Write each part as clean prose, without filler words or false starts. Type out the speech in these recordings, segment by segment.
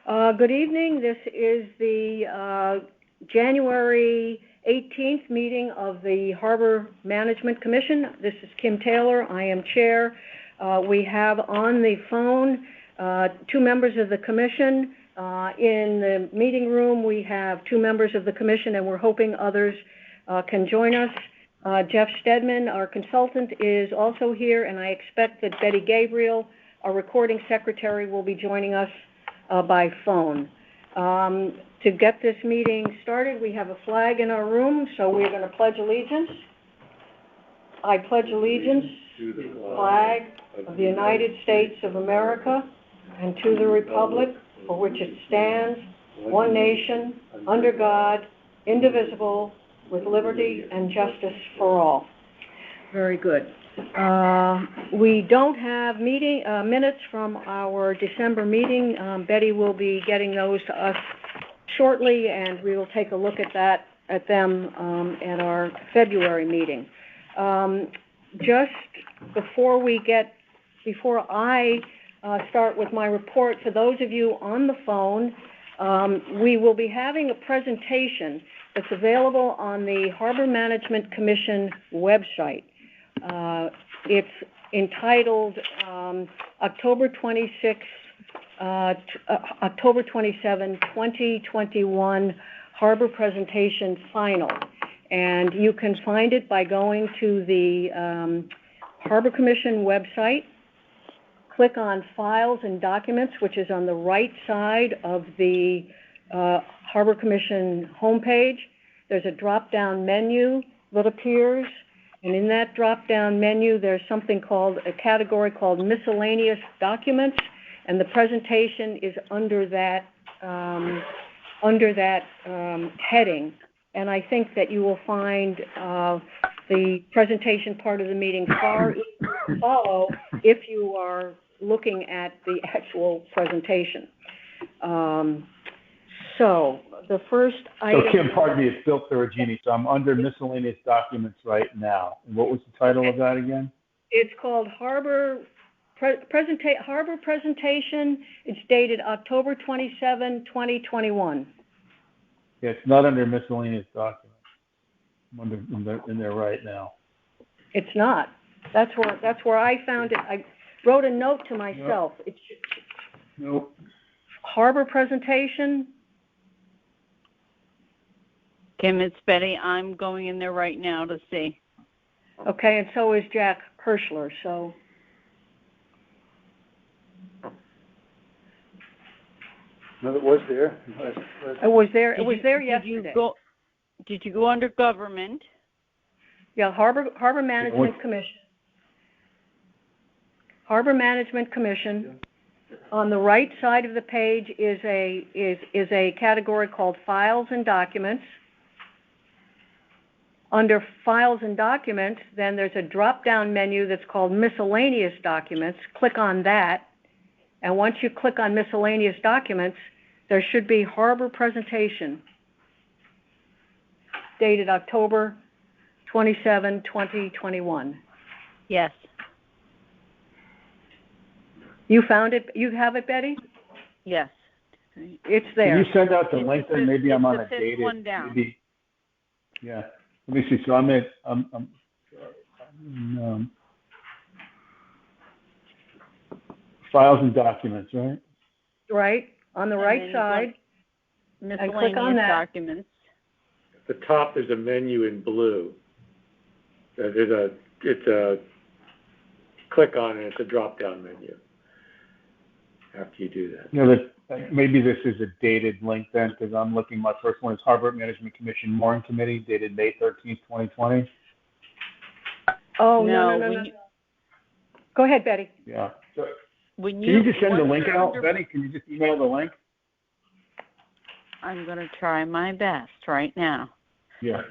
Good evening. This is the January 18th meeting of the Harbor Management Commission. This is Kim Taylor. I am chair. We have on the phone two members of the commission. In the meeting room, we have two members of the commission, and we're hoping others can join us. Jeff Stedman, our consultant, is also here, and I expect that Betty Gabriel, our recording secretary, will be joining us by phone. To get this meeting started, we have a flag in our room, so we're going to pledge allegiance. I pledge allegiance to the flag of the United States of America and to the republic for which it stands, one nation, under God, indivisible, with liberty and justice for all. Very good. We don't have minutes from our December meeting. Betty will be getting those to us shortly, and we will take a look at them at our February meeting. Just before I start with my report, for those of you on the phone, we will be having a presentation that's available on the Harbor Management Commission website. It's entitled October 27, 2021 Harbor Presentation Final. And you can find it by going to the Harbor Commission website, click on Files and Documents, which is on the right side of the Harbor Commission homepage. There's a drop-down menu that appears, and in that drop-down menu, there's something called a category called Miscellaneous Documents, and the presentation is under that heading. And I think that you will find the presentation part of the meeting far easier to follow if you are looking at the actual presentation. So the first item... So Kim, pardon me, it's Bill Perugini. So I'm under Miscellaneous Documents right now. And what was the title of that again? It's called Harbor Presentation. It's dated October 27, 2021. Yeah, it's not under Miscellaneous Documents. I'm in there right now. It's not. That's where I found it. I wrote a note to myself. Nope. It's Nope. Harbor Presentation. Kim, it's Betty. I'm going in there right now to see. Okay, and so is Jack Hirschler. So. No, it was there. It was there. It was there yesterday. Did you go under Government? Yeah, Harbor Management Commission. Harbor Management Commission. On the right side of the page is a category called Files and Documents. Under Files and Documents, then there's a drop-down menu that's called Miscellaneous Documents. Click on that, and once you click on Miscellaneous Documents, there should be Harbor Presentation, dated October 27, 2021. Yes. You found it? You have it, Betty? Yes. It's there. Can you send out the link then? Maybe I'm on a dated. One down. Maybe, yeah. Let me see. So I'm Files and Documents, right? Right, on the right side. Miscellaneous click on that. Documents. At the top, there's a menu in blue. It's a click on it. It's a drop-down menu. After you do that. You know, maybe this is a dated link then, because I'm looking. My first one is Harbor Management Commission Mooring Committee, dated May 13th, 2020. Oh no. Go ahead, Betty. Yeah. So, can you just send the link out, Betty? Can you just email the link? I'm going to try my best right now. Yeah,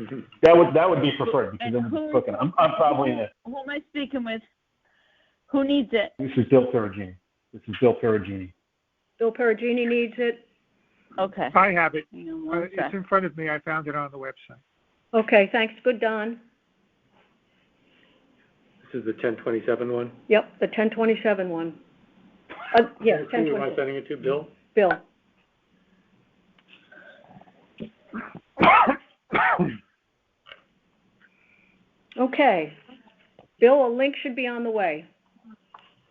that would be preferred, because then we're clicking. I'm probably in it. Who am I speaking with? Who needs it? This is Bill Perugini. Bill Perugini needs it. Okay. I have it. It's in front of me. I found it on the website. Okay, thanks. Good, Don. This is the 1027 one? Yep, the 1027 one. Yes, 1027. Who am I sending it to, Bill? Bill. Okay. Bill, a link should be on the way.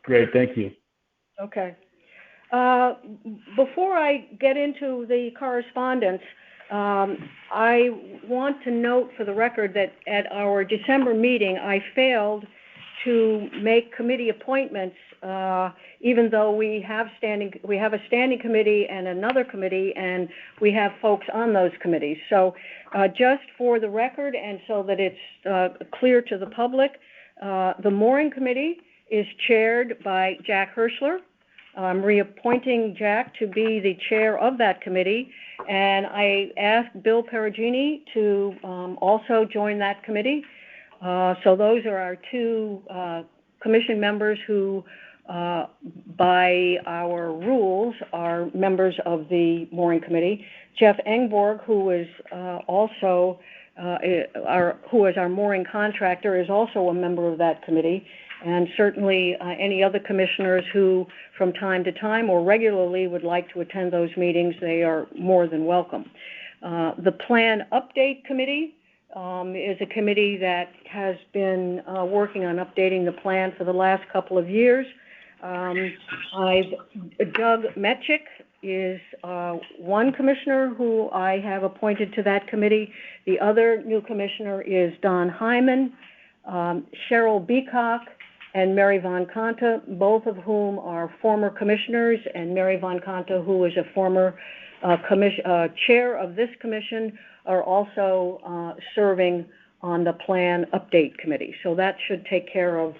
Great, thank you. Okay. Before I get into the correspondence, I want to note for the record that at our December meeting, I failed to make committee appointments, even though we have a standing committee and another committee, and we have folks on those committees. So just for the record, and so that it's clear to the public, the mooring committee is chaired by Jack Hirschler. I'm reappointing Jack to be the chair of that committee, and I asked Bill Perugini to also join that committee. So those are our two commission members who, by our rules, are members of the mooring committee. Jeff Engborg, who is also who is our mooring contractor, is also a member of that committee. And certainly any other commissioners who from time to time or regularly would like to attend those meetings, they are more than welcome. The Plan Update Committee is a committee that has been working on updating the plan for the last couple of years. Doug Metchik is one commissioner who I have appointed to that committee. The other new commissioner is Don Hyman, Cheryl Beacock, and Mary Von Kanta, both of whom are former commissioners, and Mary Von Kanta, who is a former chair of this commission, are also serving on the Plan Update Committee. So that should take care of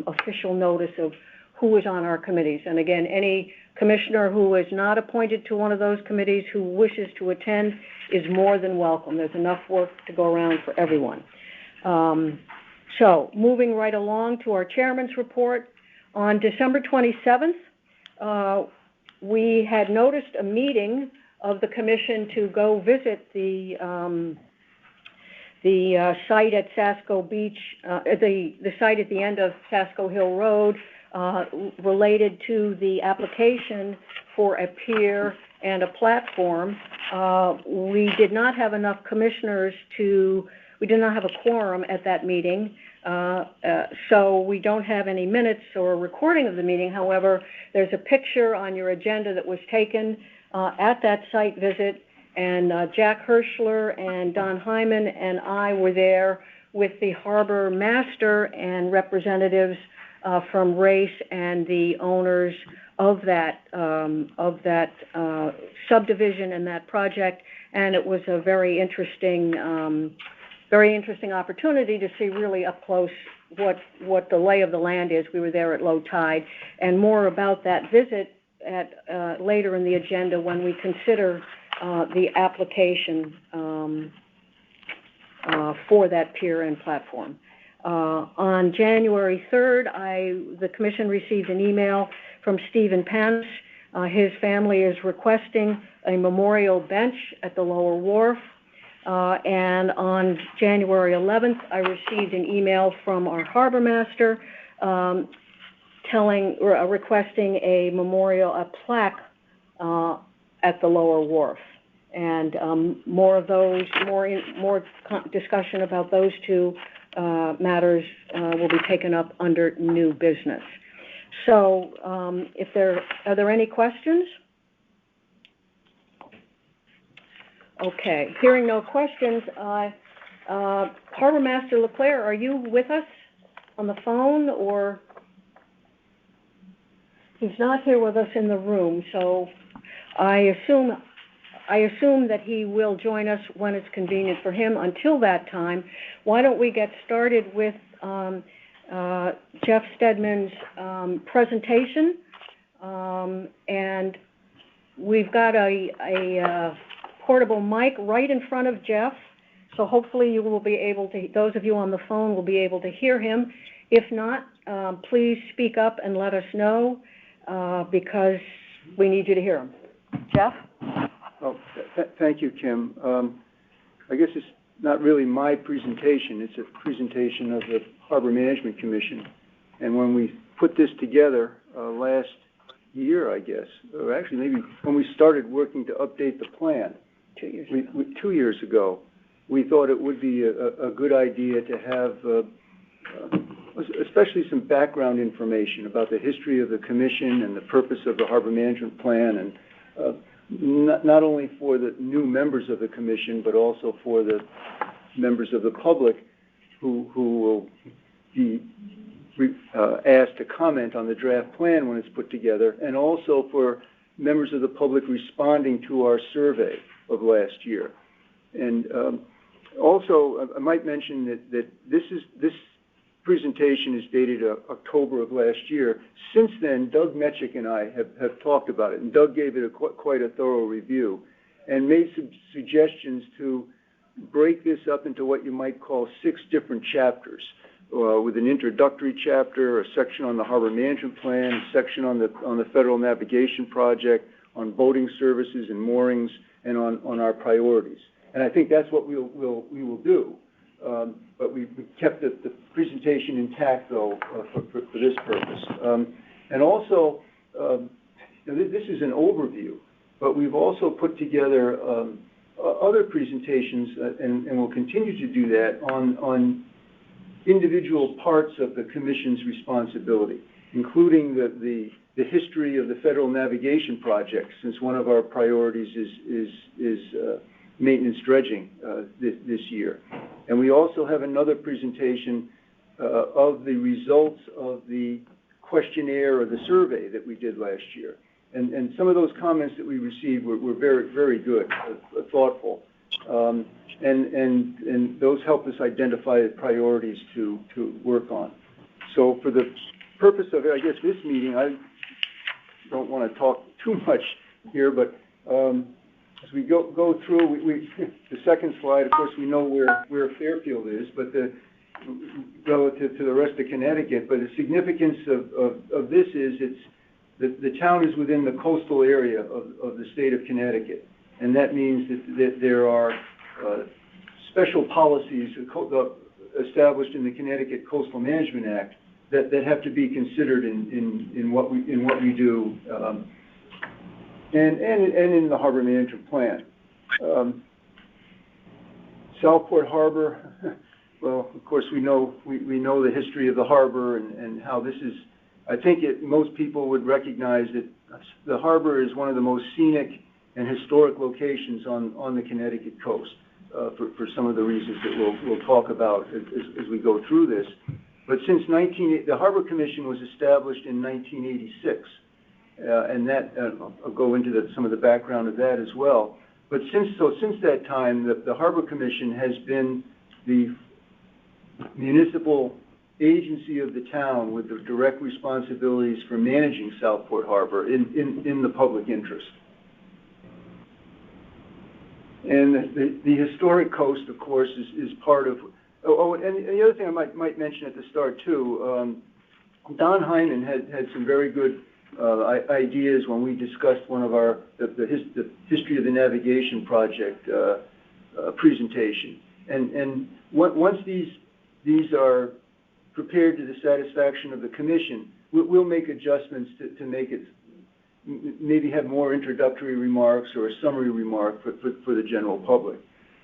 official notice of who is on our committees. And again, any commissioner who is not appointed to one of those committees who wishes to attend is more than welcome. There's enough work to go around for everyone. So moving right along to our chairman's report, on December 27th, we had noticed a meeting of the commission to go visit the site at Sasco Beach, the site at the end of Sasco Hill Road, related to the application for a pier and a platform. We did not have enough commissioners we did not have a quorum at that meeting, so we don't have any minutes or a recording of the meeting. However, there's a picture on your agenda that was taken at that site visit, and Jack Hirschler and Don Hyman and I were there with the harbor master and representatives from Race and the owners of that subdivision and that project, and it was a very interesting opportunity to see really up close what the lay of the land is. We were there at low tide, and more about that visit at later in the agenda when we consider the application for that pier and platform. On January 3rd, the commission received an email from Stephen Pence. His family is requesting a memorial bench at the Lower Wharf. And on January 11th, I received an email from our harbor master requesting a plaque at the Lower Wharf. And more discussion about those two matters will be taken up under new business. So, are there any questions? Okay, hearing no questions, Harbor Master LeClaire, are you with us on the phone, or? He's not here with us in the room, so I assume that he will join us when it's convenient for him. Until that time, why don't we get started with Jeff Stedman's presentation, and we've got a portable mic right in front of Jeff, so hopefully you will be able to, those of you on the phone will be able to hear him. If not, please speak up and let us know, because we need you to hear him. Jeff? Oh, thank you, Kim. I guess it's not really my presentation, it's a presentation of the Harbor Management Commission. And when we put this together last year, I guess, or actually maybe when we started working to update the plan, 2 years ago. 2 years ago, we thought it would be a good idea to have especially some background information about the history of the commission and the purpose of the harbor management plan, and not only for the new members of the commission, but also for the members of the public who will be asked to comment on the draft plan when it's put together, and also for members of the public responding to our survey of last year. And also, I might mention that this presentation is dated October of last year. Since then, Doug Metchick and I have talked about it, and Doug gave it quite a thorough review and made some suggestions to break this up into what you might call 6 different chapters, with an introductory chapter, a section on the harbor management plan, a section on the federal navigation project, on boating services and moorings, and on our priorities. And I think that's what we will do. But we kept the presentation intact, though, for this purpose. And also, this is an overview, but we've also put together other presentations, and we'll continue to do that, on individual parts of the Commission's responsibility, including the history of the federal navigation project, since one of our priorities is maintenance dredging this year. And we also have another presentation of the results of the questionnaire or the survey that we did last year. And some of those comments that we received were very, very good, thoughtful. And those help us identify the priorities to work on. So for the purpose of, I guess, this meeting, I don't want to talk too much here, but as we go through, the second slide, of course, we know where Fairfield is, but relative to the rest of Connecticut. But the significance of this is the town is within the coastal area of the state of Connecticut, and that means that there are special policies established in the Connecticut Coastal Management Act that have to be considered in what we do. And in the harbor management plan. Southport Harbor, well, of course, we know the history of the harbor and how this is. I think most people would recognize that the harbor is one of the most scenic and historic locations on the Connecticut coast, for some of the reasons that we'll talk about as we go through this. But since the Harbor Commission was established in 1986. And that I'll go into some of the background of that as well. But since that time, the Harbor Commission has been the municipal agency of the town with the direct responsibilities for managing Southport Harbor in the public interest. And the historic coast, of course, is part of. And the other thing I might mention at the start too. Don Hyman had some very good ideas when we discussed one of the history of the navigation project presentation. And once these are prepared to the satisfaction of the commission, we'll make adjustments to make it maybe have more introductory remarks or a summary remark for the general public.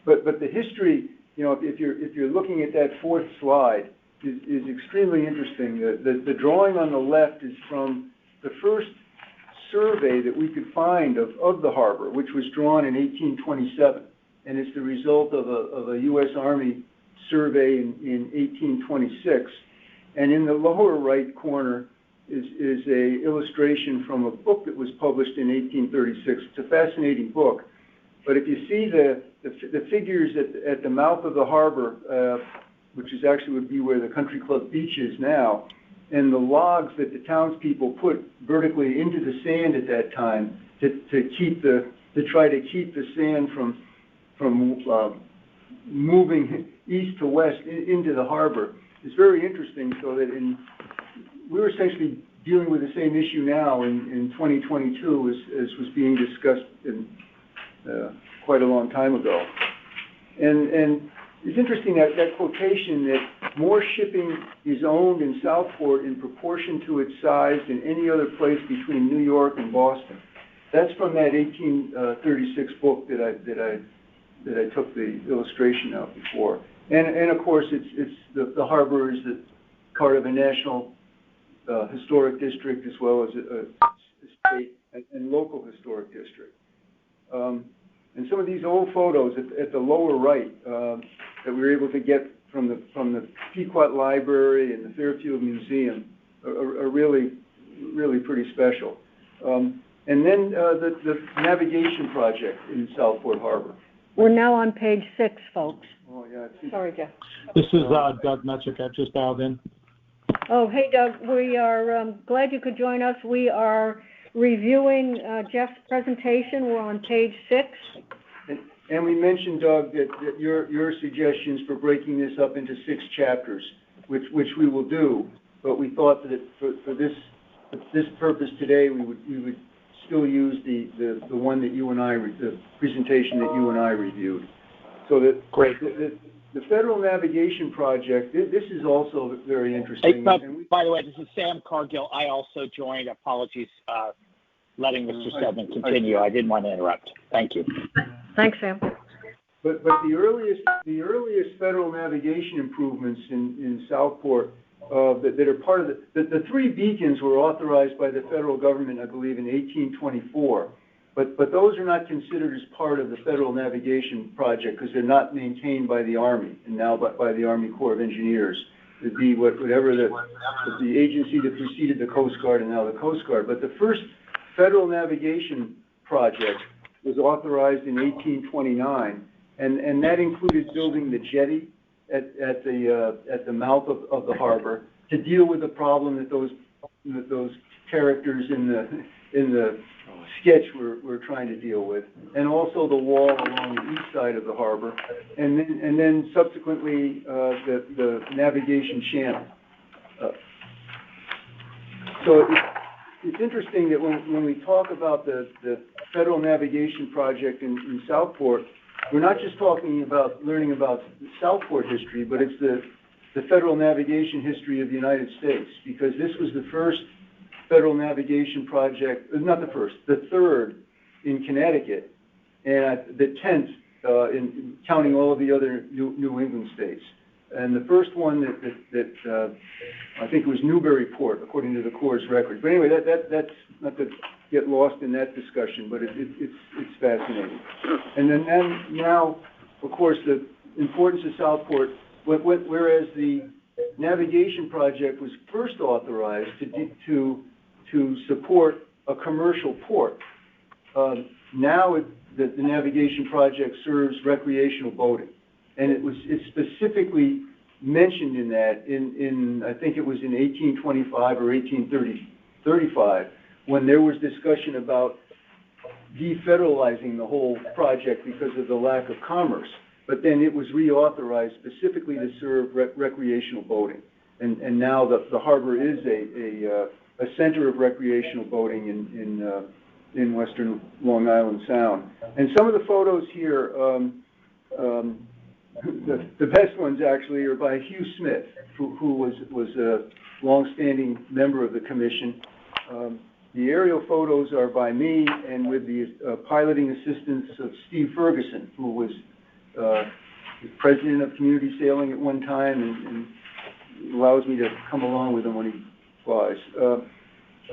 But the history, if you're looking at that 4th slide, is extremely interesting. The drawing on the left is from the first survey that we could find of the harbor, which was drawn in 1827, and it's the result of a U.S. Army survey in 1826. And in the lower right corner is a illustration from a book that was published in 1836. It's a fascinating book, but if you see the figures at the mouth of the harbor, which is actually would be where the Country Club Beach is now, and the logs that the townspeople put vertically into the sand at that time to try to keep the sand from moving east to west into the harbor is very interesting. So that we're essentially dealing with the same issue now in 2022 as was being discussed quite a long time ago. And it's interesting that quotation that more shipping is owned in Southport in proportion to its size than any other place between New York and Boston. That's from that 1836 book that I took the illustration out before. And of course, it's the harbor is part of a national historic district as well as a state and local historic district. And some of these old photos at the lower right that we were able to get from the Pequot Library and the Fairfield Museum are really pretty special. And then the navigation project in Southport Harbor. We're now on page 6, folks. Oh, yeah. Sorry, Jeff. This is Doug Metrick. I've just dialed in. Oh, hey, Doug. We are glad you could join us. We are reviewing Jeff's presentation. We're on page 6. And we mentioned, Doug, that your suggestions for breaking this up into 6 chapters, which we will do. But we thought that for this purpose today, we would still use the one that you and I, the presentation that you and I reviewed. So that Great. The Federal Navigation Project, this is also very interesting. Hey, by the way, this is Sam Cargill. I also joined. Apologies, letting Mr. Stedman continue. I didn't want to interrupt. Thank you. Thanks, Sam. But the earliest federal navigation improvements in Southport that are part of the 3 beacons were authorized by the federal government, I believe, in 1824. But those are not considered as part of the Federal Navigation Project because they're not maintained by the Army and now by the Army Corps of Engineers. It'd be whatever the agency that preceded the Coast Guard and now the Coast Guard. But the first Federal Navigation Project was authorized in 1829, and that included building the jetty at the mouth of the harbor to deal with the problem that those characters in the sketch we're trying to deal with, and also the wall along the east side of the harbor, and then subsequently the navigation channel. So it's interesting that when we talk about the Federal Navigation Project in Southport, we're not just talking about learning about Southport history, but it's the Federal Navigation history of the United States, because this was the first Federal Navigation Project, not the first, the third in Connecticut, and the 10th in counting all of the other New England states. And the first one that I think was Newburyport, according to the Corps' records. But anyway, that's not to get lost in that discussion, but it's fascinating. And then now, of course, the importance of Southport, whereas the navigation project was first authorized to support a commercial port. Now the navigation project serves recreational boating, and it's specifically mentioned in that in I think it was in 1825 or 1835 when there was discussion about defederalizing the whole project because of the lack of commerce. But then it was reauthorized specifically to serve recreational boating, and now the harbor is a center of recreational boating in western Long Island Sound. And some of the photos here, the best ones actually are by Hugh Smith, who was a longstanding member of the commission. The aerial photos are by me and with the piloting assistance of Steve Ferguson, who was president of community sailing at one time and allows me to come along with him when he flies.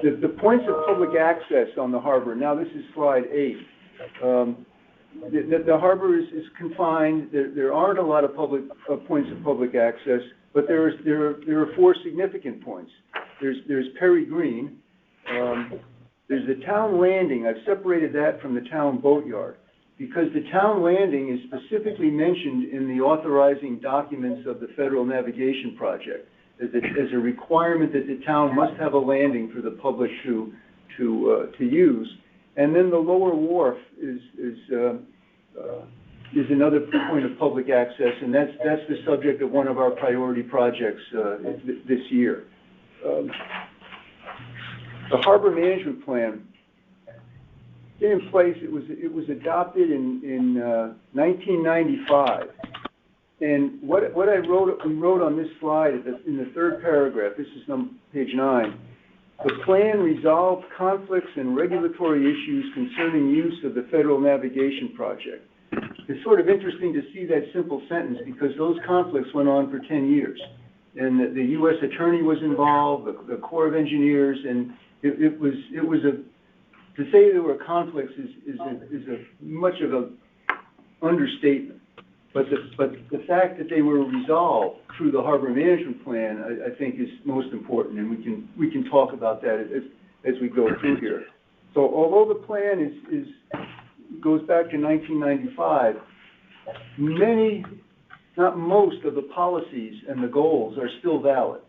The points of public access on the harbor, now this is slide 8. The harbor is confined. There aren't a lot of points of public access, but there are 4 significant points. There's Perry Green. There's the town landing. I've separated that from the town boatyard because the town landing is specifically mentioned in the authorizing documents of the Federal Navigation Project as a requirement that the town must have a landing for the public to use. And then the lower wharf is another point of public access, and that's the subject of one of our priority projects this year. The harbor management plan in place. It was adopted in 1995, and what we wrote on this slide in the 3rd paragraph. This is page 9. The plan resolved conflicts and regulatory issues concerning use of the federal navigation project. It's sort of interesting to see that simple sentence because those conflicts went on for 10 years. And the U.S. Attorney was involved, the Corps of Engineers, and it was to say there were conflicts is a much of a understatement. But the fact that they were resolved through the harbor management plan, I think, is most important, and we can talk about that as we go through here. So although the plan goes back to 1995, many, not most, of the policies and the goals are still valid.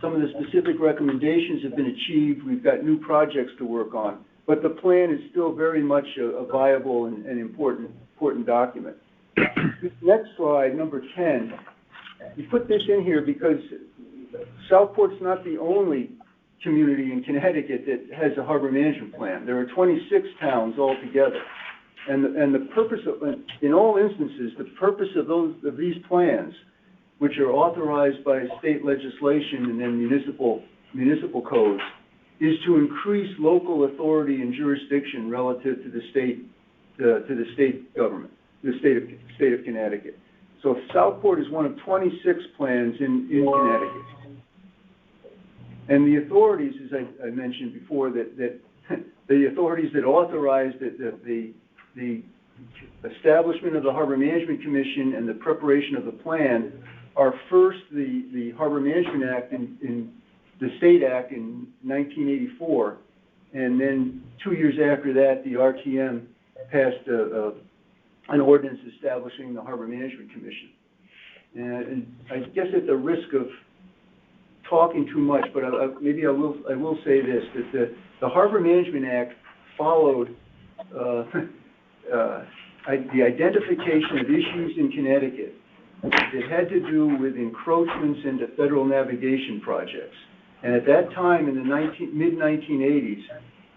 Some of the specific recommendations have been achieved. We've got new projects to work on, but the plan is still very much a viable and important document. This next slide, number 10, we put this in here because Southport's not the only community in Connecticut that has a harbor management plan. There are 26 towns altogether. And the purpose of, in all instances, the purpose of these plans, which are authorized by state legislation and then municipal codes, is to increase local authority and jurisdiction relative to the state government, the state of Connecticut. So Southport is one of 26 plans in Connecticut. And the authorities, as I mentioned before, that the authorities that authorize the establishment of the Harbor Management Commission and the preparation of the plan are first the Harbor Management Act in the State Act in 1984, and then 2 years after that, the RTM passed an ordinance establishing the Harbor Management Commission. And I guess at the risk of talking too much, but maybe I will say this, that the Harbor Management Act followed the identification of issues in Connecticut that had to do with encroachments into federal navigation projects. And at that time, in the mid-1980s,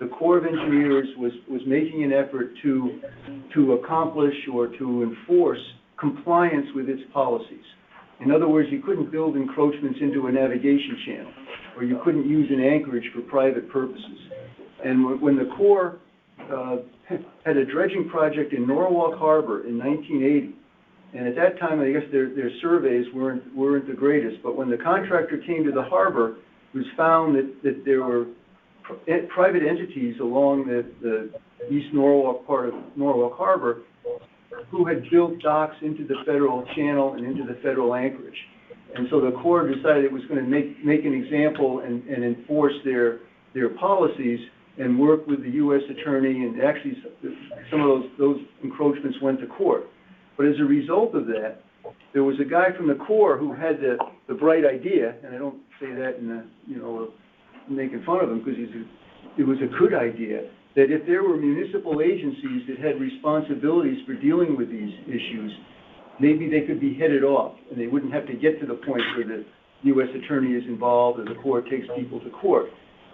the Corps of Engineers was making an effort to accomplish or to enforce compliance with its policies. In other words, you couldn't build encroachments into a navigation channel, or you couldn't use an anchorage for private purposes. And when the Corps had a dredging project in Norwalk Harbor in 1980, and at that time, I guess their surveys weren't the greatest, but when the contractor came to the harbor, it was found that there were private entities along the East Norwalk part of Norwalk Harbor who had built docks into the federal channel and into the federal anchorage. And so the Corps decided it was going to make an example and enforce their policies and work with the U.S. Attorney, and actually some of those encroachments went to court. But as a result of that, there was a guy from the Corps who had the bright idea, and I don't say that in making fun of him, because it was a good idea, that if there were municipal agencies that had responsibilities for dealing with these issues, maybe they could be headed off, and they wouldn't have to get to the point where the U.S. Attorney is involved or the Corps takes people to court.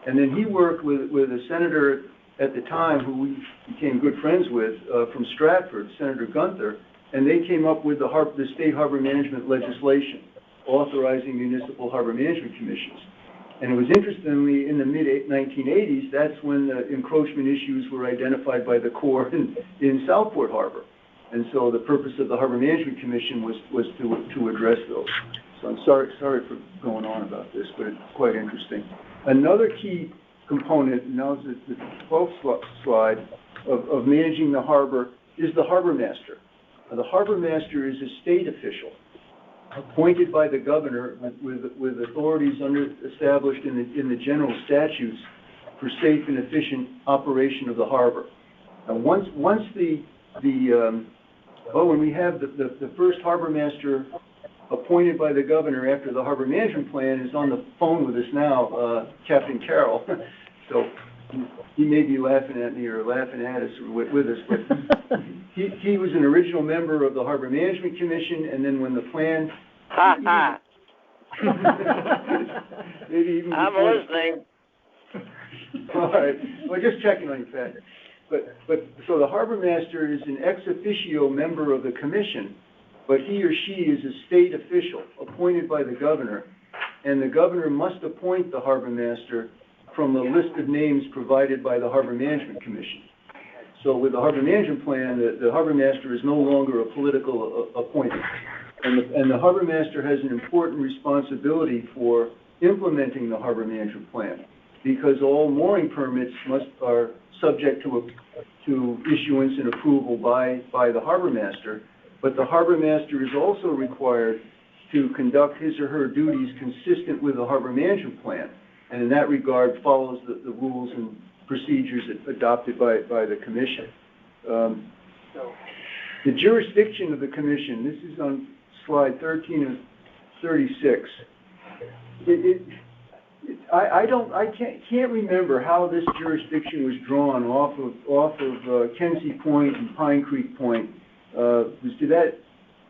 And then he worked with a senator at the time who we became good friends with from Stratford, Senator Gunther, and they came up with the state harbor management legislation authorizing municipal harbor management commissions. And it was interestingly in the mid-1980s, that's when the encroachment issues were identified by the Corps in Southport Harbor. And so the purpose of the Harbor Management Commission was to address those. So I'm sorry for going on about this, but it's quite interesting. Another key component, and now is the 12th slide, of managing the harbor is the harbor master. The harbor master is a state official appointed by the governor with authorities established in the general statutes for safe and efficient operation of the harbor. Now, once when we have the first harbor master appointed by the governor after the harbor management plan is on the phone with us now, Captain Carroll. So he may be laughing at me or laughing at us or with us, but he was an original member of the Harbor Management Commission, and then when the plan... maybe even I'm listening. All right. Well, just checking on you, Pat. But so the harbor master is an ex officio member of the commission, but he or she is a state official appointed by the governor. and the governor must appoint the harbor master from the list of names provided by the Harbor Management Commission. So with the harbor management plan, the harbor master is no longer a political appointment. And the harbor master has an important responsibility for implementing the harbor management plan, because all mooring permits are subject to issuance and approval by the harbor master. But the harbor master is also required to conduct his or her duties consistent with the harbor management plan, and in that regard follows the rules and procedures adopted by the commission. The jurisdiction of the commission, this is on slide 13 of 36. I can't remember how this jurisdiction was drawn off of Kensey Point and Pine Creek Point. To that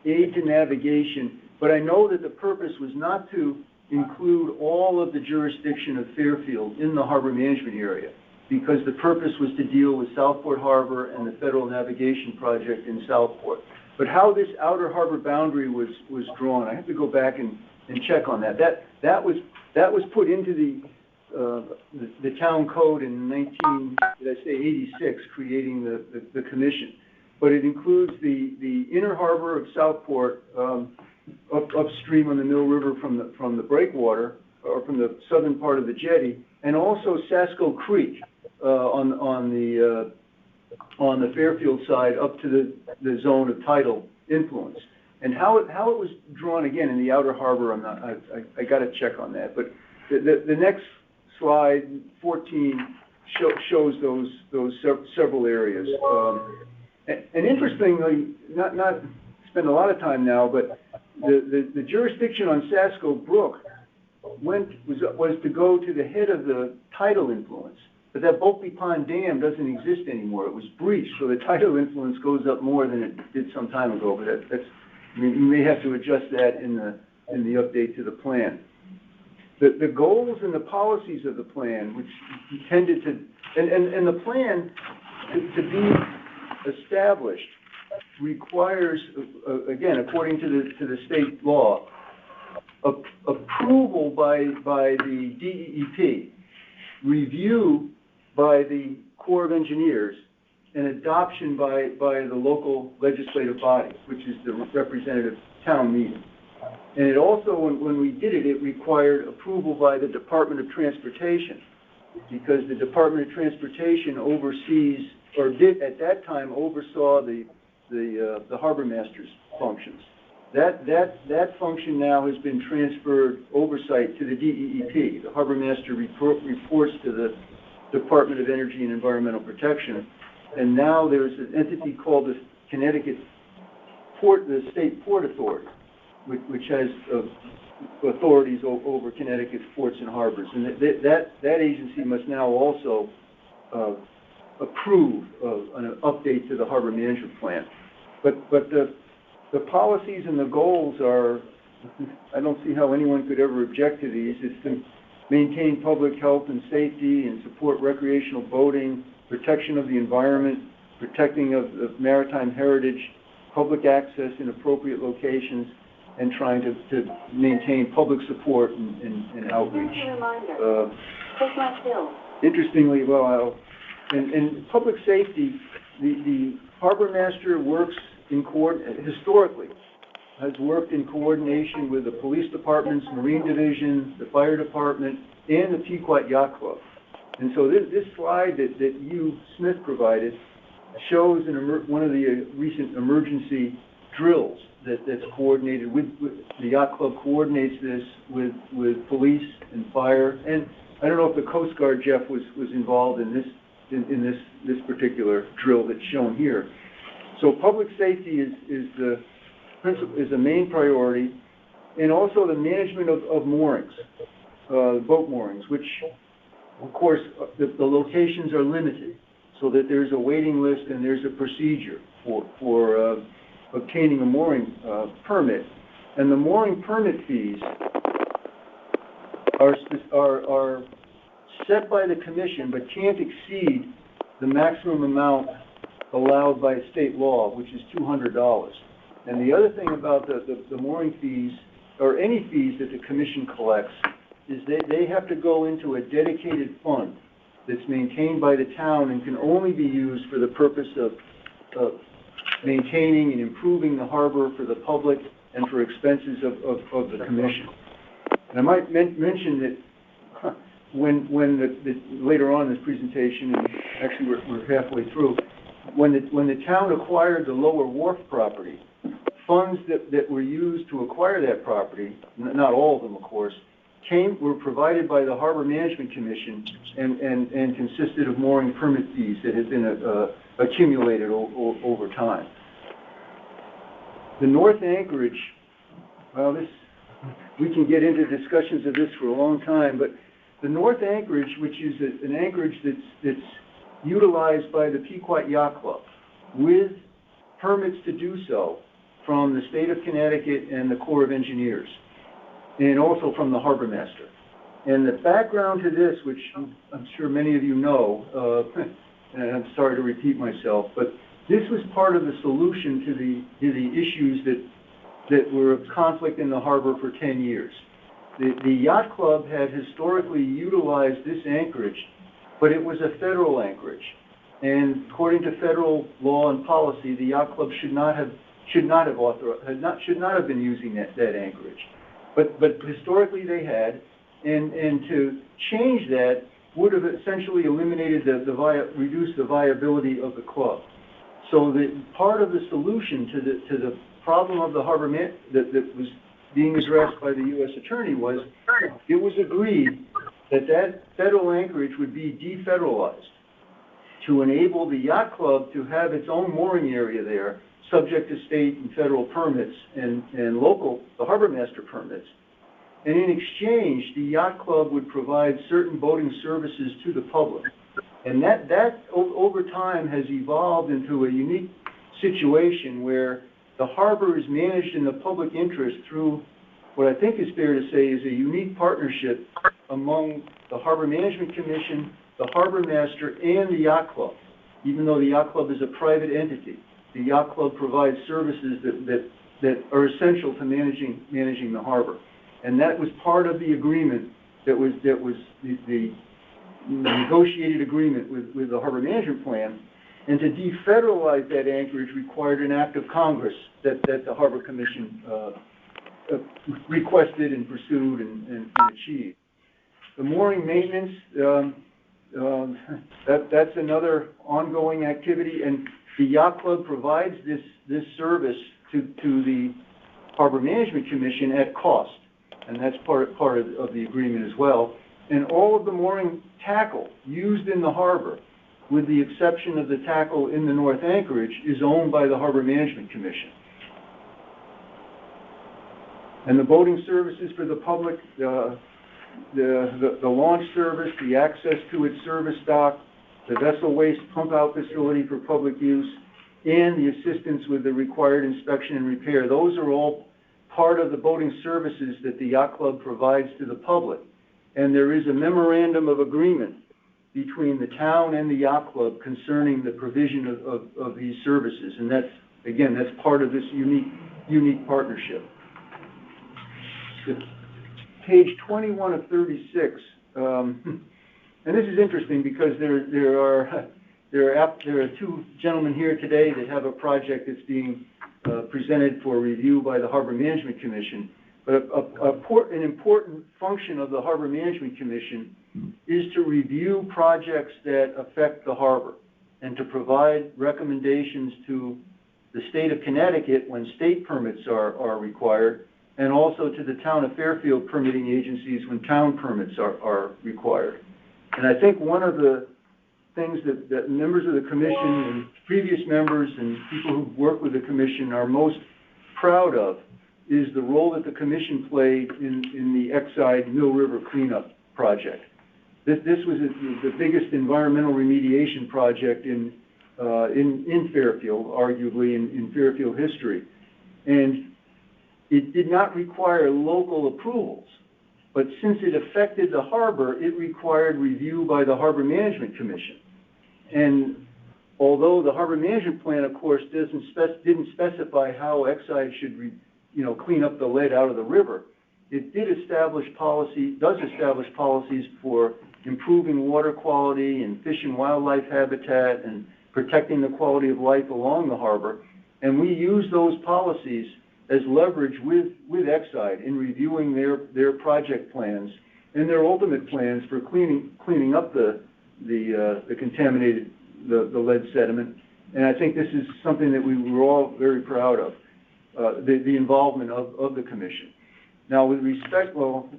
aid to navigation, but I know that the purpose was not to include all of the jurisdiction of Fairfield in the harbor management area, because the purpose was to deal with Southport Harbor and the Federal Navigation Project in Southport. But how this outer harbor boundary was drawn, I have to go back and check on that. That was put into the town code in 86, creating the commission. But it includes the inner harbor of Southport, upstream on the Mill River from the breakwater, or from the southern part of the jetty, and also Sasko Creek on the Fairfield side up to the zone of tidal influence. And how it was drawn again in the outer harbor, I got to check on that. But the next slide, 14, shows those several areas. And interestingly, not spend a lot of time now, but the jurisdiction on Sasko Brook was to go to the head of the tidal influence. But that Bulkley Pond Dam doesn't exist anymore. It was breached, so the tidal influence goes up more than it did some time ago. But you may have to adjust that in the update to the plan. The goals and the policies of the plan, which tended to, and the plan to be established requires, again, according to the state law, approval by the DEEP, review by the Corps of Engineers, and adoption by the local legislative body, which is the representative town meeting. And it also, when we did it, it required approval by the Department of Transportation, because the Department of Transportation oversees, or did at that time oversaw the harbor master's functions. That function now has been transferred oversight to the DEEP. The harbor master reports to the Department of Energy and Environmental Protection, and now there's an entity called the Connecticut Port, the State Port Authority, which has authorities over Connecticut's ports and harbors, and that agency must now also approve an update to the harbor management plan. But the policies and the goals are, I don't see how anyone could ever object to these. It's to maintain public health and safety and support recreational boating, protection of the environment, protecting of maritime heritage, public access in appropriate locations, and trying to maintain public support and outreach. Interestingly, in public safety, the harbor master works historically has worked in coordination with the police departments, Marine Division, the fire department, and the Pequot Yacht Club. And so this slide that you, Smith, provided shows one of the recent emergency drills that's coordinated with the Yacht Club coordinates this with police and fire. And I don't know if the Coast Guard, Jeff, was involved in this particular drill that's shown here. So public safety is a main priority, and also the management of moorings, boat moorings, which, of course, the locations are limited, so that there's a waiting list and there's a procedure for obtaining a mooring permit. And the mooring permit fees are set by the commission, but can't exceed the maximum amount allowed by state law, which is $200. And the other thing about the mooring fees or any fees that the commission collects, is they have to go into a dedicated fund that's maintained by the town and can only be used for the purpose of maintaining and improving the harbor for the public and for expenses of the commission. And I might mention that when later on in this presentation, and actually we're halfway through, when the town acquired the Lower Wharf property, funds that were used to acquire that property, not all of them, of course, were provided by the Harbor Management Commission and consisted of mooring permit fees that had been accumulated over time. The North Anchorage, well, we can get into discussions of this for a long time, but the North Anchorage, which is an anchorage that's utilized by the Pequot Yacht Club, with permits to do so from the state of Connecticut and the Corps of Engineers, and also from the Harbor Master. And the background to this, which I'm sure many of you know, and I'm sorry to repeat myself, but this was part of the solution to the issues that were of conflict in the harbor for 10 years. The Yacht Club had historically utilized this anchorage, but it was a federal anchorage. And according to federal law and policy, the Yacht Club should not have been using that anchorage. But historically they had, and to change that would have essentially eliminated reduced the viability of the club. So part of the solution to the problem of the harbor that was being addressed by the U.S. Attorney was it was agreed that federal anchorage would be defederalized to enable the Yacht Club to have its own mooring area there, subject to state and federal permits and local, the Harbor Master permits. And in exchange, the Yacht Club would provide certain boating services to the public. And that over time has evolved into a unique situation where the harbor is managed in the public interest through what I think is fair to say is a unique partnership among the Harbor Management Commission, the Harbor Master, and the Yacht Club. Even though the Yacht Club is a private entity, the Yacht Club provides services that are essential to managing the harbor. And that was part of the agreement that was the negotiated agreement with the Harbor Management Plan. And to defederalize that anchorage required an act of Congress that the Harbor Commission requested and pursued and achieved. The mooring maintenance, that's another ongoing activity, and the Yacht Club provides this service to the Harbor Management Commission at cost, and that's part of the agreement as well. And all of the mooring tackle used in the harbor, with the exception of the tackle in the North Anchorage, is owned by the Harbor Management Commission. And the boating services for the public, the launch service, the access to its service dock, the vessel waste pump out facility for public use, and the assistance with the required inspection and repair, those are all part of the boating services that the Yacht Club provides to the public. And there is a memorandum of agreement between the town and the Yacht Club concerning the provision of these services. And that's part of this unique partnership. Page 21 of 36, and this is interesting because there are two gentlemen here today that have a project that's being presented for review by the Harbor Management Commission. But an important function of the Harbor Management Commission is to review projects that affect the harbor and to provide recommendations to the state of Connecticut when state permits are required, and also to the town of Fairfield permitting agencies when town permits are required. And I think one of the things that members of the commission and previous members and people who work with the commission are most proud of is the role that the commission played in the Exide Mill River cleanup project. This was the biggest environmental remediation project in Fairfield, arguably in Fairfield history. And it did not require local approvals, but since it affected the harbor, it required review by the Harbor Management Commission. And although the Harbor Management Plan, of course, didn't specify how Exide should clean up the lead out of the river. It does establish policies for improving water quality and fish and wildlife habitat and protecting the quality of life along the harbor. And we use those policies as leverage with Exide in reviewing their project plans and their ultimate plans for cleaning up the contaminated, the lead sediment. And I think this is something that we were all very proud of, the involvement of the commission. Now, with respect, I'll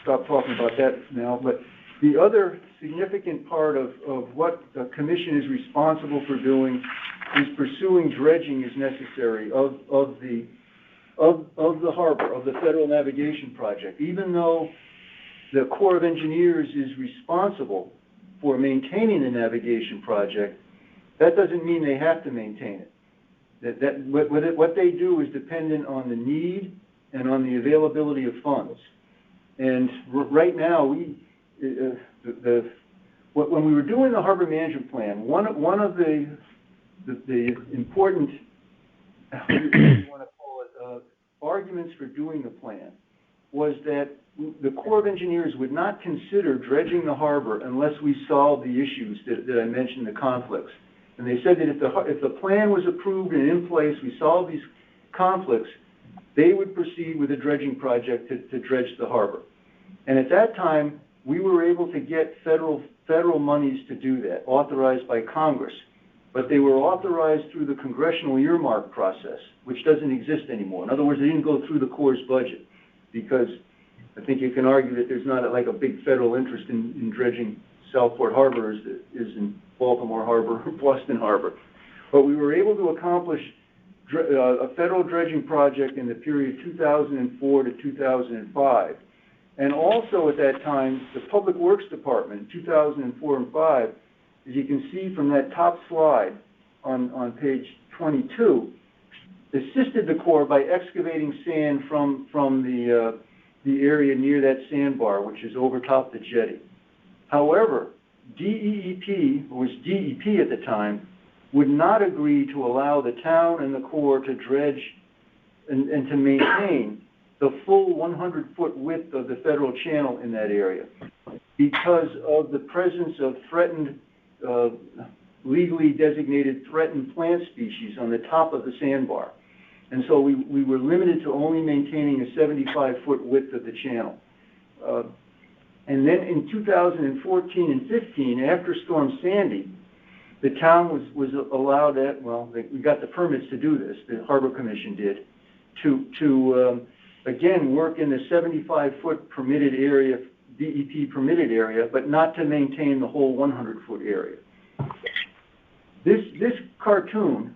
stop talking about that now, but the other significant part of what the commission is responsible for doing is pursuing dredging as necessary of the harbor, of the Federal Navigation Project. Even though the Corps of Engineers is responsible for maintaining the navigation project, that doesn't mean they have to maintain it. What they do is dependent on the need and on the availability of funds. And right now, when we were doing the harbor management plan, one of the important, what do you want to call it, arguments for doing the plan was that the Corps of Engineers would not consider dredging the harbor unless we solved the issues that I mentioned, the conflicts. And they said that if the plan was approved and in place, we solved these conflicts, they would proceed with a dredging project to dredge the harbor. And at that time, we were able to get federal monies to do that, authorized by Congress. But they were authorized through the congressional earmark process, which doesn't exist anymore. In other words, they didn't go through the Corps' budget, because I think you can argue that there's not like a big federal interest in dredging Southport Harbor as is in Baltimore Harbor or Boston Harbor. But we were able to accomplish a federal dredging project in the period 2004 to 2005. And also at that time, the Public Works Department, 2004 and 5, as you can see from that top slide on page 22, assisted the Corps by excavating sand from the area near that sandbar, which is over top the jetty. However, DEEP, who was DEP at the time, would not agree to allow the town and the Corps to dredge and to maintain the full 100-foot width of the federal channel in that area because of the presence of threatened, legally designated threatened plant species on the top of the sandbar. And so we were limited to only maintaining a 75-foot width of the channel. And then in 2014 and 15, after Storm Sandy, the town was allowed that, we got the permits to do this, the Harbor Commission did, to again, work in the 75-foot permitted area, DEP permitted area, but not to maintain the whole 100-foot area. This cartoon,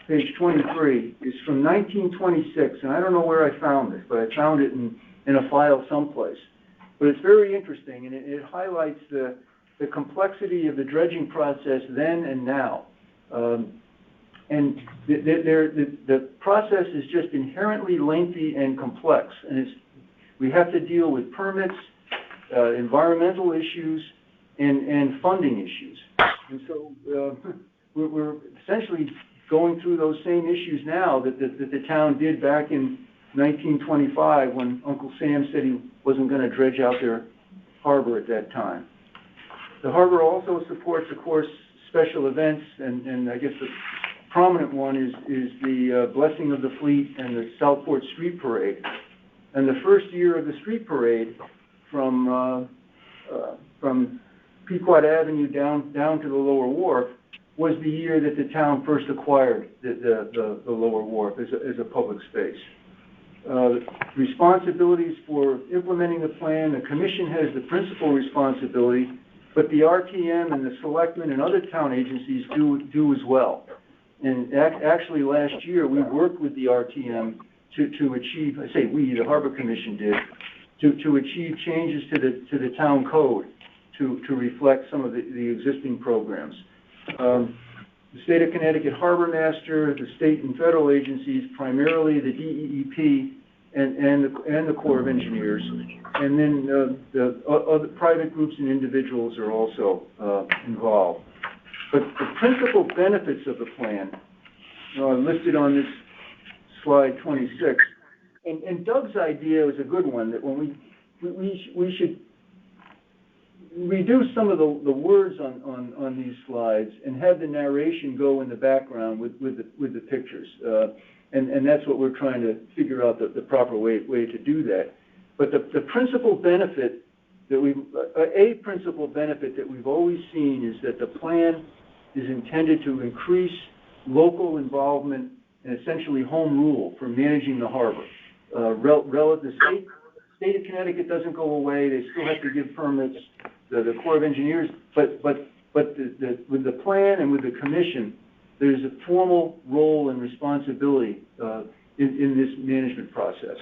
page 23, is from 1926, and I don't know where I found this, but I found it in a file someplace. But it's very interesting, and it highlights the complexity of the dredging process then and now. And the process is just inherently lengthy and complex, and we have to deal with permits, environmental issues, and funding issues. And so we're essentially going through those same issues now that the town did back in 1925 when Uncle Sam said he wasn't going to dredge out their harbor at that time. The harbor also supports, of course, special events, and I guess the prominent one is the Blessing of the Fleet and the Southport Street Parade. And the first year of the street parade from Pequot Avenue down to the Lower Wharf was the year that the town first acquired the Lower Wharf as a public space. Responsibilities for implementing the plan, the commission has the principal responsibility, but the RTM and the selectmen and other town agencies do as well. And actually last year we worked with the RTM to achieve, I say we, the Harbor Commission did, to achieve changes to the town code to reflect some of the existing programs. The State of Connecticut Harbor Master, the state and federal agencies, primarily the DEEP and the Corps of Engineers, and then the other private groups and individuals are also involved. But the principal benefits of the plan are listed on this slide 26. And Doug's idea was a good one, that when we should reduce some of the words on these slides and have the narration go in the background with the pictures. And that's what we're trying to figure out the proper way to do that. But the principal benefit that principal benefit that we've always seen is that the plan is intended to increase local involvement and essentially home rule for managing the harbor. The state of Connecticut doesn't go away. They still have to give permits. The Corps of Engineers, but with the plan and with the commission, there's a formal role and responsibility in this management process.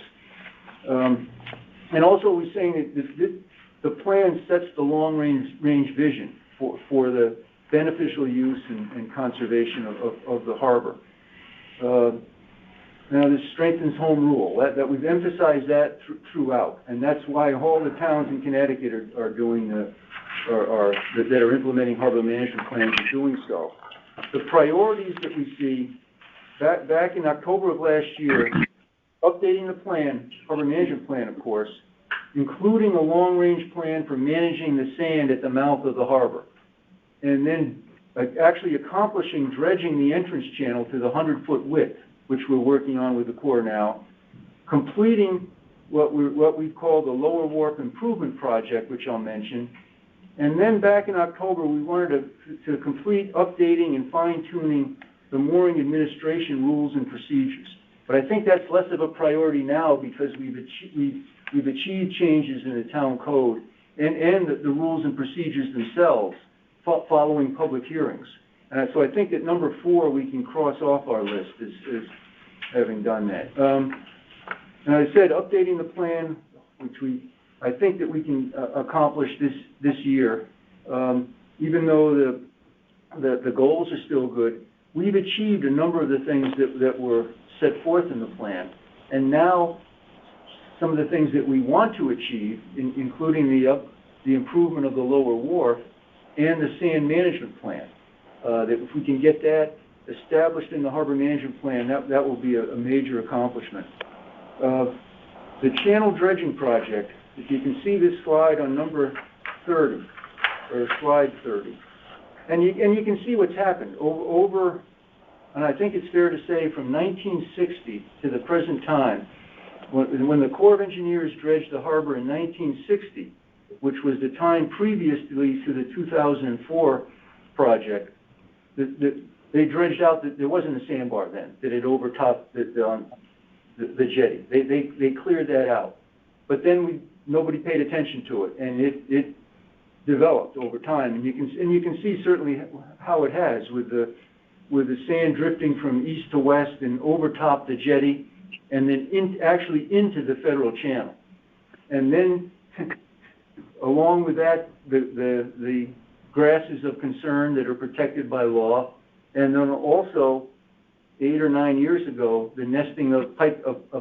And also, we're saying that the plan sets the long-range vision for the beneficial use and conservation of the harbor. Now, this strengthens home rule. That we've emphasized that throughout, and that's why all the towns in Connecticut are doing that are implementing harbor management plans are doing so. The priorities that we see back in October of last year, updating the plan, harbor management plan, of course, including a long-range plan for managing the sand at the mouth of the harbor, and then actually accomplishing dredging the entrance channel to the 100-foot width, which we're working on with the Corps now, completing what we call the Lower Wharf Improvement Project, which I'll mention, and then back in October we wanted to complete updating and fine-tuning the mooring administration rules and procedures. But I think that's less of a priority now because we've achieved changes in the town code and the rules and procedures themselves following public hearings. So I think at number 4 we can cross off our list as having done that. And I said updating the plan, which I think that we can accomplish this year, even though the goals are still good. We've achieved a number of the things that were set forth in the plan, and now some of the things that we want to achieve, including the improvement of the lower wharf and the sand management plan. That if we can get that established in the harbor management plan, that will be a major accomplishment. The channel dredging project, if you can see this slide on number 30, or slide 30, and you can see what's happened over, and I think it's fair to say from 1960 to the present time, when the Corps of Engineers dredged the harbor in 1960, which was the time previously to the 2004 project, they dredged out that there wasn't a sandbar then, that it overtopped the jetty. They cleared that out. But then nobody paid attention to it, and it developed over time. And you can see certainly how it has with the sand drifting from east to west and overtopped the jetty, and then actually into the federal channel. And then along with that, the grasses of concern that are protected by law, and then also 8 or 9 years ago, the nesting of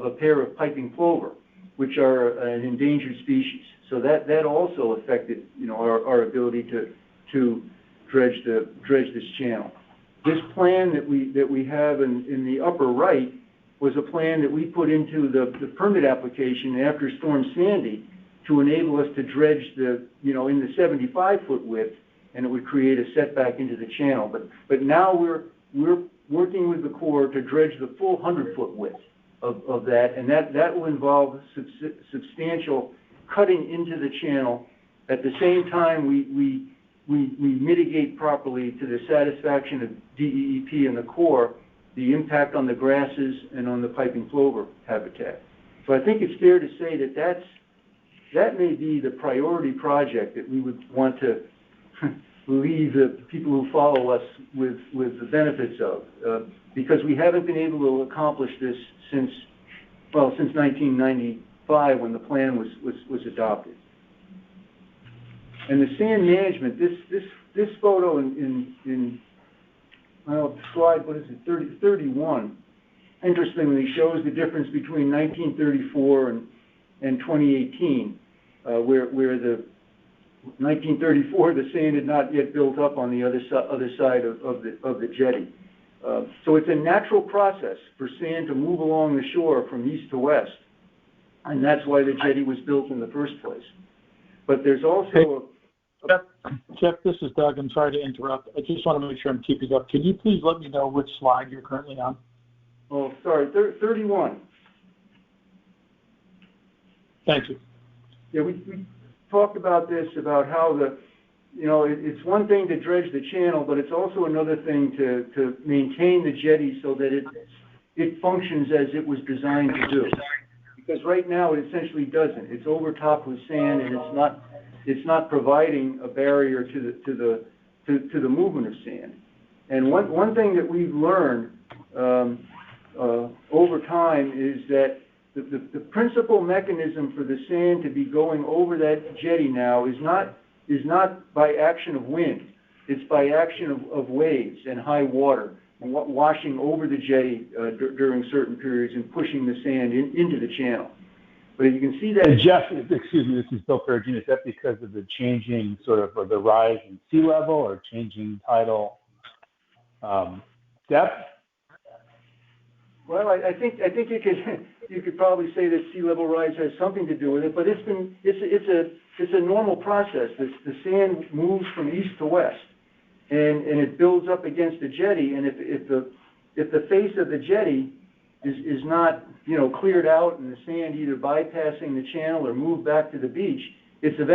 a pair of piping plover, which are an endangered species. So that also affected, our ability to dredge this channel. This plan that we have in the upper right was a plan that we put into the permit application after Storm Sandy to enable us to dredge in the 75-foot width, and it would create a setback into the channel. But now we're working with the Corps to dredge the full 100-foot width of that, and that will involve substantial cutting into the channel. At the same time, we mitigate properly to the satisfaction of DEEP and the Corps the impact on the grasses and on the piping plover habitat. So I think it's fair to say that may be the priority project that we would want to leave the people who follow us with the benefits of, because we haven't been able to accomplish this since 1995 when the plan was adopted. And the sand management, this photo in slide, 31, interestingly shows the difference between 1934 and 2018, where the 1934, the sand had not yet built up on the other side of the jetty. So it's a natural process for sand to move along the shore from east to west, and that's why the jetty was built in the first place. But there's also Jeff, this is Doug. I'm sorry to interrupt. I just want to make sure I'm keeping up. Can you please let me know which slide you're currently on? Oh, sorry, 31. Thank you. Yeah, we talked about this, about how it's one thing to dredge the channel, but it's also another thing to maintain the jetty so that it functions as it was designed to do. Because right now it essentially doesn't. It's overtopped with sand, and it's not providing a barrier to the movement of sand. And one thing that we've learned over time is that the principal mechanism for the sand to be going over that jetty now is not by action of wind. It's by action of waves and high water washing over the jetty during certain periods and pushing the sand into the channel. But you can see that. Jeff, excuse me, this is Bill Ferragina. Is that because of the changing or the rise in sea level or changing tidal depth? Well, I think you could probably say that sea level rise has something to do with it, but it's a normal process. The sand moves from east to west, and it builds up against the jetty. And if the face of the jetty is not cleared out, and the sand either bypassing the channel or move back to the beach, it's just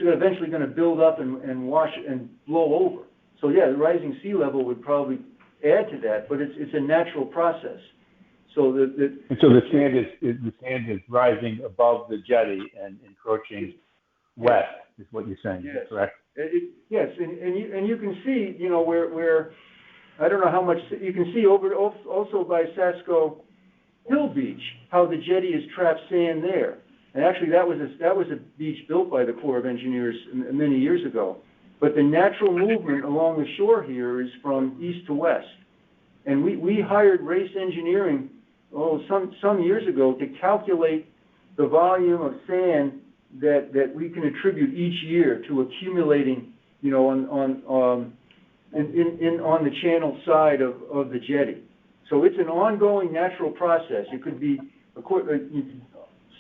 eventually going to build up and wash and blow over. So yeah, the rising sea level would probably add to that, but it's a natural process. So the sand is rising above the jetty and encroaching west, is what you're saying, yes. Correct? Yes, and you can see where I don't know how much you can see over also by Sasko Hill Beach how the jetty has trapped sand there. And actually that was a beach built by the Corps of Engineers many years ago. But the natural movement along the shore here is from east to west. And we hired Race Engineering some years ago to calculate the volume of sand that we can attribute each year to accumulating, on the channel side of the jetty. So it's an ongoing natural process. It could be, you could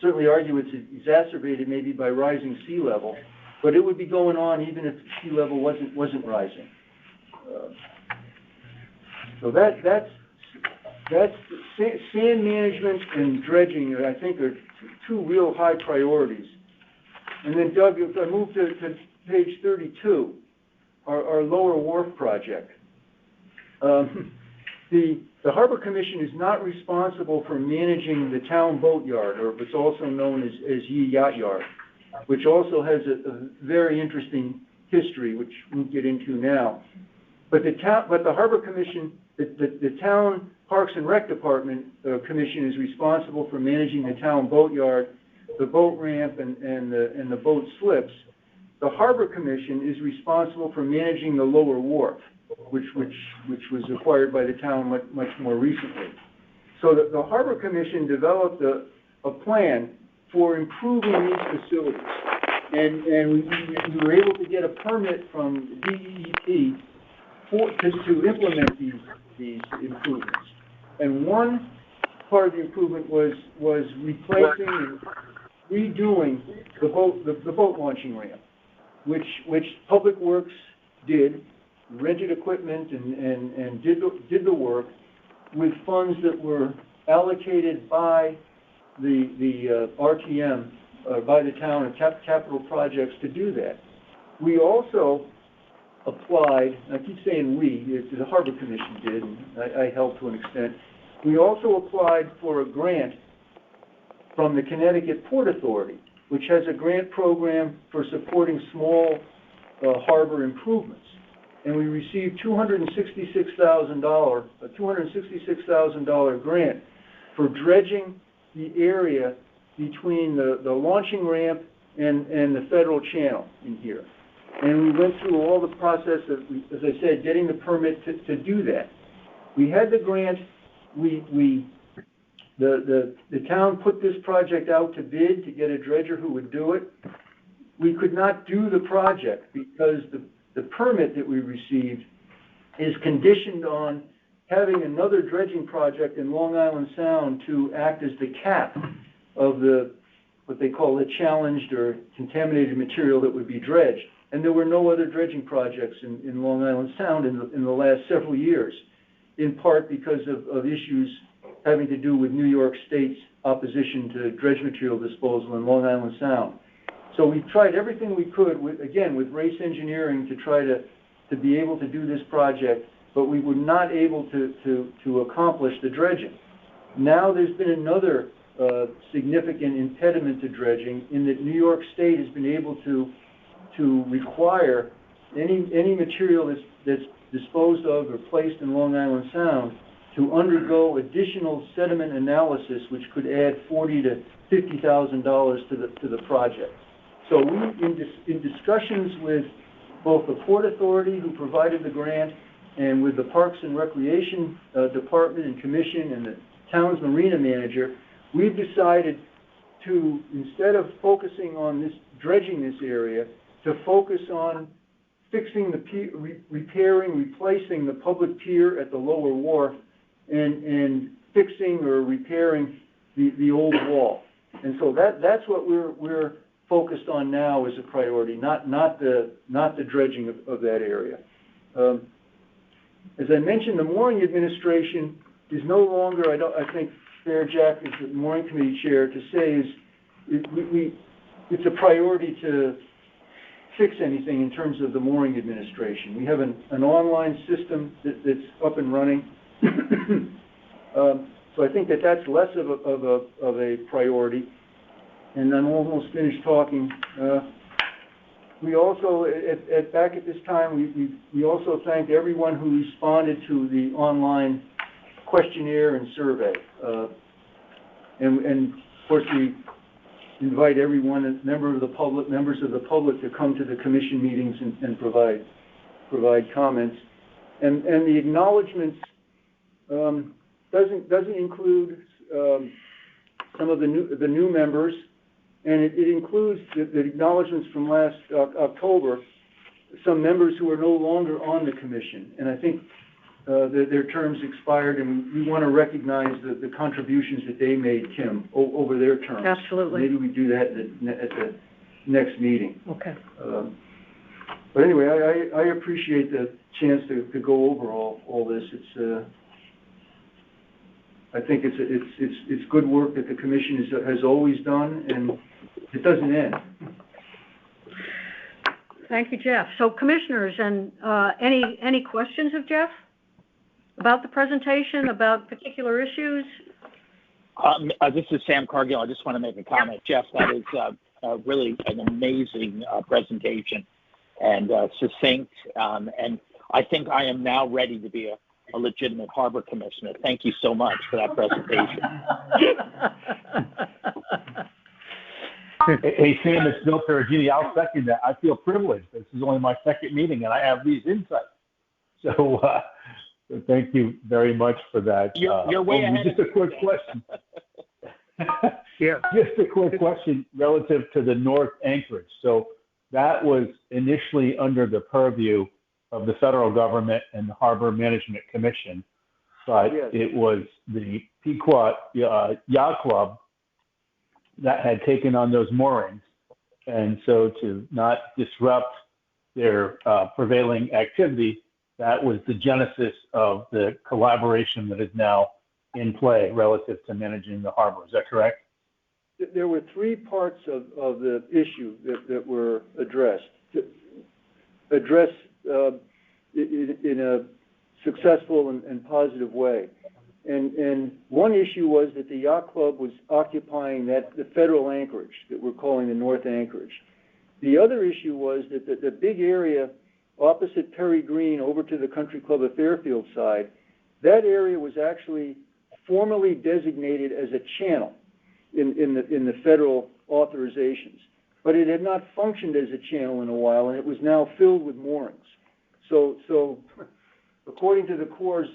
certainly argue it's exacerbated maybe by rising sea level, but it would be going on even if sea level wasn't rising. So that's sand management and dredging, I think, are two real high priorities. And then Doug, if I move to page 32, our Lower Wharf project. The Harbor Commission is not responsible for managing the town boatyard, or what's also known as Yee Yacht Yard, which also has a very interesting history, which we'll get into now. But the Harbor Commission, the Town Parks and Rec Department Commission is responsible for managing the town boatyard, the boat ramp, and the boat slips. The Harbor Commission is responsible for managing the Lower Wharf, which was acquired by the town much more recently. So the Harbor Commission developed a plan for improving these facilities, and we were able to get a permit from DEEP to implement these improvements. And one part of the improvement was replacing and redoing the boat launching ramp, which Public Works did, rented equipment and did the work with funds that were allocated by the RTM, by the town and capital projects to do that. We also applied, and I keep saying we, the Harbor Commission did, and I helped to an extent. We also applied for a grant from the Connecticut Port Authority, which has a grant program for supporting small harbor improvements. And we received $266,000 grant for dredging the area between the launching ramp and the federal channel in here. And we went through all the process of, as I said, getting the permit to do that. We had the grant. The town put this project out to bid to get a dredger who would do it. We could not do the project because the permit that we received is conditioned on having another dredging project in Long Island Sound to act as the cap of what they call the challenged or contaminated material that would be dredged. And there were no other dredging projects in Long Island Sound in the last several years, in part because of issues having to do with New York State's opposition to dredge material disposal in Long Island Sound. So we tried everything we could, with Race Engineering, to try to be able to do this project, but we were not able to accomplish the dredging. Now there's been another significant impediment to dredging, in that New York State has been able to require any material that's disposed of or placed in Long Island Sound to undergo additional sediment analysis, which could add $40,000 to $50,000 to the project. So we, in discussions with both the Port Authority, who provided the grant, and with the Parks and Recreation Department and Commission and the town's marina manager, we've decided to, instead of focusing on this dredging this area, to focus on fixing the pier, repairing, replacing the public pier at the lower wharf, and fixing or repairing the old wall. And so that's what we're focused on now as a priority, not the dredging of that area. As I mentioned, the mooring administration is no longer, I think fair, Jack, as the mooring committee chair, to say it's a priority to fix anything in terms of the mooring administration. We have an online system that's up and running. So I think that's less of a priority. And I'm almost finished talking. We also, back at this time, we also thanked everyone who responded to the online questionnaire and survey. And of course, we invite everyone, members of the public, to come to the commission meetings and provide comments. And the acknowledgements doesn't include some of the new members. And it includes the acknowledgments from last October, some members who are no longer on the commission. And I think their terms expired, and we want to recognize the contributions that they made, Kim, over their terms. Absolutely. Maybe we do that at the next meeting. Okay. But anyway, I appreciate the chance to go over all this. I think it's good work that the commission has always done, and it doesn't end. Thank you, Jeff. So, commissioners, and any questions of Jeff about the presentation, about particular issues? This is Sam Cargill. I just want to make a comment. Jeff, that is really an amazing presentation, and succinct, and I think I am now ready to be a legitimate harbor commissioner. Thank you so much for that presentation. Hey, Sam, it's Bill Perugini. I'll second that. I feel privileged. This is only my second meeting, and I have these insights. So thank you very much for that. You're way ahead. Just a quick question. Yeah. Just a quick question relative to the North Anchorage. So that was initially under the purview of the federal government and the Harbor Management Commission, but Yes. It was the Pequot Yacht Club that had taken on those moorings, and so to not disrupt their prevailing activity, that was the genesis of the collaboration that is now in play relative to managing the harbor. Is that correct? There were three parts of the issue that were addressed. To address in a successful and positive way. And one issue was that the yacht club was occupying the federal anchorage that we're calling the North Anchorage. The other issue was that the big area opposite Perry Green over to the Country Club of Fairfield side, that area was actually formally designated as a channel in the federal authorizations. But it had not functioned as a channel in a while, and it was now filled with moorings. So according to the Corps'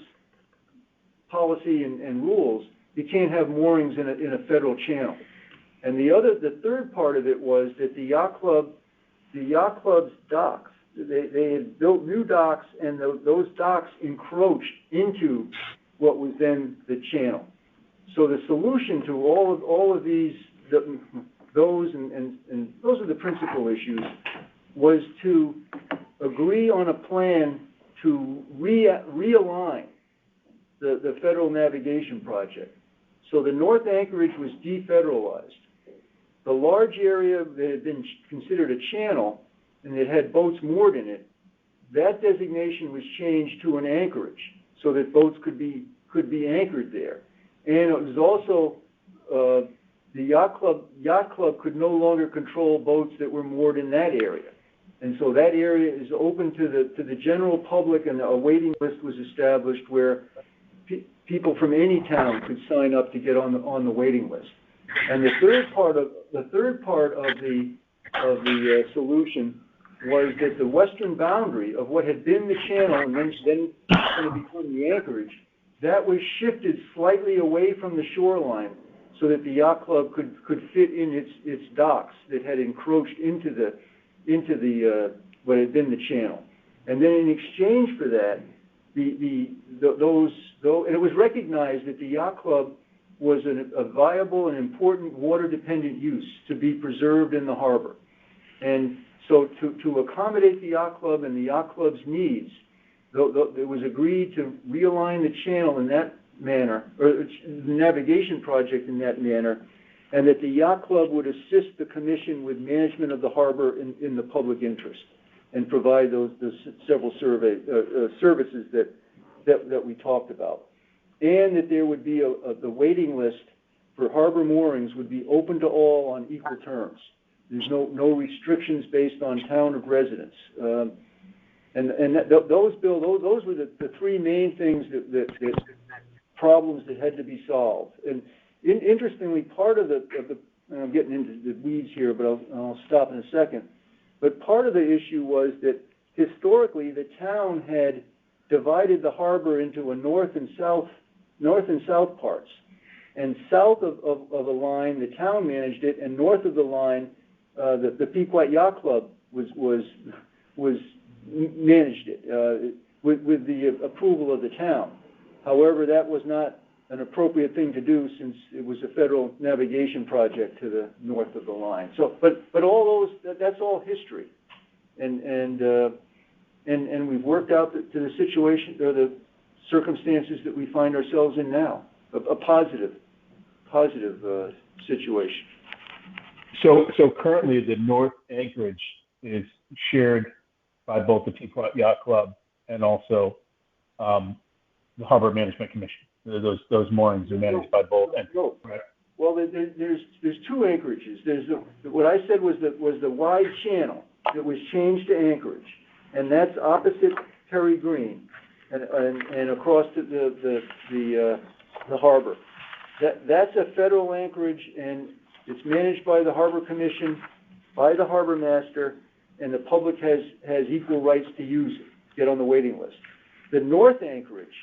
policy and rules, you can't have moorings in a federal channel. And the third part of it was that the yacht club's docks they had built new docks, and those docks encroached into what was then the channel. So the solution to all of these, those and those are the principal issues, was to agree on a plan to realign the federal navigation project. So the North Anchorage was defederalized. The large area that had been considered a channel and it had boats moored in it, that designation was changed to an anchorage so that boats could be anchored there. And it was also the yacht club could no longer control boats that were moored in that area. And so that area is open to the general public, and a waiting list was established where people from any town could sign up to get on the waiting list. And the third part of the solution was that the western boundary of what had been the channel and then going to become the anchorage, that was shifted slightly away from the shoreline so that the yacht club could fit in its docks that had encroached into the what had been the channel. And then in exchange for that, and it was recognized that the yacht club was a viable and important water-dependent use to be preserved in the harbor. And so to accommodate the yacht club and the yacht club's needs, it was agreed to realign the channel in that manner, or the navigation project in that manner, and that the yacht club would assist the commission with management of the harbor in the public interest and provide those several services that we talked about. And that there would be the waiting list for harbor moorings would be open to all on equal terms. There's no restrictions based on town of residence. Those were the three main things that problems that had to be solved. And interestingly, part of the and I'm getting into the weeds here, but I'll stop in a second. But part of the issue was that historically the town had divided the harbor into a north and south parts. And south of a line, the town managed it, and north of the line, the Pequot Yacht Club was managed it with the approval of the town. However, that was not an appropriate thing to do since it was a federal navigation project to the north of the line. So, but all that's all history, and we've worked out to the situation or the circumstances that we find ourselves in now, a positive situation. So currently the North Anchorage is shared by both the Pequot Yacht Club and also the Harbor Management Commission. Those moorings are managed by both entities. No. Right? Well, there's two anchorages. There's what I said was the wide channel that was changed to Anchorage, and that's opposite Terry Green and across to the harbor. That's a federal anchorage, and it's managed by the Harbor Commission, by the harbor master, and the public has equal rights to use it, get on the waiting list. The North Anchorage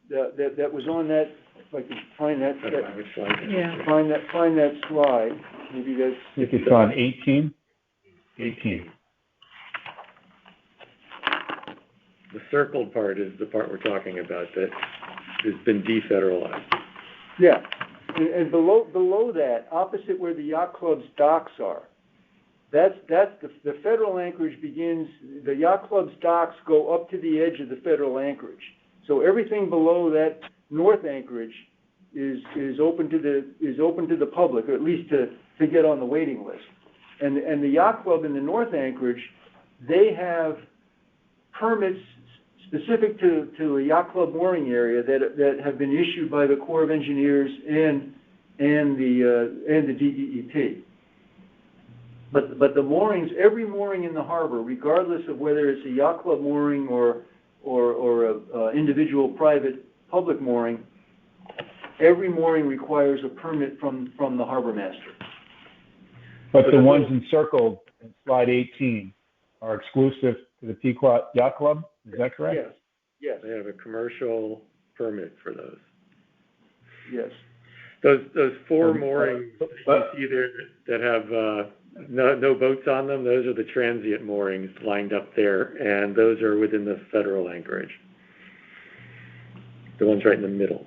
that was on that, if I can find that Yeah. find that slide. Maybe that's. I think it's on 18. 18. The circled part is the part we're talking about that has been defederalized. Yeah, and below that, opposite where the yacht club's docks are, that's the federal anchorage begins. The yacht club's docks go up to the edge of the federal anchorage. So everything below that North Anchorage is open to the public, or at least to get on the waiting list. And the yacht club in the North Anchorage, they have permits specific to a yacht club mooring area that have been issued by the Corps of Engineers and the DEEP. But the moorings, every mooring in the harbor, regardless of whether it's a yacht club mooring or a individual private public mooring, every mooring requires a permit from the harbor master. But the ones encircled in slide 18 are exclusive to the Pequot Yacht Club. Is that correct? Yes. They have a commercial permit for those. Yes. Those four moorings you see there that have No boats on them. Those are the transient moorings lined up there, and those are within the federal Anchorage. The ones right in the middle.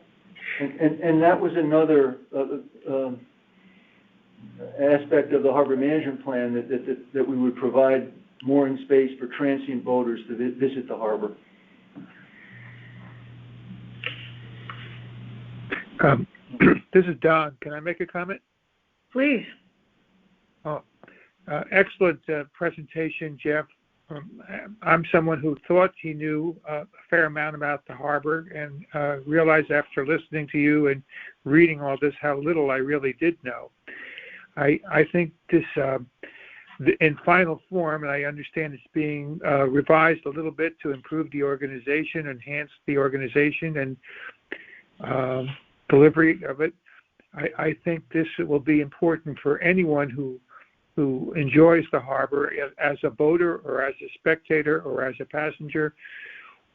And that was another aspect of the harbor management plan, that we would provide mooring space for transient boaters to visit the harbor. This is Don. Can I make a comment? Please. Excellent presentation, Jeff. I'm someone who thought he knew a fair amount about the harbor, and realized after listening to you and reading all this how little I really did know. I think this, in final form, and I understand it's being revised a little bit to improve the organization, enhance the organization, and delivery of it. I think this will be important for anyone who enjoys the harbor as a boater or as a spectator or as a passenger,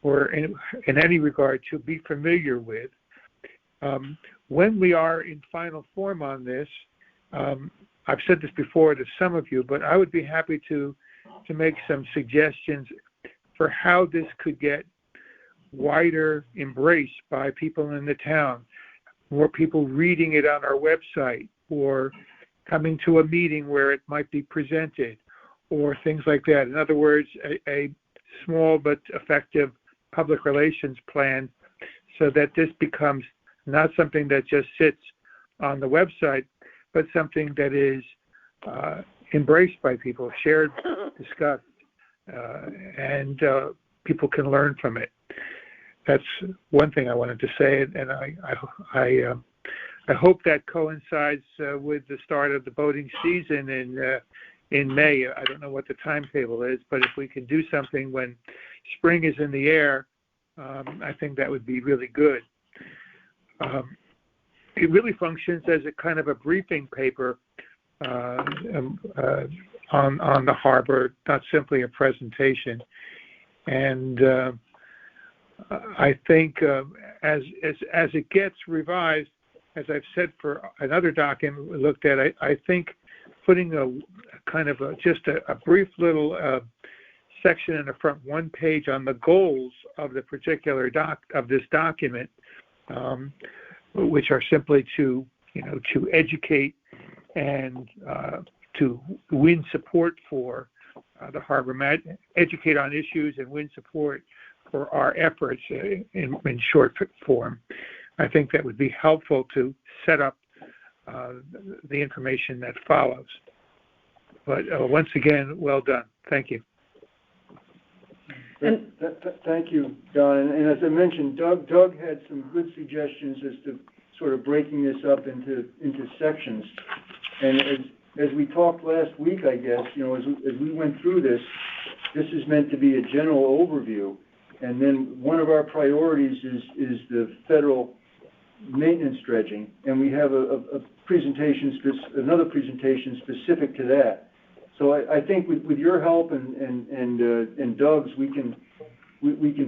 or in any regard, to be familiar with. When we are in final form on this, I've said this before to some of you, but I would be happy to make some suggestions for how this could get wider embrace by people in the town, more people reading it on our website, or coming to a meeting where it might be presented, or things like that. In other words, a small but effective public relations plan, so that this becomes not something that just sits on the website, but something that is embraced by people, shared, discussed, and people can learn from it. That's one thing I wanted to say, and I hope that coincides with the start of the boating season in May. I don't know what the timetable is, but if we can do something when spring is in the air, I think that would be really good. It really functions as a kind of a briefing paper on the harbor, not simply a presentation. And I think as it gets revised, as I've said for another document we looked at, I think putting a kind of just a brief little section in the front, one page on the goals of the particular of this document, which are simply to educate and to win support for the harbor, educate on issues and win support for our efforts in short form. I think that would be helpful to set up the information that follows. But once again, well done. Thank you. And thank you, Don. And as I mentioned, Doug had some good suggestions as to sort of breaking this up into sections. And as we talked last week, I guess, as we went through this is meant to be a general overview. And then one of our priorities is the federal maintenance dredging, and we have another presentation specific to that. So I think with your help and Doug's, we can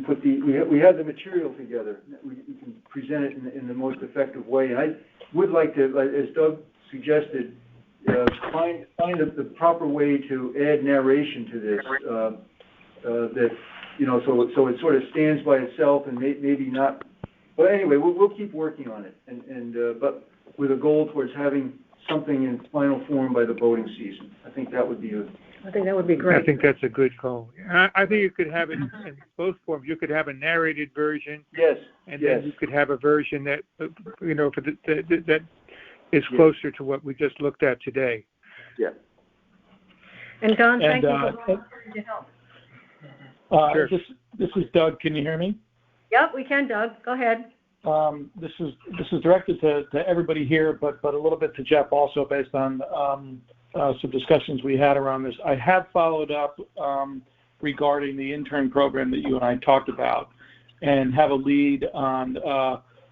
put we have the material together. We can present it in the most effective way. And I would like to, as Doug suggested, find the proper way to add narration to this. That so it sort of stands by itself and maybe not. But anyway, we'll keep working on it, but with a goal towards having something in final form by the boating season. I think that would be great. I think that's a good goal. I think you could have it in both forms. You could have a narrated version. Yes. And then you could have a version that that is closer to what we just looked at today. Yeah. And Don, thank you for your help. Sure. This is Doug. Can you hear me? Yep, we can, Doug. Go ahead. This is directed to everybody here, but a little bit to Jeff also, based on some discussions we had around this. I have followed up regarding the intern program that you and I talked about, and have a lead on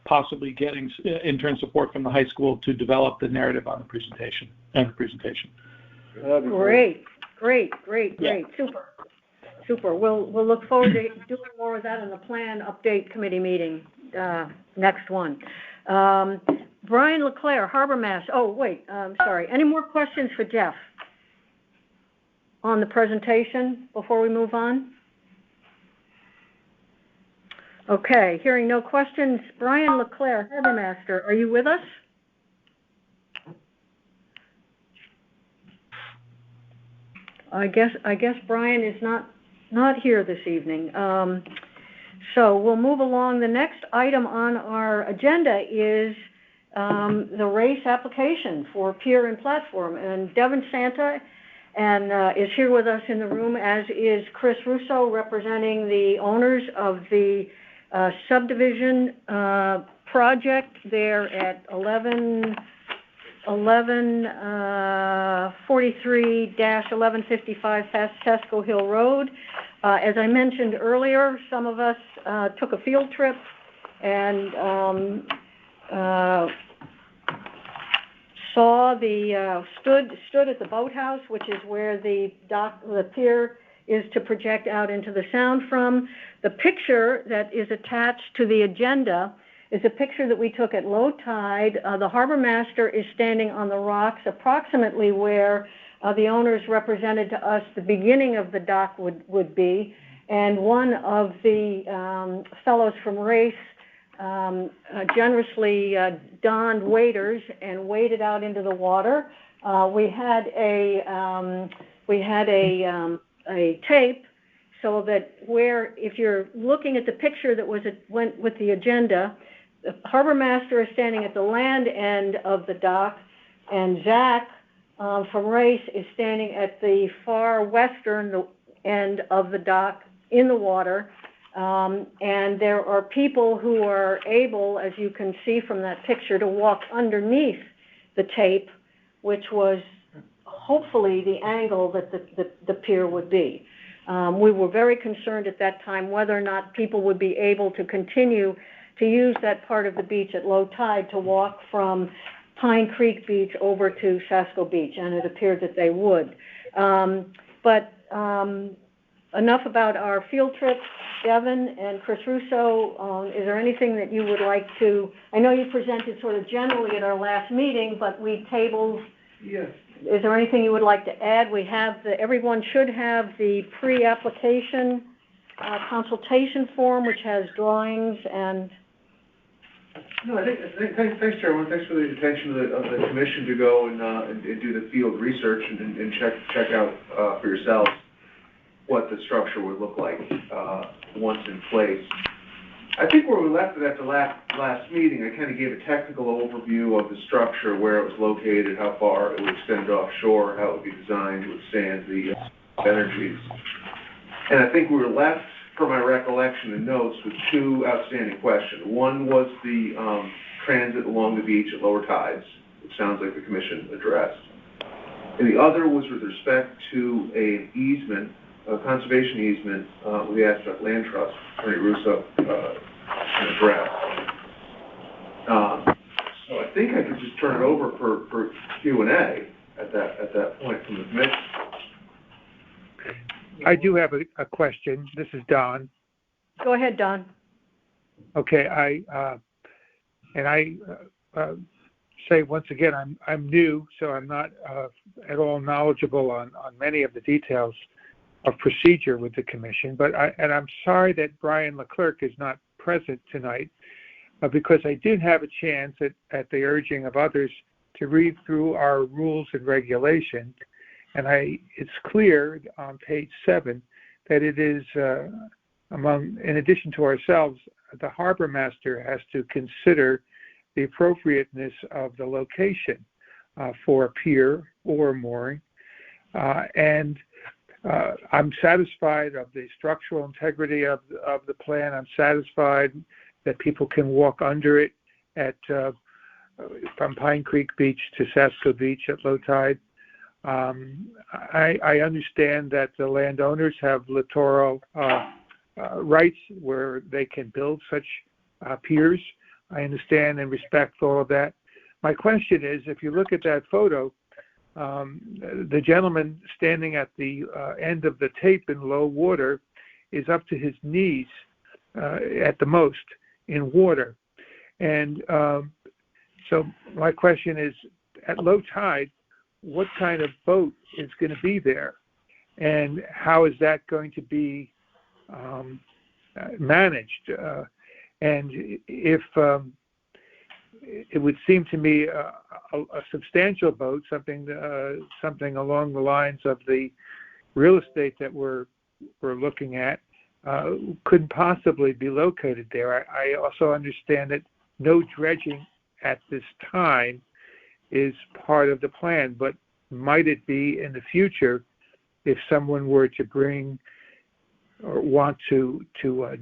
possibly getting intern support from the high school to develop the narrative on the presentation. Great. Yeah. Super. We'll look forward to doing more of that in the plan update committee meeting, next one. Brian LeClaire, Harbor Master. Oh, wait, sorry. Any more questions for Jeff? on the presentation before we move on? Okay, hearing no questions. Brian LeClaire, Harbor Master, are you with us? I guess Brian is not here this evening. So we'll move along. The next item on our agenda is the race application for pier and platform. And Devin Santa is here with us in the room, as is Chris Russo, representing the owners of the Subdivision project there at 1143-1155 Pasco Hill Road. As I mentioned earlier, some of us took a field trip and stood at the boathouse, which is where the pier is to project out into the sound from. The picture that is attached to the agenda is a picture that we took at low tide. The harbor master is standing on the rocks approximately where the owners represented to us the beginning of the dock would be, and one of the fellows from race generously donned waders and waded out into the water. We had a tape so that if you're looking at the picture that went with the agenda, the harbor master is standing at the land end of the dock, and Zach from race is standing at the far western end of the dock in the water. And there are people who are able, as you can see from that picture, to walk underneath the tape, which was hopefully the angle that the pier would be. We were very concerned at that time whether or not people would be able to continue to use that part of the beach at low tide to walk from Pine Creek Beach over to Pasco Beach, and it appeared that they would. Enough about our field trip. Devin and Chris Russo, is there anything that you would like to, I know you presented sort of generally at our last meeting, but we tabled. Yes. Is there anything you would like to add? We have everyone should have the pre-application consultation form, which has drawings and. No, I think thanks, Chairman. Thanks for the attention of the commission to go and do the field research and check out for yourselves what the structure would look like once in place. I think where we left it at the last meeting, I kind of gave a technical overview of the structure, where it was located, how far it would extend offshore, how it would be designed to withstand the energies. And I think we were left, from my recollection and notes, with two outstanding questions. One was the transit along the beach at lower tides, which sounds like the commission addressed. And the other was with respect to an easement, a conservation easement with the Abstract Land Trust, Attorney Russo addressed. So I think I could just turn it over for Q&A at that point from the commission. I do have a question. This is Don. Go ahead, Don. Okay, I say once again, I'm new, so I'm not at all knowledgeable on many of the details of procedure with the commission. But I'm sorry that Brian Leclerc is not present tonight, because I did have a chance at the urging of others to read through our rules and regulations. And it's clear on page 7 that it is in addition to ourselves, the harbor master has to consider the appropriateness of the location for a pier or mooring. And I'm satisfied of the structural integrity of the plan. I'm satisfied that people can walk under it from Pine Creek Beach to Pasco Beach at low tide. I understand that the landowners have littoral rights where they can build such piers. I understand and respect all of that. My question is, if you look at that photo, the gentleman standing at the end of the tape in low water is up to his knees at the most in water. And so my question is, at low tide, what kind of boat is going to be there? and how is that going to be managed? And if it would seem to me a substantial vote, something along the lines of the real estate that we're looking at, couldn't possibly be located there. I also understand that no dredging at this time is part of the plan, but might it be in the future if someone were to bring or want to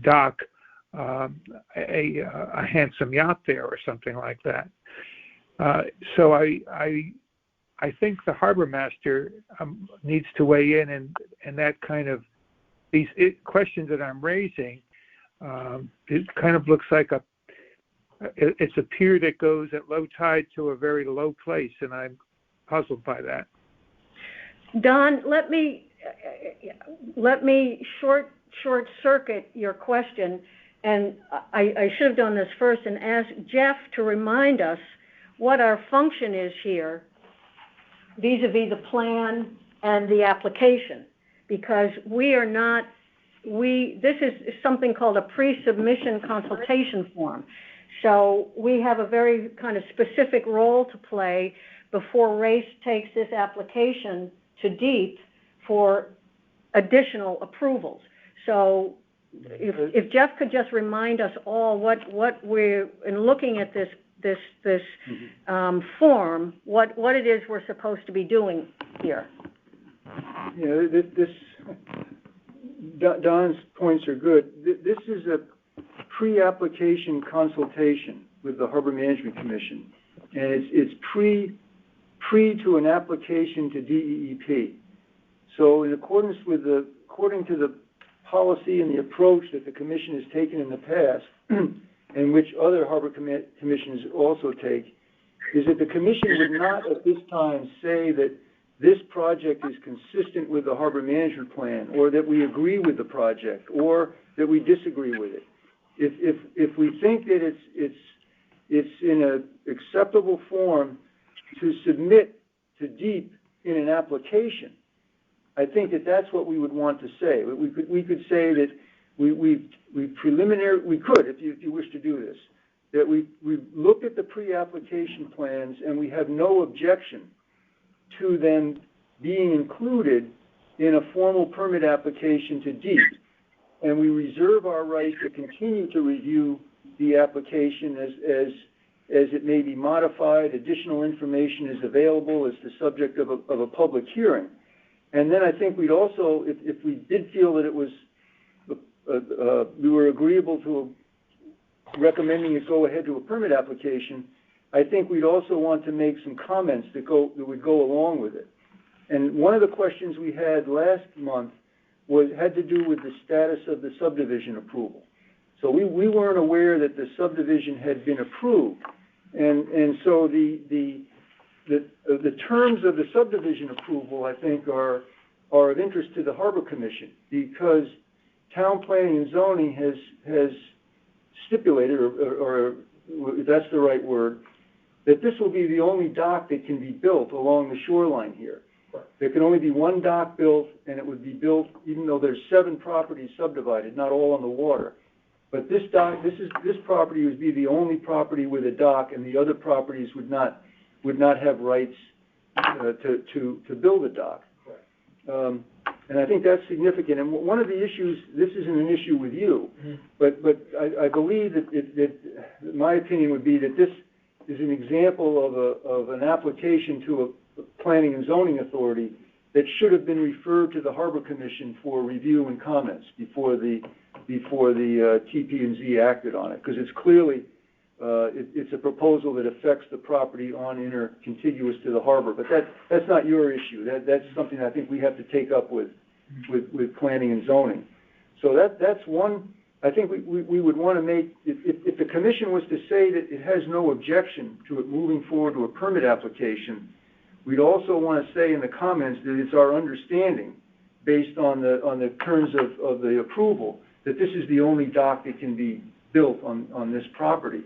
dock a handsome yacht there or something like that. So I think the harbor master needs to weigh in, and that kind of these questions that I'm raising. It kind of looks like it's a pier that goes at low tide to a very low place, and I'm puzzled by that. Don, let me short circuit your question, and I should have done this first and ask Jeff to remind us what our function is here vis-a-vis the plan and the application, because this is something called a pre-submission consultation form. So we have a very kind of specific role to play before RACE takes this application to DEEP for additional approvals. So if Jeff could just remind us all what we're, in looking at this form, what it is we're supposed to be doing here. Yeah, Don's points are good. This is a pre-application consultation with the Harbor Management Commission, and it's pre to an application to DEEP. So according to the policy and the approach that the Commission has taken in the past, and which other Harbor Commissions also take, is that the Commission would not at this time say that this project is consistent with the Harbor Management Plan, or that we agree with the project, or that we disagree with it. If we think that it's in an acceptable form to submit to DEEP in an application, I think that that's what we would want to say. We could say that we could, if you wish to do this, that we looked at the pre-application plans and we have no objection to them being included in a formal permit application to DEEP, and we reserve our right to continue to review the application as it may be modified, additional information is available as the subject of a public hearing. And then I think we'd also, if we did feel that it was, we were agreeable to recommending it go ahead to a permit application, I think we'd also want to make some comments that would go along with it. And one of the questions we had last month had to do with the status of the subdivision approval. So we weren't aware that the subdivision had been approved, and so the terms of the subdivision approval, I think, are of interest to the Harbor Commission, because Town Planning and Zoning has stipulated, or if that's the right word, that this will be the only dock that can be built along the shoreline here. There can only be one dock built, and it would be built even though there's 7 properties subdivided, not all on the water. But this property would be the only property with a dock, and the other properties would not have rights to build a dock. And I think that's significant. And one of the issues, this isn't an issue with you, but I believe that my opinion would be that this is an example of an application to a planning and zoning authority that should have been referred to the Harbor Commission for review and comments before the TP&Z acted on it, because it's clearly it's a proposal that affects the property on contiguous to the harbor. But that's not your issue. That's something I think we have to take up with planning and zoning. So that's one. I think we would want to make, if the commission was to say that it has no objection to it moving forward to a permit application, we'd also want to say in the comments that it's our understanding, based on the terms of the approval, that this is the only dock that can be built on this property.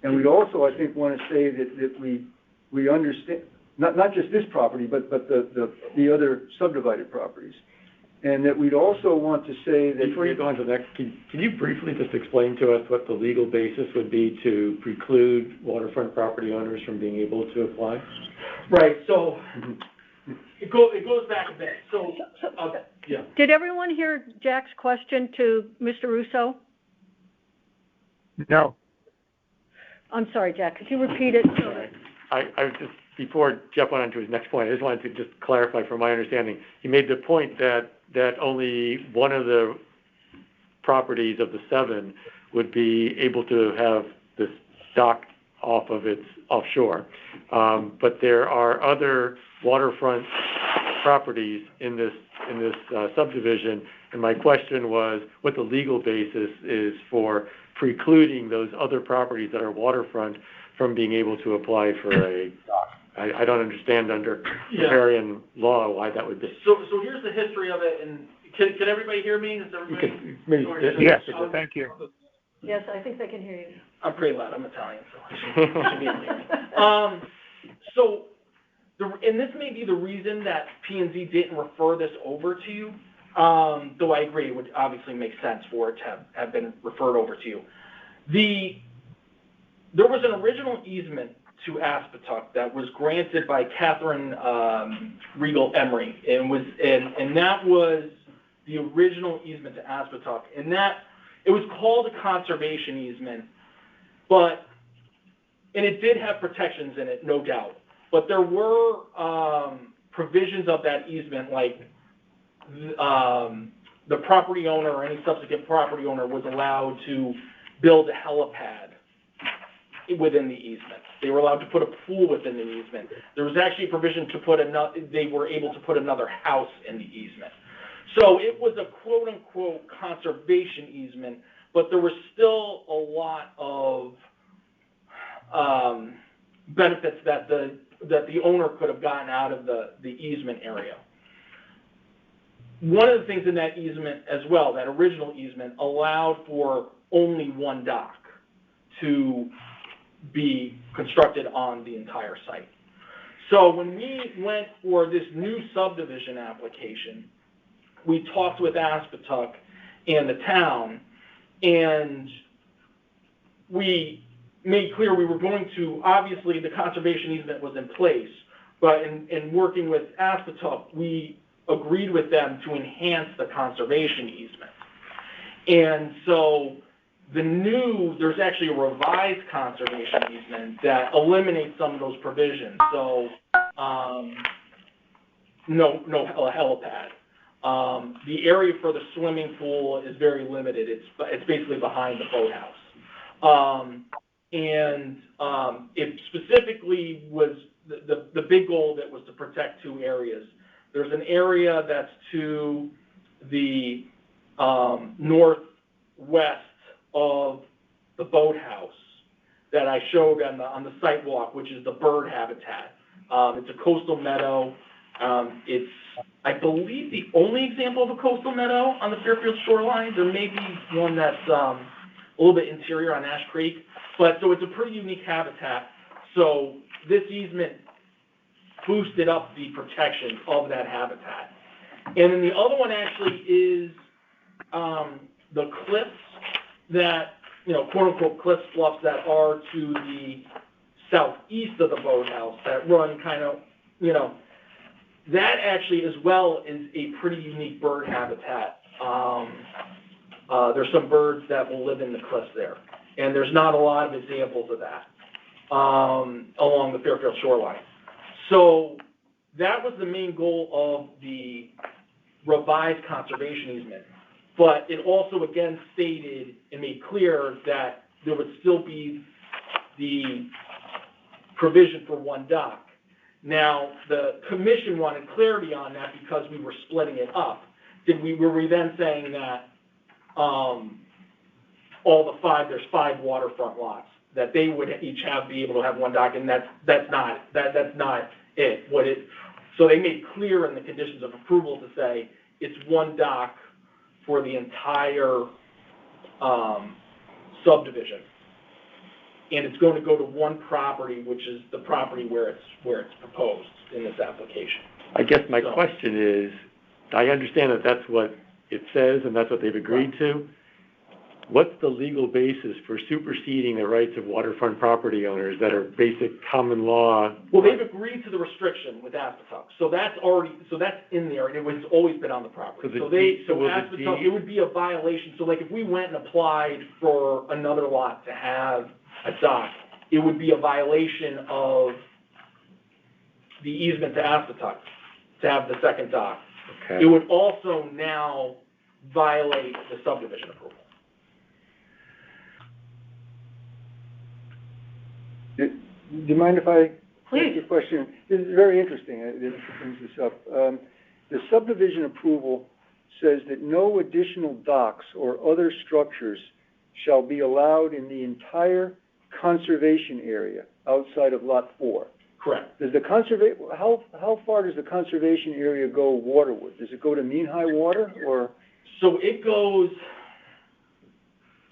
And we'd also, I think, want to say that we understand, not just this property, but the other subdivided properties. And that we'd also want to say that... Before you go on to the next, can you briefly just explain to us what the legal basis would be to preclude waterfront property owners from being able to apply? Right, so it goes back a bit. So yeah. Did everyone hear Jack's question to Mr. Russo? No. I'm sorry, Jack, could you repeat it? I was just, before Jeff went on to his next point, I just wanted to just clarify from my understanding. He made the point that only one of the properties of the 7 would be able to have this dock off of its offshore. But there are other waterfront properties in this subdivision, and my question was what the legal basis is for precluding those other properties that are waterfront from being able to apply for a dock. I don't understand under riparian law why that would be. So here's the history of it, and can everybody hear me? Is everybody? Yes, thank you. Yes, I think they can hear you. I'm pretty loud. I'm Italian, so I should be able to hear me. And this may be the reason that P&Z didn't refer this over to you, though I agree it would obviously make sense for it to have been referred over to you. There was an original easement to Aspetuck that was granted by Catherine Regal Emery, and that was the original easement to Aspetuck, and that it was called a conservation easement, and it did have protections in it, no doubt, but there were provisions of that easement, like the property owner or any subsequent property owner was allowed to build a helipad within the easement. They were allowed to put a pool within the easement. There was actually a provision to they were able to put another house in the easement. So it was a quote-unquote conservation easement, but there was still a lot of benefits that the owner could have gotten out of the easement area. One of the things in that easement as well, that original easement, allowed for only one dock to be constructed on the entire site. So when we went for this new subdivision application, we talked with Aspetuck and the town, and we made clear we were going to, obviously the conservation easement was in place, but in working with Aspetuck, we agreed with them to enhance the conservation easement. And so there's actually a revised conservation easement that eliminates some of those provisions. So, no helipad. The area for the swimming pool is very limited. It's basically behind the boathouse. It specifically was, the big goal of it was to protect 2 areas. There's an area that's to the northwest of the boathouse that I showed on the site walk, which is the bird habitat. It's a coastal meadow. It's, I believe, the only example of a coastal meadow on the Fairfield shoreline. There may be one that's a little bit interior on Ash Creek, but so it's a pretty unique habitat. So this easement boosted up the protection of that habitat. And then the other one actually is the cliffs that, quote-unquote cliff bluffs that are to the southeast of the boathouse that run kind of, that actually as well is a pretty unique bird habitat. There's some birds that will live in the cliffs there, and there's not a lot of examples of that along the Fairfield shoreline. So that was the main goal of the revised conservation easement. But it also again stated and made clear that there would still be the provision for one dock. Now, the commission wanted clarity on that because we were splitting it up. Were we then saying that there's 5 waterfront lots, that they would each be able to have one dock, and that's not it. So they made clear in the conditions of approval to say it's one dock for the entire subdivision, and it's going to go to one property, which is the property where it's proposed in this application. I guess my question is, I understand that that's what it says and that's what they've agreed to. What's the legal basis for superseding the rights of waterfront property owners that are basic common law? Well, they've agreed to the restriction with Aspetuck, so that's in there, and it's always been on the property. So Aspetuck, it would be a violation. So like if we went and applied for another lot to have a dock, it would be a violation of the easement to Aspetuck to have the second dock. Okay. It would also now violate the subdivision approval. Do you mind if I Please. ask you a question? This is very interesting. It brings this up. The subdivision approval says that no additional docks or other structures shall be allowed in the entire conservation area outside of Lot 4. Correct. Does the how far does the conservation area go waterward? Does it go to mean high water or? So it goes. Do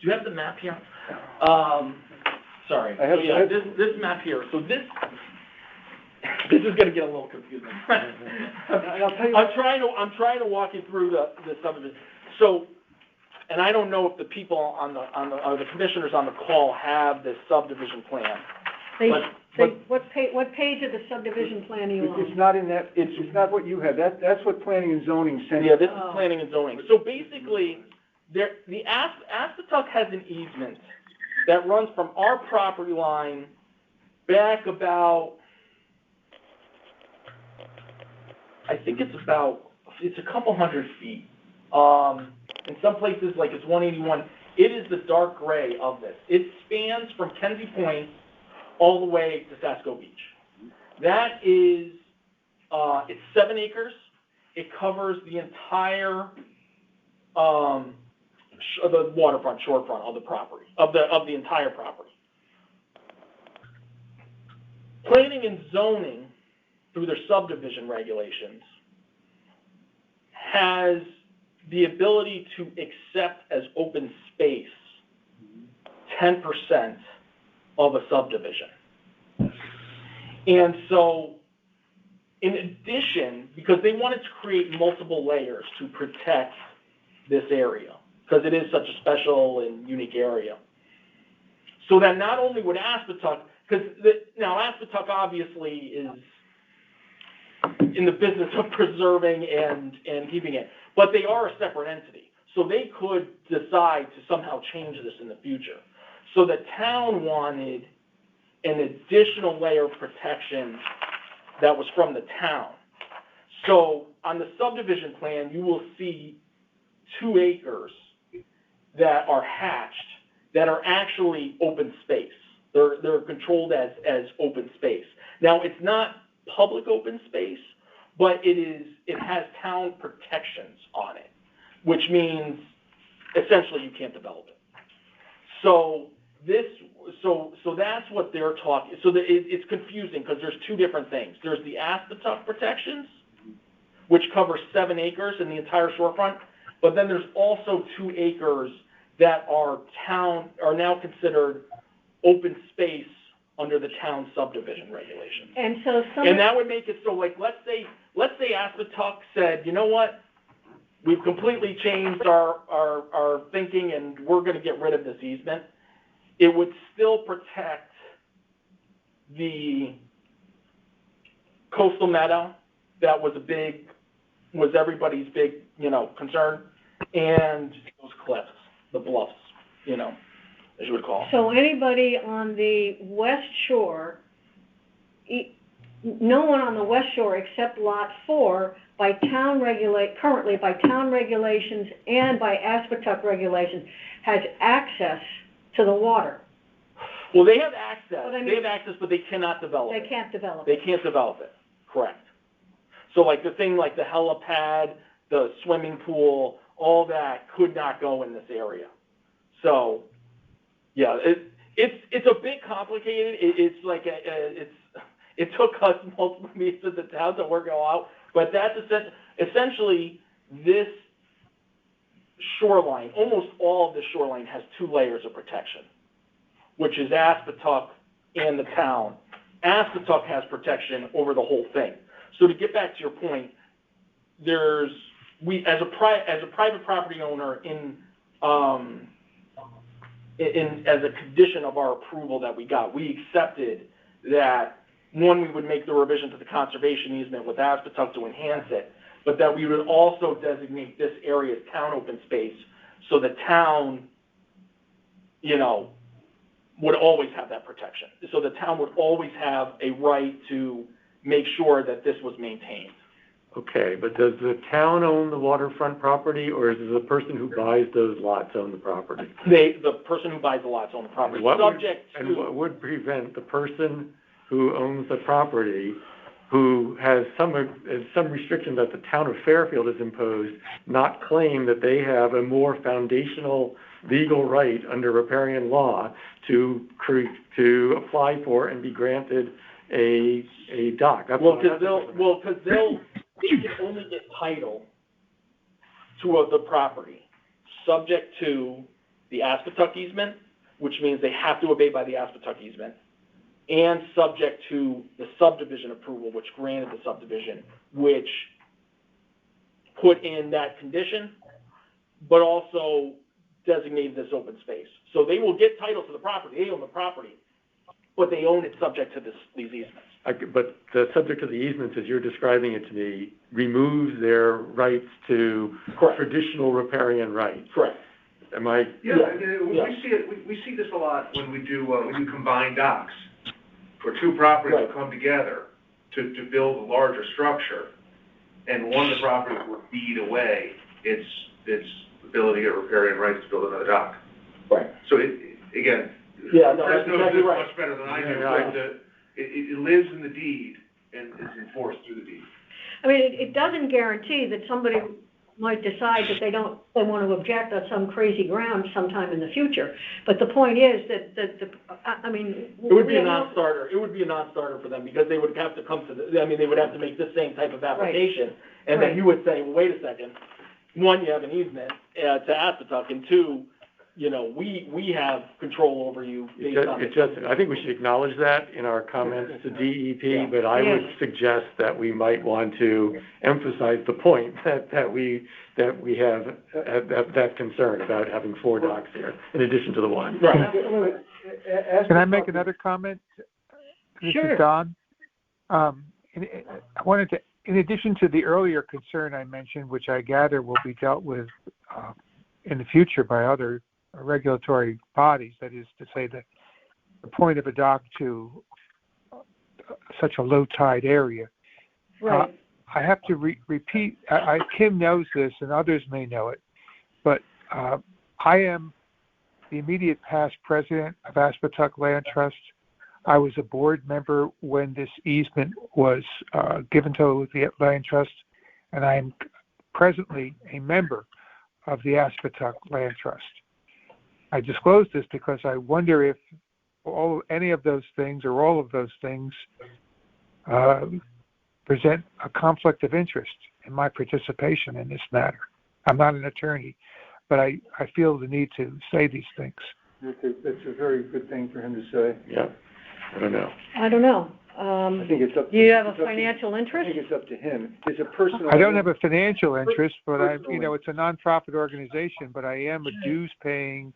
you have the map here? Sorry. I have this map here. So this is going to get a little confusing. I'll tell you. I'm trying to walk you through the subdivision. So, and I don't know if the people on the commissioners on the call have this subdivision plan. What page of the subdivision plan are you on? It's not in that. It's not what you have. That's what planning and zoning sent. Yeah, this is planning and zoning. So basically, the Aspetuck has an easement that runs from our property line back about, I think it's a couple hundred feet. In some places, like it's 181, it is the dark gray of this. It spans from Kenzie Point all the way to Sasko Beach. That is, it's 7 acres. It covers the entire, the waterfront, shorefront of the property, of the entire property. Planning and zoning, through their subdivision regulations, has the ability to accept as open space 10% of a subdivision. And so, in addition, because they wanted to create multiple layers to protect this area, because it is such a special and unique area. So that not only would Aspetuck, because now Aspetuck obviously is in the business of preserving and keeping it, but they are a separate entity. So they could decide to somehow change this in the future. So the town wanted an additional layer of protection that was from the town. So on the subdivision plan, you will see 2 acres that are hatched that are actually open space. They're controlled as open space. Now, it's not public open space, but it has town protections on it, which means essentially you can't develop it. So that's what they're talking. So it's confusing because there's 2 different things. There's the Aspetuck protections, which cover 7 acres in the entire shorefront, but then there's also 2 acres that are now considered open space under the town subdivision regulations. And that would make it so, like, let's say Aspetuck said, you know what, we've completely changed our thinking and we're going to get rid of this easement. It would still protect the coastal meadow that was everybody's big, concern, and those cliffs, the bluffs, as you would call. So anybody on the west shore, no one on the west shore except Lot 4, currently by town regulations and by Aspetuck regulations, has access to the water. Well, they have access. They have access, but they cannot develop it. They can't develop it. They can't develop it. Correct. So, like the thing like the helipad, the swimming pool, all that could not go in this area. So, yeah, it's a bit complicated. It took us multiple meetings with the town to work it all out. But that's essentially this shoreline. Almost all of the shoreline has 2 layers of protection, which is Aspetuck and the town. Aspetuck has protection over the whole thing. So to get back to your point, there's we, as a private property owner as a condition of our approval that we got, we accepted that, one, we would make the revision to the conservation easement with Aspetuck to enhance it, but that we would also designate this area as town open space, so the town, would always have that protection. So the town would always have a right to make sure that this was maintained. Okay, but does the town own the waterfront property, or is it the person who buys those lots own the property? The person who buys the lots own the property, And what would prevent the person who owns the property, who has some restriction that the town of Fairfield has imposed, not claim that they have a more foundational legal right under riparian law to apply for and be granted a dock? Because they can only get title to the property subject to the Aspetuck easement, which means they have to obey by the Aspetuck easement, and subject to the subdivision approval, which granted the subdivision, which put in that condition, but also designated this open space. So they will get title to the property, they own the property, but they own it subject to these easements. But the subject to the easements, as you're describing it to me, removes their rights to traditional riparian rights. Correct. Am I? Yeah, we see this a lot when we do combined docks, where two properties will come together to build a larger structure, and one of the properties will deed away its ability to get riparian rights to build another dock. Right. So again, that's exactly right. Much better than I do. It lives in the deed and is enforced through the deed. I mean, it doesn't guarantee that somebody might decide that they want to object on some crazy ground sometime in the future. But the point is that it would be a non-starter. It would be a non-starter for them, because they would have to come to they would have to make the same type of application. Right. And then you would say, well, wait a second. One, you have an easement to Aspetuck, and two, we have control over you. I think we should acknowledge that in our comments to DEP, but I would suggest that we might want to emphasize the point that we have that concern about having 4 docks here in addition to the one. Right. Can I make another comment? This Sure. is Don. I wanted to, in addition to the earlier concern I mentioned, which I gather will be dealt with in the future by other regulatory bodies, that is to say that the point of a dock to such a low tide area. Right. I have to repeat, Kim knows this and others may know it, but I am the immediate past president of Aspetuck Land Trust. I was a board member when this easement was given to the Land Trust, and I am presently a member of the Aspetuck Land Trust. I disclose this because I wonder if any of those things or all of those things present a conflict of interest in my participation in this matter. I'm not an attorney, but I feel the need to say these things. That's a very good thing for him to say. Yeah, I don't know. I think it's up to do you have a financial interest? I think it's up to him. It's a personal. I don't have a financial interest, but it's a nonprofit organization, but I am a dues-paying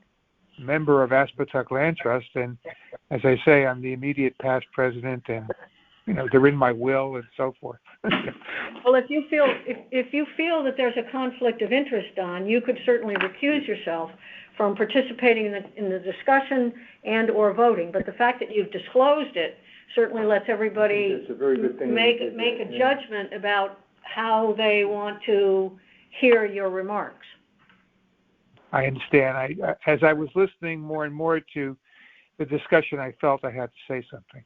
member of Aspetuck Land Trust, and as I say, I'm the immediate past president, and they're in my will and so forth. Well, if you feel that there's a conflict of interest, Don, you could certainly recuse yourself from participating in the discussion and or voting. But the fact that you've disclosed it certainly lets everybody That's a very good thing make a judgment about how they want to hear your remarks. I understand. As I was listening more and more to the discussion, I felt I had to say something.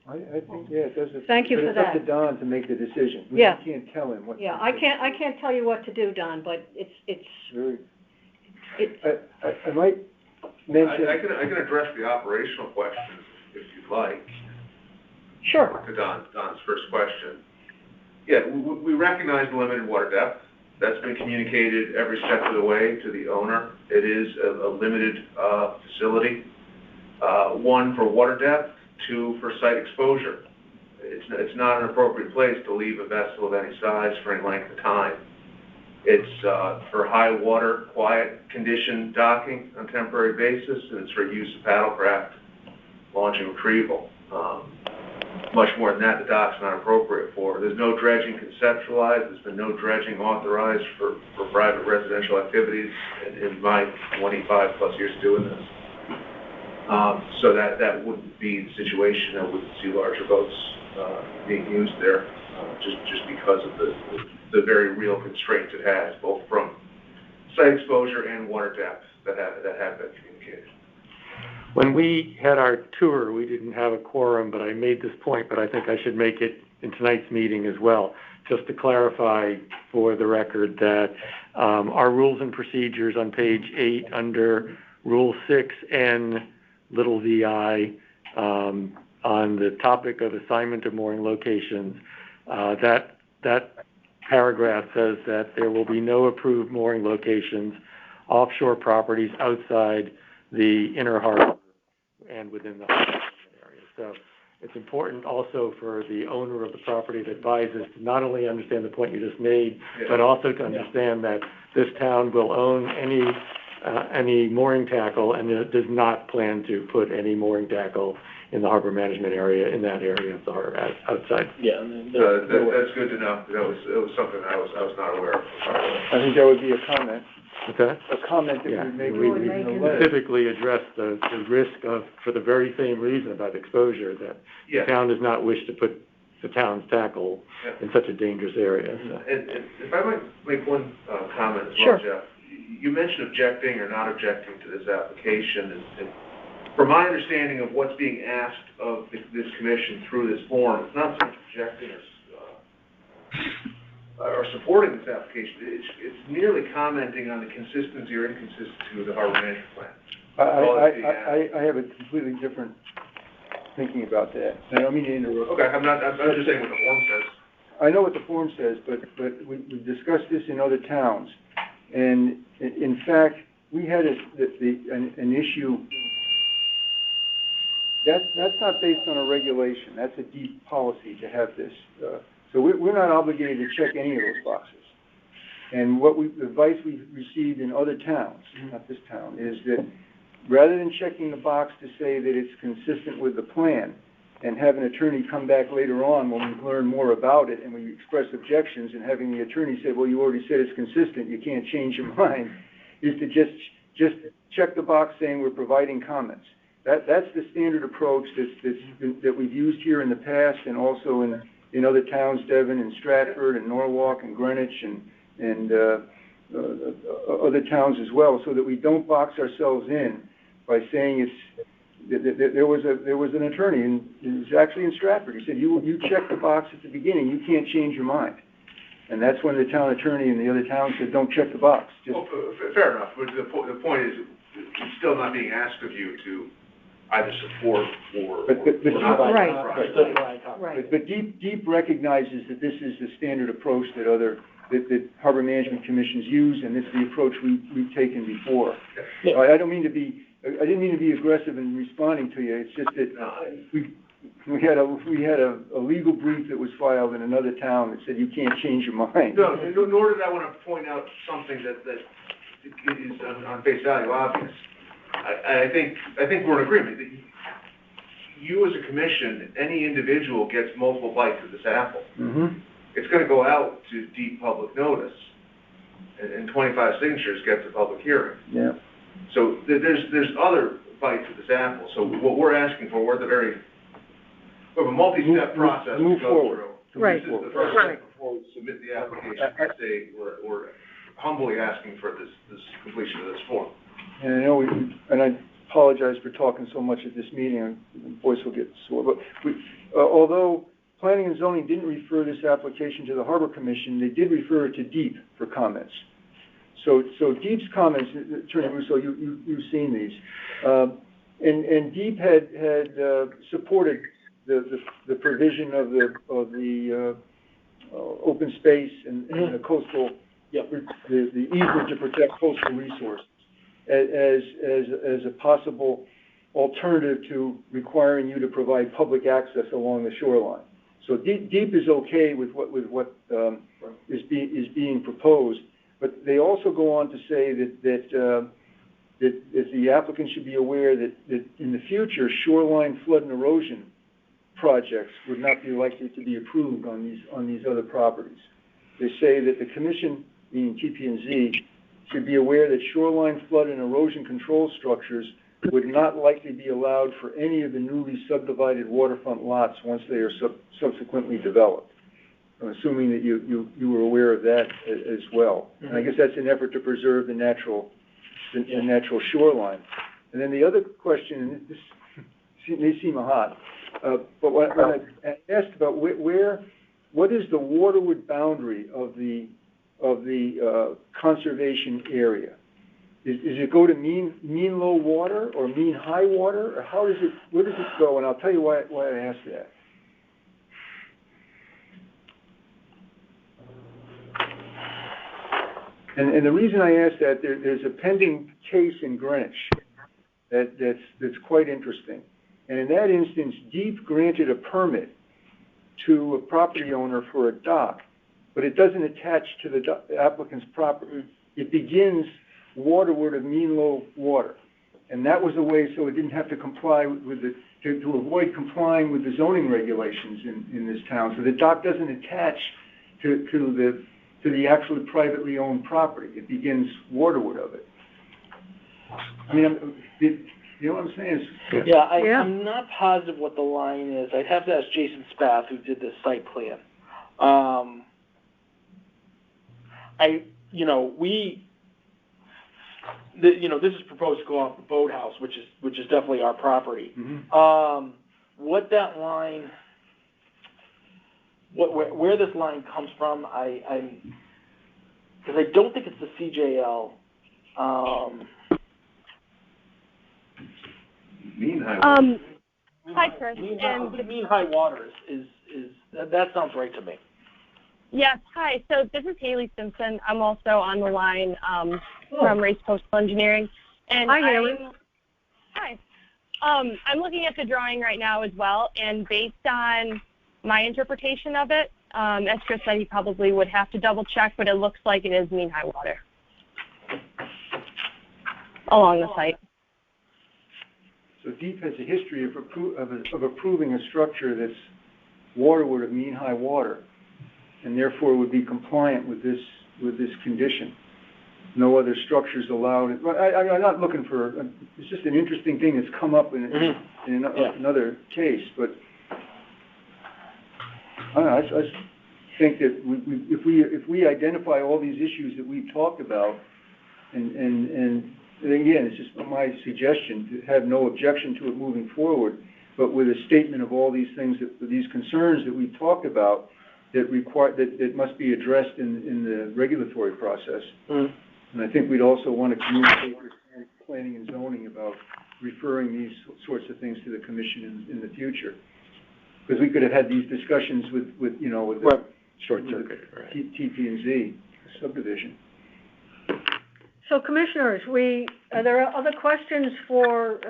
I think, it does. Thank you for that. It's up to Don to make the decision. We can't tell him what. Yeah, I can't tell you what to do, Don, but it's. I might mention. I can address the operational questions if you'd like. Sure. To Don's first question. Yeah, we recognize the limited water depth. That's been communicated every step of the way to the owner. It is a limited facility. 1, for water depth, 2, for site exposure. It's not an appropriate place to leave a vessel of any size for any length of time. It's for high water, quiet condition docking on a temporary basis, and it's for use of paddlecraft, launch and retrieval. Much more than that, the dock's not appropriate for. There's no dredging conceptualized. There's been no dredging authorized for private residential activities in my 25 plus years doing this. So that wouldn't be the situation. I wouldn't see larger boats being used there, just because of the very real constraints it has, both from site exposure and water depth that have been communicated. When we had our tour, we didn't have a quorum, but I made this point, but I think I should make it in tonight's meeting as well, just to clarify for the record that our rules and procedures on page 8 under Rule 6N little vi on the topic of assignment of mooring locations, that paragraph says that there will be no approved mooring locations offshore properties outside the inner harbor and within the harbor area. So it's important also for the owner of the property that buys this to not only understand the point you just made, but also to understand that this town will own any mooring tackle, and it does not plan to put any mooring tackle in the harbor management area, in that area of the harbor outside. Yeah, that's good to know. It was something I was not aware of. I think that would be a comment. Okay. A comment that we would make we specifically address the risk of, for the very same reason about exposure, that the town does not wish to put the town's tackle in such a dangerous area. So. And if I might make one comment as Sure. well, Jeff. You mentioned objecting or not objecting to this application, and from my understanding of what's being asked of this commission through this form, it's not so much objecting or supporting this application. It's merely commenting on the consistency or inconsistency of the harbor management plan. I have a completely different thinking about that. I don't mean to interrupt. Okay, I'm just saying what the form says. I know what the form says, but we discussed this in other towns, and in fact, we had an issue. That's not based on a regulation. That's a deep policy to have this. So we're not obligated to check any of those boxes. And the advice we've received in other towns, not this town, is that rather than checking the box to say that it's consistent with the plan and have an attorney come back later on when we learn more about it and we express objections, and having the attorney say, well, you already said it's consistent, you can't change your mind, is to just check the box saying we're providing comments. That's the standard approach that we've used here in the past, and also in other towns, Devon and Stratford and Norwalk and Greenwich and other towns as well, so that we don't box ourselves in by saying there was an attorney, and it was actually in Stratford. He said, you check the box at the beginning, you can't change your mind. And that's when the town attorney in the other towns said, don't check the box. Fair enough, but the point is, it's still not being asked of you to either support or not. Right. But DEEP recognizes that this is the standard approach that harbor management commissions use, and this is the approach we've taken before. Yeah. I didn't mean to be aggressive in responding to you. It's just that we had a legal brief that was filed in another town that said you can't change your mind. No, nor did I want to point out something that is on face value obvious. I think we're in agreement that you as a commission, any individual gets multiple bites of this apple. Mm-hmm. It's going to go out to deep public notice, and 25 signatures gets a public hearing. Yeah. So there's other bites of this apple. So what we're asking for, we have a multi-step process to go through. Right. This is the first step before we submit the application. I say we're humbly asking for this completion of this form. And I know and I apologize for talking so much at this meeting, my voice will get sore, but although Planning and Zoning didn't refer this application to the Harbor Commission, they did refer it to DEEP for comments. So DEEP's comments, Attorney Russo, you've seen these, and DEEP had supported the provision of the open space and the coastal, the easement to protect coastal resources as a possible alternative to requiring you to provide public access along the shoreline. So DEEP is okay with what is being proposed, But they also go on to say that the applicant should be aware that in the future, shoreline flood and erosion projects would not be likely to be approved on these other properties. They say that the commission, meaning TP&Z, should be aware that shoreline flood and erosion control structures would not likely be allowed for any of the newly subdivided waterfront lots once they are subsequently developed. I'm assuming that you were aware of that as well. And I guess that's an effort to preserve the natural shoreline. And then the other question, and this may seem hot, but when I asked about what is the waterward boundary of the conservation area? Is it go to mean low water or mean high water, or where does it go? And I'll tell you why I asked that. And the reason I asked that, there's a pending case in Greenwich that's quite interesting. And in that instance, DEEP granted a permit to a property owner for a dock, but it doesn't attach to the applicant's property. It begins waterward of mean low water. And that was a way so it didn't have to comply with to avoid complying with the zoning regulations in this town. So the dock doesn't attach to the actually privately owned property. It begins waterward of it. I mean, you know what I'm saying? I'm not positive what the line is. I'd have to ask Jason Spath, who did the site plan. This is proposed to go off the boathouse, which is definitely our property. Mm-hmm. What that line, where this line comes from, because I don't think it's the CJL. Mean high water. Hi, Chris. Mean high water is that sounds right to me. Yes, hi. So this is Haley Simpson. I'm also on the line from Race Coastal Engineering. And hi, Haley. Hi. I'm looking at the drawing right now as well, and based on my interpretation of it, as Chris said, he probably would have to double check, but it looks like it is mean high water along the site. So DEEP has a history of approving a structure that's waterward of mean high water, and therefore would be compliant with this condition. No other structures allowed. I'm not looking for. It's just an interesting thing that's come up in another case. But I don't know. I think that if we identify all these issues that we've talked about, and again, it's just my suggestion to have no objection to it moving forward, but with a statement of all these things, these concerns that we've talked about, that must be addressed in the regulatory process. Mm-hmm. And I think we'd also want to communicate with planning and zoning about referring these sorts of things to the commission in the future, because we could have had these discussions with the short-circuited, right? TP&Z subdivision. So, commissioners, there are other questions for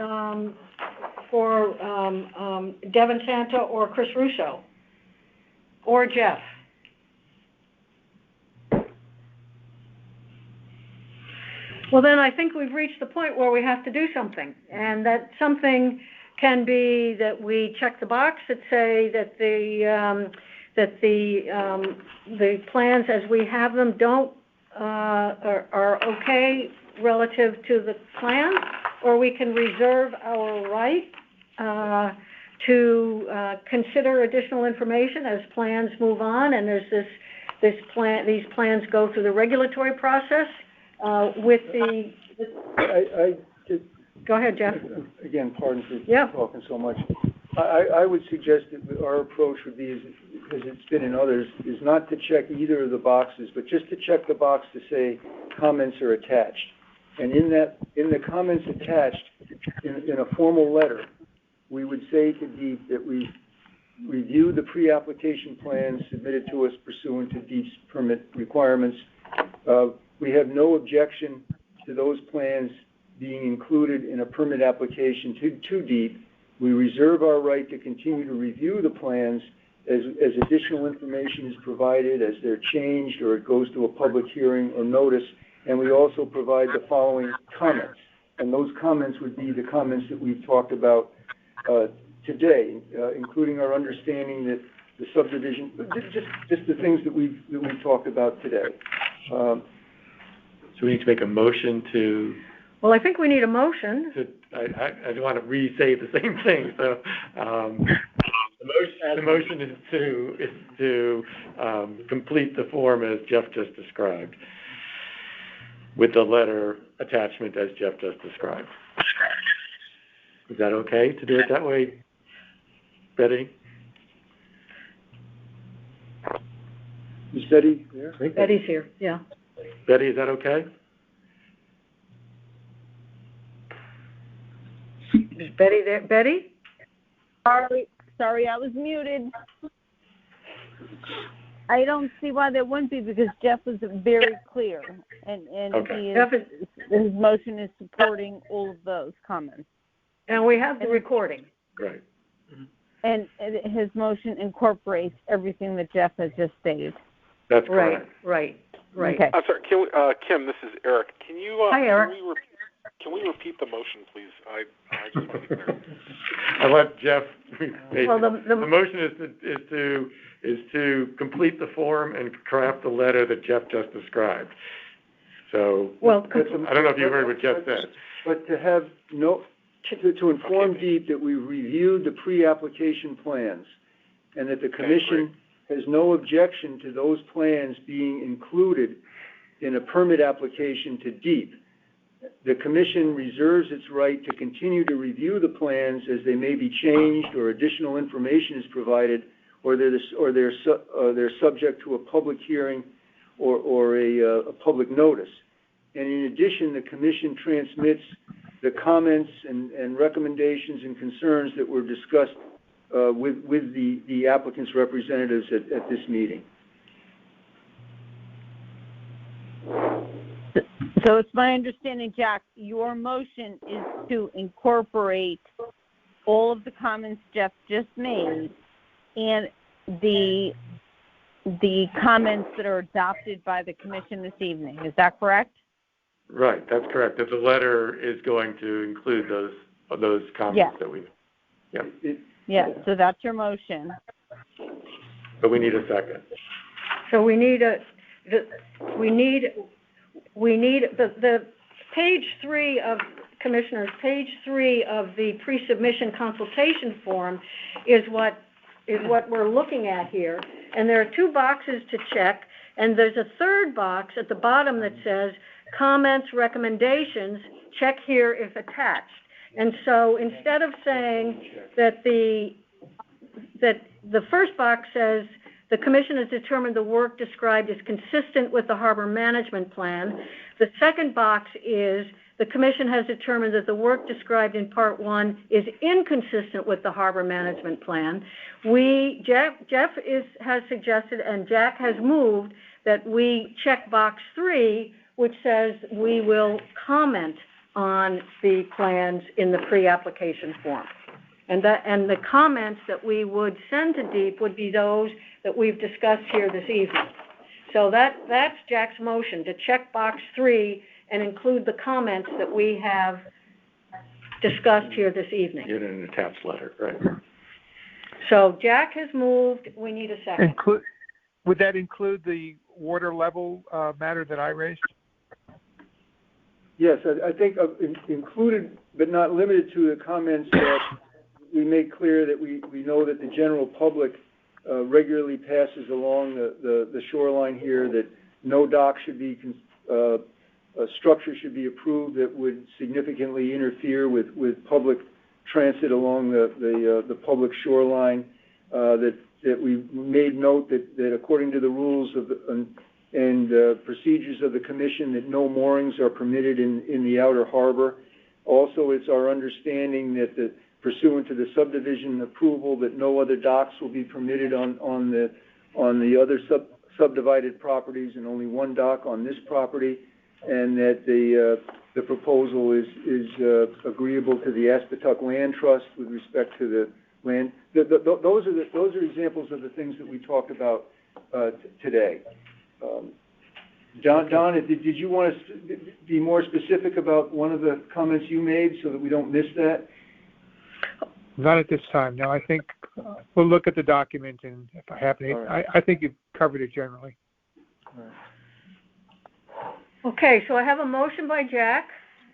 Devin Santa or Chris Russo or Jeff? Well, then I think we've reached the point where we have to do something, and that something can be that we check the box that say that the plans as we have them are okay relative to the plan, or we can reserve our right to consider additional information as plans move on, and there's these plans go through the regulatory process with the. Go ahead, Jeff. Again, pardon for Yeah. talking so much. I would suggest that our approach would be, as it's been in others, is not to check either of the boxes, but just to check the box to say comments are attached. And in the comments attached, in a formal letter, we would say to DEEP that we review the pre-application plans submitted to us pursuant to DEEP's permit requirements. We have no objection to those plans being included in a permit application to DEEP. We reserve our right to continue to review the plans as additional information is provided, as they're changed, or it goes to a public hearing or notice. And we also provide the following comments. And those comments would be the comments that we've talked about today, including our understanding that the subdivision, just the things that we've talked about today. So we need to make a motion to. Well, I think we need a motion. I don't want to re-say the same thing. So the motion is to complete the form as Jeff just described, with the letter attachment as Jeff just described. Is that okay to do it that way, Betty? Is Betty there? Betty's here, yeah. Betty, is that okay? Is Betty there? Betty? Sorry, I was muted. I don't see why that wouldn't be, because Jeff was very clear, and okay. His motion is supporting all of those comments. And we have the recording. Right. And his motion incorporates everything that Jeff has just stated. That's correct. Right. Okay. I'm sorry, Kim, this is Eric. Can you, Hi, Eric. Can we repeat the motion, please? I just want to be clear. I let Jeff. Well, the motion is to complete the form and craft the letter that Jeff just described. So, well, I don't know if you heard what Jeff said. But to have to inform DEEP that we reviewed the pre-application plans and that the commission has no objection to those plans being included in a permit application to DEEP. The commission reserves its right to continue to review the plans as they may be changed or additional information is provided, or they're subject to a public hearing or a public notice. And in addition, the commission transmits the comments and recommendations and concerns that were discussed with the applicant's representatives at this meeting. So it's my understanding, Jack, your motion is to incorporate all of the comments Jeff just made and the comments that are adopted by the commission this evening. Is that correct? Right, that's correct. That the letter is going to include those comments that we've. Yeah. So that's your motion. But we need a second. So we need the page 3 of Commissioners, page 3 of the pre-submission consultation form is what we're looking at here. And there are 2 boxes to check, and there's a third box at the bottom that says comments, recommendations, check here if attached. And so instead of saying that the first box says the commission has determined the work described is consistent with the harbor management plan, the second box is the commission has determined that the work described in part 1 is inconsistent with the harbor management plan. Jeff has suggested and Jack has moved that we check box 3, which says we will comment on the plans in the pre-application form. And the comments that we would send to DEEP would be those that we've discussed here this evening. So that's Jack's motion, to check box 3 and include the comments that we have discussed here this evening. In an attached letter, right. So Jack has moved. We need a second. Would that include the water level matter that I raised? Yes, I think included but not limited to the comments that we made clear that we know that the general public regularly passes along the shoreline here, that no dock should be, a structure should be approved that would significantly interfere with public transit along the public shoreline, that we made note that according to the rules of and procedures of the commission, that no moorings are permitted in the outer harbor. Also, it's our understanding that pursuant to the subdivision approval, that no other docks will be permitted on the other subdivided properties, and only one dock on this property, and that the proposal is agreeable to the Aspetuck Land Trust with respect to land. Those are examples of the things that we talked about today. Don, did you want to be more specific about one of the comments you made so that we don't miss that? Not at this time. No, I think we'll look at the document, and if I have any, right. I think you've covered it generally. All right. Okay, so I have a motion by Jack.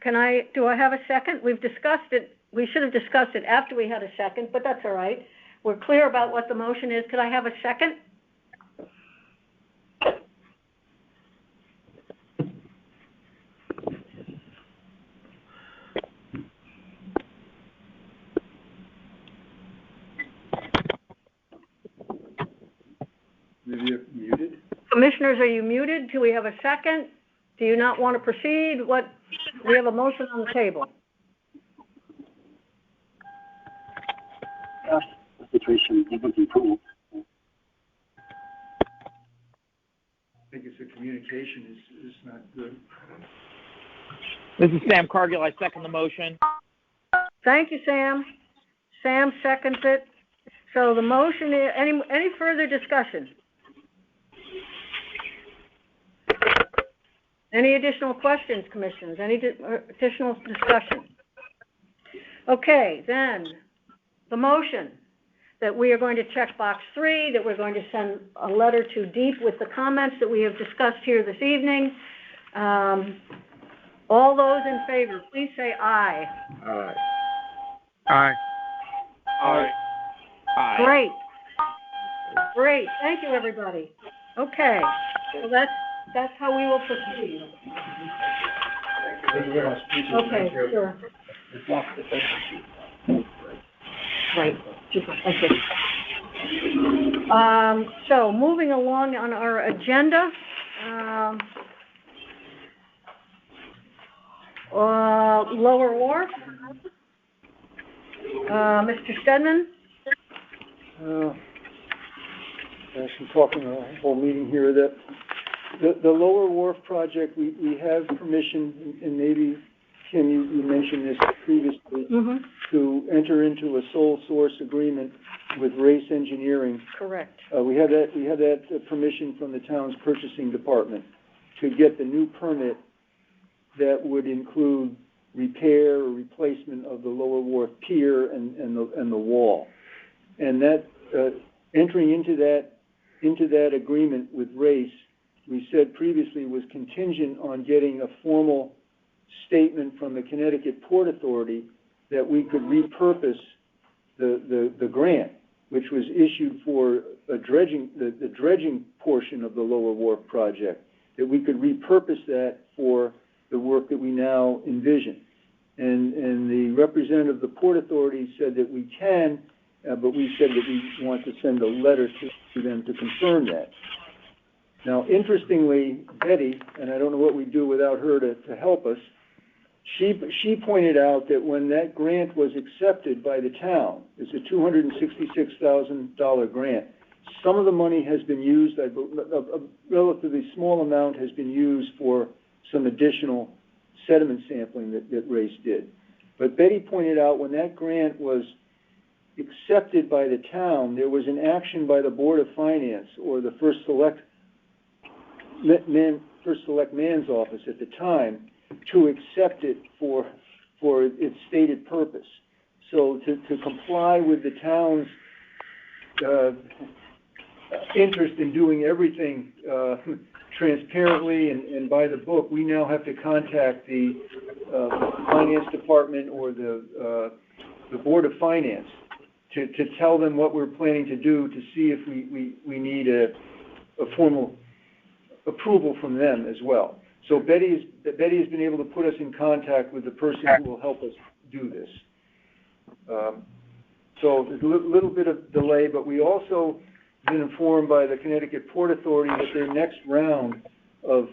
Do I have a second? We've discussed it. We should have discussed it after we had a second, but that's all right. We're clear about what the motion is. Could I have a second? Maybe you're muted. Commissioners, are you muted? Do we have a second? Do you not want to proceed? We have a motion on the table. The situation isn't improved. I think it's the communication is not good. This is Sam Cargill. I second the motion. Thank you, Sam. Sam seconds it. So the motion is, any further discussion? Any additional questions, commissioners? Any additional discussion? Okay, then the motion that we are going to check box 3, that we're going to send a letter to DEEP with the comments that we have discussed here this evening. All those in favor, please say aye. Aye. Aye. Aye. Aye. Great. Great. Thank you, everybody. Okay. So that's how we will proceed. Thank you very much. Okay, sure. Right. Super. Thank you. So moving along on our agenda, Lower Wharf. Mr. Stedman. Gosh, I'm talking a whole meeting here. The Lower Wharf project, we have permission, and maybe, Kim, you mentioned this previously, to enter into a sole source agreement with Race Engineering. Correct. We had that permission from the town's purchasing department to get the new permit that would include repair or replacement of the Lower Wharf pier and the wall. And that entering into that agreement with Race, we said previously, was contingent on getting a formal statement from the Connecticut Port Authority that we could repurpose the grant, which was issued for the dredging portion of the Lower Wharf project, that we could repurpose that for the work that we now envision. And the representative of the Port Authority said that we can, but we said that we want to send a letter to them to confirm that. Now, interestingly, Betty, and I don't know what we'd do without her to help us, she pointed out that when that grant was accepted by the town, it's a $266,000 grant, some of the money has been used, a relatively small amount has been used for some additional sediment sampling that Race did. But Betty pointed out when that grant was accepted by the town, there was an action by the Board of Finance or the First Select Man's office at the time to accept it for its stated purpose. So to comply with the town's interest in doing everything transparently and by the book, we now have to contact the finance department or the Board of Finance to tell them what we're planning to do, to see if we need a formal approval from them as well. So Betty has been able to put us in contact with the person who will help us do this. So there's a little bit of delay, but we also been informed by the Connecticut Port Authority that their next round of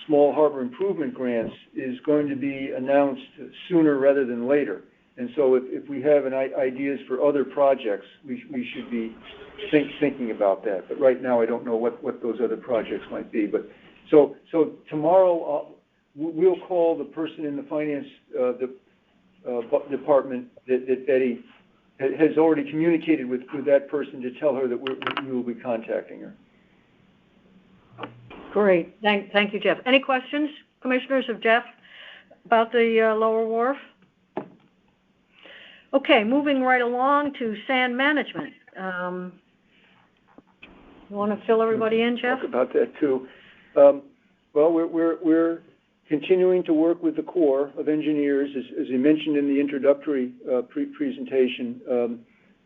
small harbor improvement grants is going to be announced sooner rather than later. And so if we have ideas for other projects, we should be thinking about that. But right now, I don't know what those other projects might be. But so tomorrow, we'll call the person in the finance department that Betty has already communicated with that person to tell her that we will be contacting her. Great. Thank you, Jeff. Any questions, Commissioners, of Jeff about the Lower Wharf? Okay, moving right along to sand management. You want to fill everybody in, Jeff? Talk about that too. Well, we're continuing to work with the Corps of Engineers, as you mentioned in the introductory presentation,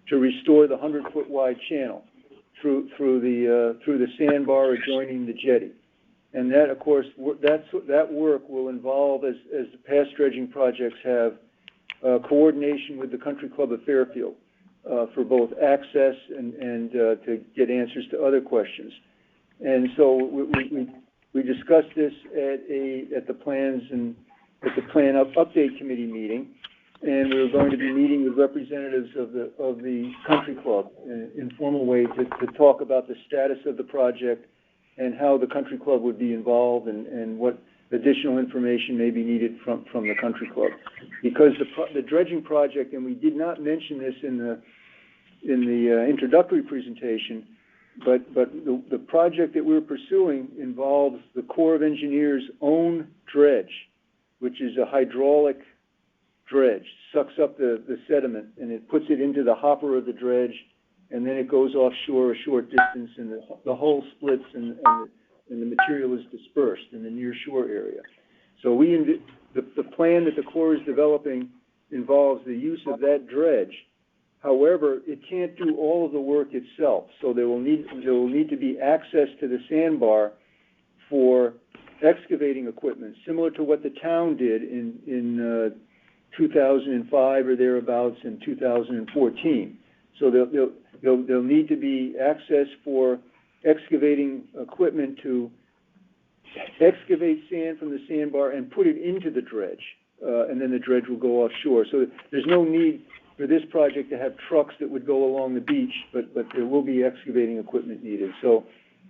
to restore the 100-foot wide channel through the sandbar adjoining the jetty. And that, of course, that work will involve, as the past dredging projects have, coordination with the Country Club of Fairfield for both access and to get answers to other questions. And so we discussed this at the plan update committee meeting, and we were going to be meeting with representatives of the Country Club in an informal way to talk about the status of the project and how the Country Club would be involved and what additional information may be needed from the Country Club. Because the dredging project, and we did not mention this in the introductory presentation, but the project that we're pursuing involves the Corps of Engineers' own dredge, which is a hydraulic dredge, sucks up the sediment, and it puts it into the hopper of the dredge, and then it goes offshore a short distance, and the hull splits, and the material is dispersed in the near shore area. So the plan that the Corps is developing involves the use of that dredge. However, it can't do all of the work itself, so there will need to be access to the sandbar for excavating equipment, similar to what the town did in 2005 or thereabouts in 2014. So there'll need to be access for excavating equipment to excavate sand from the sandbar and put it into the dredge, and then the dredge will go offshore. So there's no need for this project to have trucks that would go along the beach, but there will be excavating equipment needed. So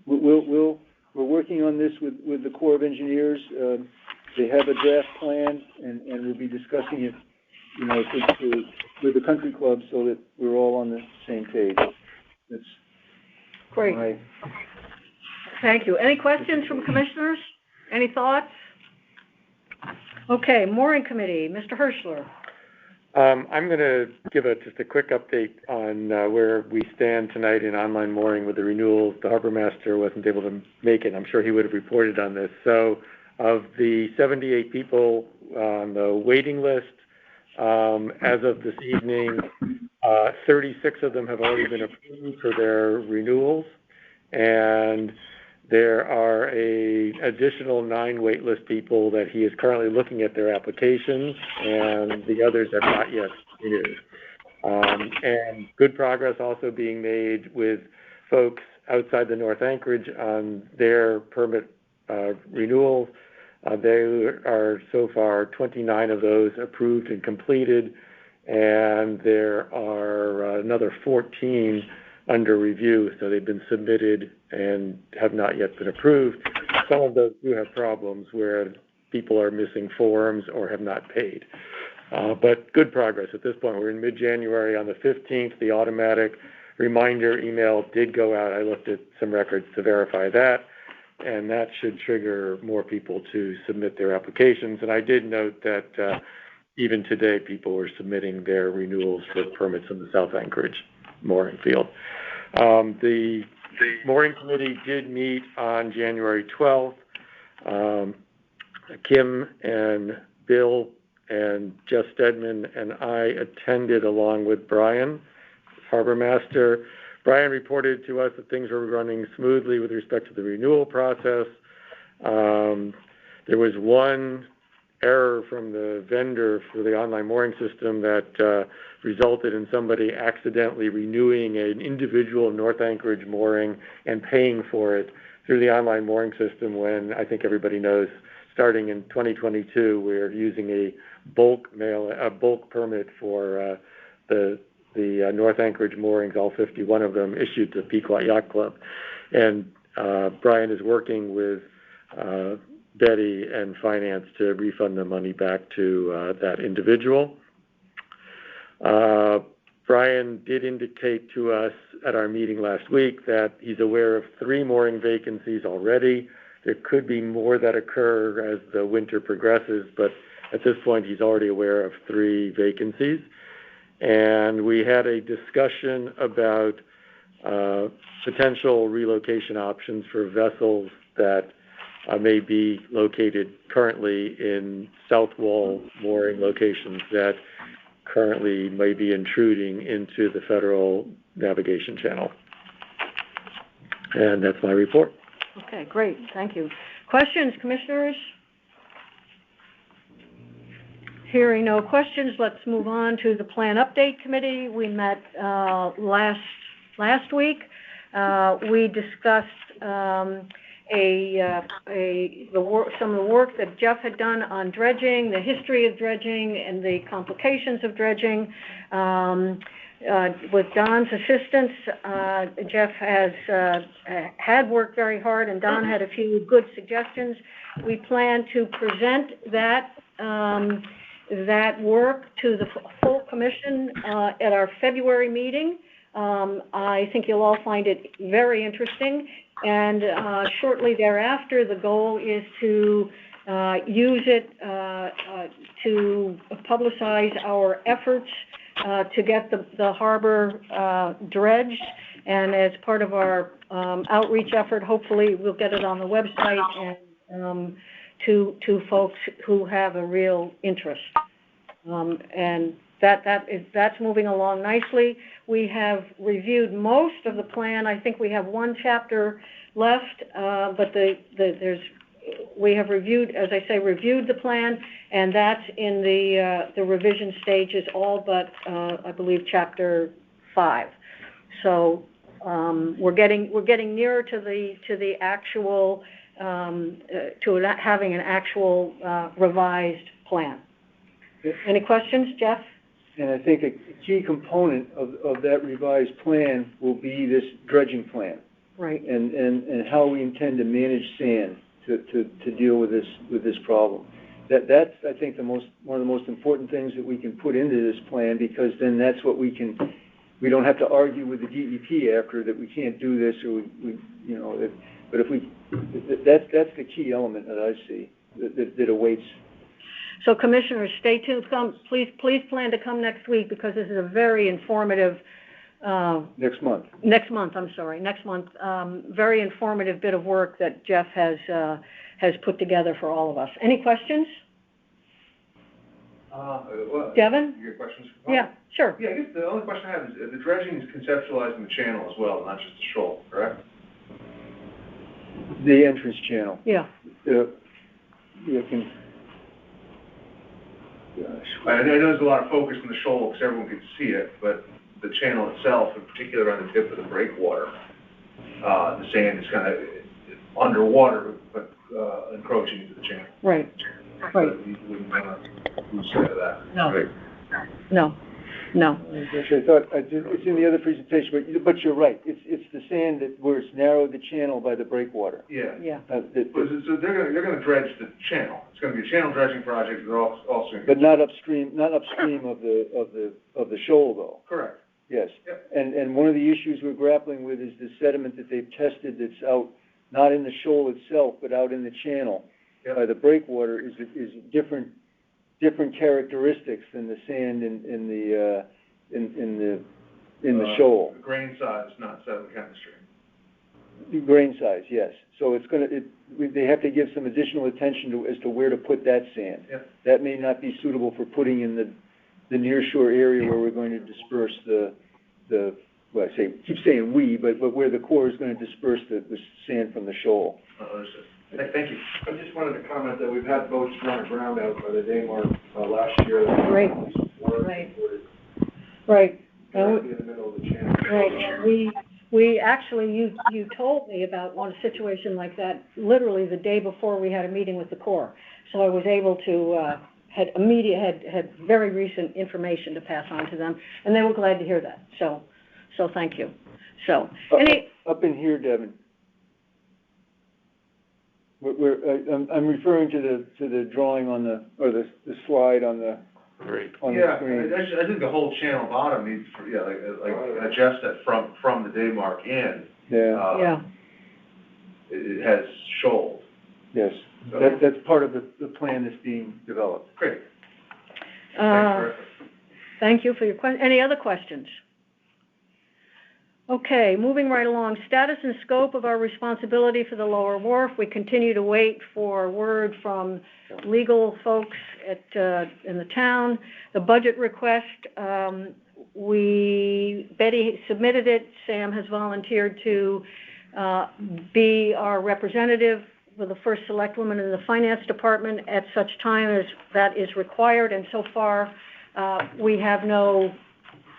we're working on this with the Corps of Engineers. They have a draft plan, and we'll be discussing it, with the Country Club so that we're all on the same page. That's great. Thank you. Any questions from commissioners? Any thoughts? Okay, mooring committee, Mr. Hirschler. I'm going to give just a quick update on where we stand tonight in online mooring with the renewals. The harbor master wasn't able to make it. I'm sure he would have reported on this. So of the 78 people on the waiting list, as of this evening, 36 of them have already been approved for their renewals, and there are an additional 9 waitlist people that he is currently looking at their applications, and the others have not yet renewed. And good progress also being made with folks outside the North Anchorage on their permit renewals. There are so far 29 of those approved and completed, and there are another 14 under review, so they've been submitted and have not yet been approved. Some of those do have problems where people are missing forms or have not paid. But good progress at this point. We're in mid-January. On the 15th, the automatic reminder email did go out. I looked at some records to verify that, and that should trigger more people to submit their applications. And I did note that even today, people were submitting their renewals for permits in the South Anchorage mooring field. The mooring committee did meet on January 12th. Kim and Bill and Jeff Stedman and I attended along with Brian, harbor master. Brian reported to us that things were running smoothly with respect to the renewal process. There was one error from the vendor for the online mooring system that resulted in somebody accidentally renewing an individual North Anchorage mooring and paying for it through the online mooring system when I think everybody knows starting in 2022 we're using a bulk permit for the North Anchorage moorings, all 51 of them issued to Pequot Yacht Club. And Brian is working with Betty and finance to refund the money back to that individual. Brian Brian did indicate to us at our meeting last week that he's aware of 3 mooring vacancies already. There could be more that occur as the winter progresses, but at this point, he's already aware of 3 vacancies. And we had a discussion about potential relocation options for vessels that may be located currently in south wall mooring locations that currently may be intruding into the federal navigation channel. And that's my report. Okay, great, thank you. Questions, commissioners? Hearing no questions, let's move on to the Plan Update Committee. We met last week. We discussed some of the work that Jeff had done on dredging, the history of dredging, and the complications of dredging. With Don's assistance, Jeff has had worked very hard, and Don had a few good suggestions. We plan to present that work to the full commission at our February meeting. I think you'll all find it very interesting. And shortly thereafter, the goal is to use it to publicize our efforts to get the harbor dredged. And as part of our outreach effort, hopefully we'll get it on the website and to folks who have a real interest. And that's moving along nicely. We have reviewed most of the plan. I think we have 1 chapter left, but we have reviewed, as I say, reviewed the plan, and that's in the revision stages, all but I believe chapter 5. So we're getting nearer to the actual to having an actual revised plan. Any questions, Jeff? And I think a key component of that revised plan will be this dredging plan. Right. And how we intend to manage sand to deal with this problem. That's I think one of the most important things that we can put into this plan, because then that's what we don't have to argue with the DEP after that we can't do this, or but that's the key element that I see that awaits. So commissioners, stay tuned. Please plan to come next week, because this is a very informative. Next month. Next month. Very informative bit of work that Jeff has put together for all of us. Any questions? Devin? Your questions? Yeah, sure. Yeah, I guess the only question I have is the dredging is conceptualizing the channel as well, not just the shoal, correct? The entrance channel. Yeah. You can. Gosh. I know there's a lot of focus on the shoal because everyone can see it, but the channel itself, in particular on the tip of the breakwater, the sand is kind of underwater, but encroaching into the channel. Right. Right. You wouldn't want to lose sight of that. No. Right. No. I thought it's in the other presentation, but you're right. It's the sand where it's narrowed the channel by the breakwater. Yeah. Yeah. So they're going to dredge the channel. It's going to be a channel dredging project. They're also. But not upstream of the shoal, though. Correct. Yes. Yep. And one of the issues we're grappling with is the sediment that they've tested that's out, not in the shoal itself, but out in the channel. Yep. By the breakwater is different characteristics than the sand in the shoal. The grain size, not sediment chemistry. The grain size, yes. So they have to give some additional attention as to where to put that sand. Yep. That may not be suitable for putting in the nearshore area where we're going to disperse keep saying we, but where the Corps is going to disperse the sand from the shoal. Understood. Thank you. I just wanted to comment that we've had boats run aground out by the Daymar last year. Right. Right. Directly in the middle of the channel. Right. We actually, you told me about one situation like that literally the day before we had a meeting with the Corps. So I was able to had very recent information to pass on to them, and they were glad to hear that. So thank you. So up in here, Devin. I'm referring to the drawing on the slide on the Great. on the Yeah, screen. I think the whole channel bottom needs, like Jeff said, from the Daymark in, Yeah. it has shoals. Yes, So- that's part of the plan that's being developed. Great. Uh, Thank you for your question. Any other questions? Okay, moving right along. Status and scope of our responsibility for the Lower Wharf. We continue to wait for word from legal folks in the town. The budget request, Betty submitted it. Sam has volunteered to be our representative with the first select woman in the finance department at such time as that is required. And so far, we have no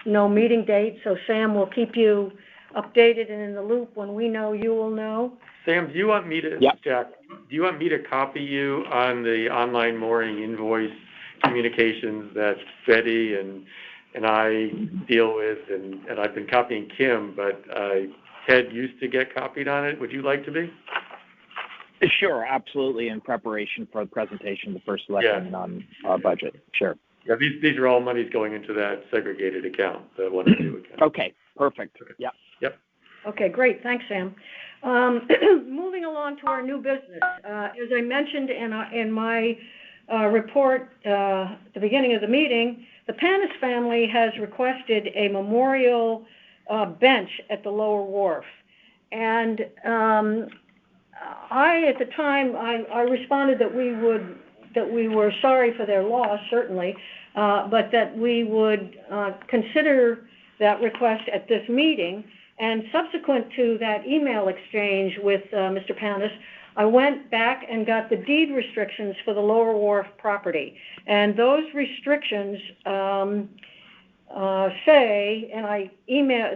meeting date, so Sam will keep you updated and in the loop. When we know, you will know. Sam, do you want me to, Yep. Jack, do you want me to copy you on the online mooring invoice communications that Betty and I deal with, and I've been copying Kim, but Ted used to get copied on it. Would you like to be? Sure, absolutely, in preparation for the presentation of the first election on our budget. Sure. Yeah, these are all monies going into that segregated account, the 102 account. Okay, perfect. Yep. Yep. Okay, great. Thanks, Sam. Moving along to our new business. As I mentioned in my report at the beginning of the meeting, the Panis family has requested a memorial bench at the Lower Wharf. And at the time, I responded that we were sorry for their loss, certainly, but that we would consider that request at this meeting. And subsequent to that email exchange with Mr. Panis, I went back and got the deed restrictions for the Lower Wharf property. And those restrictions say, and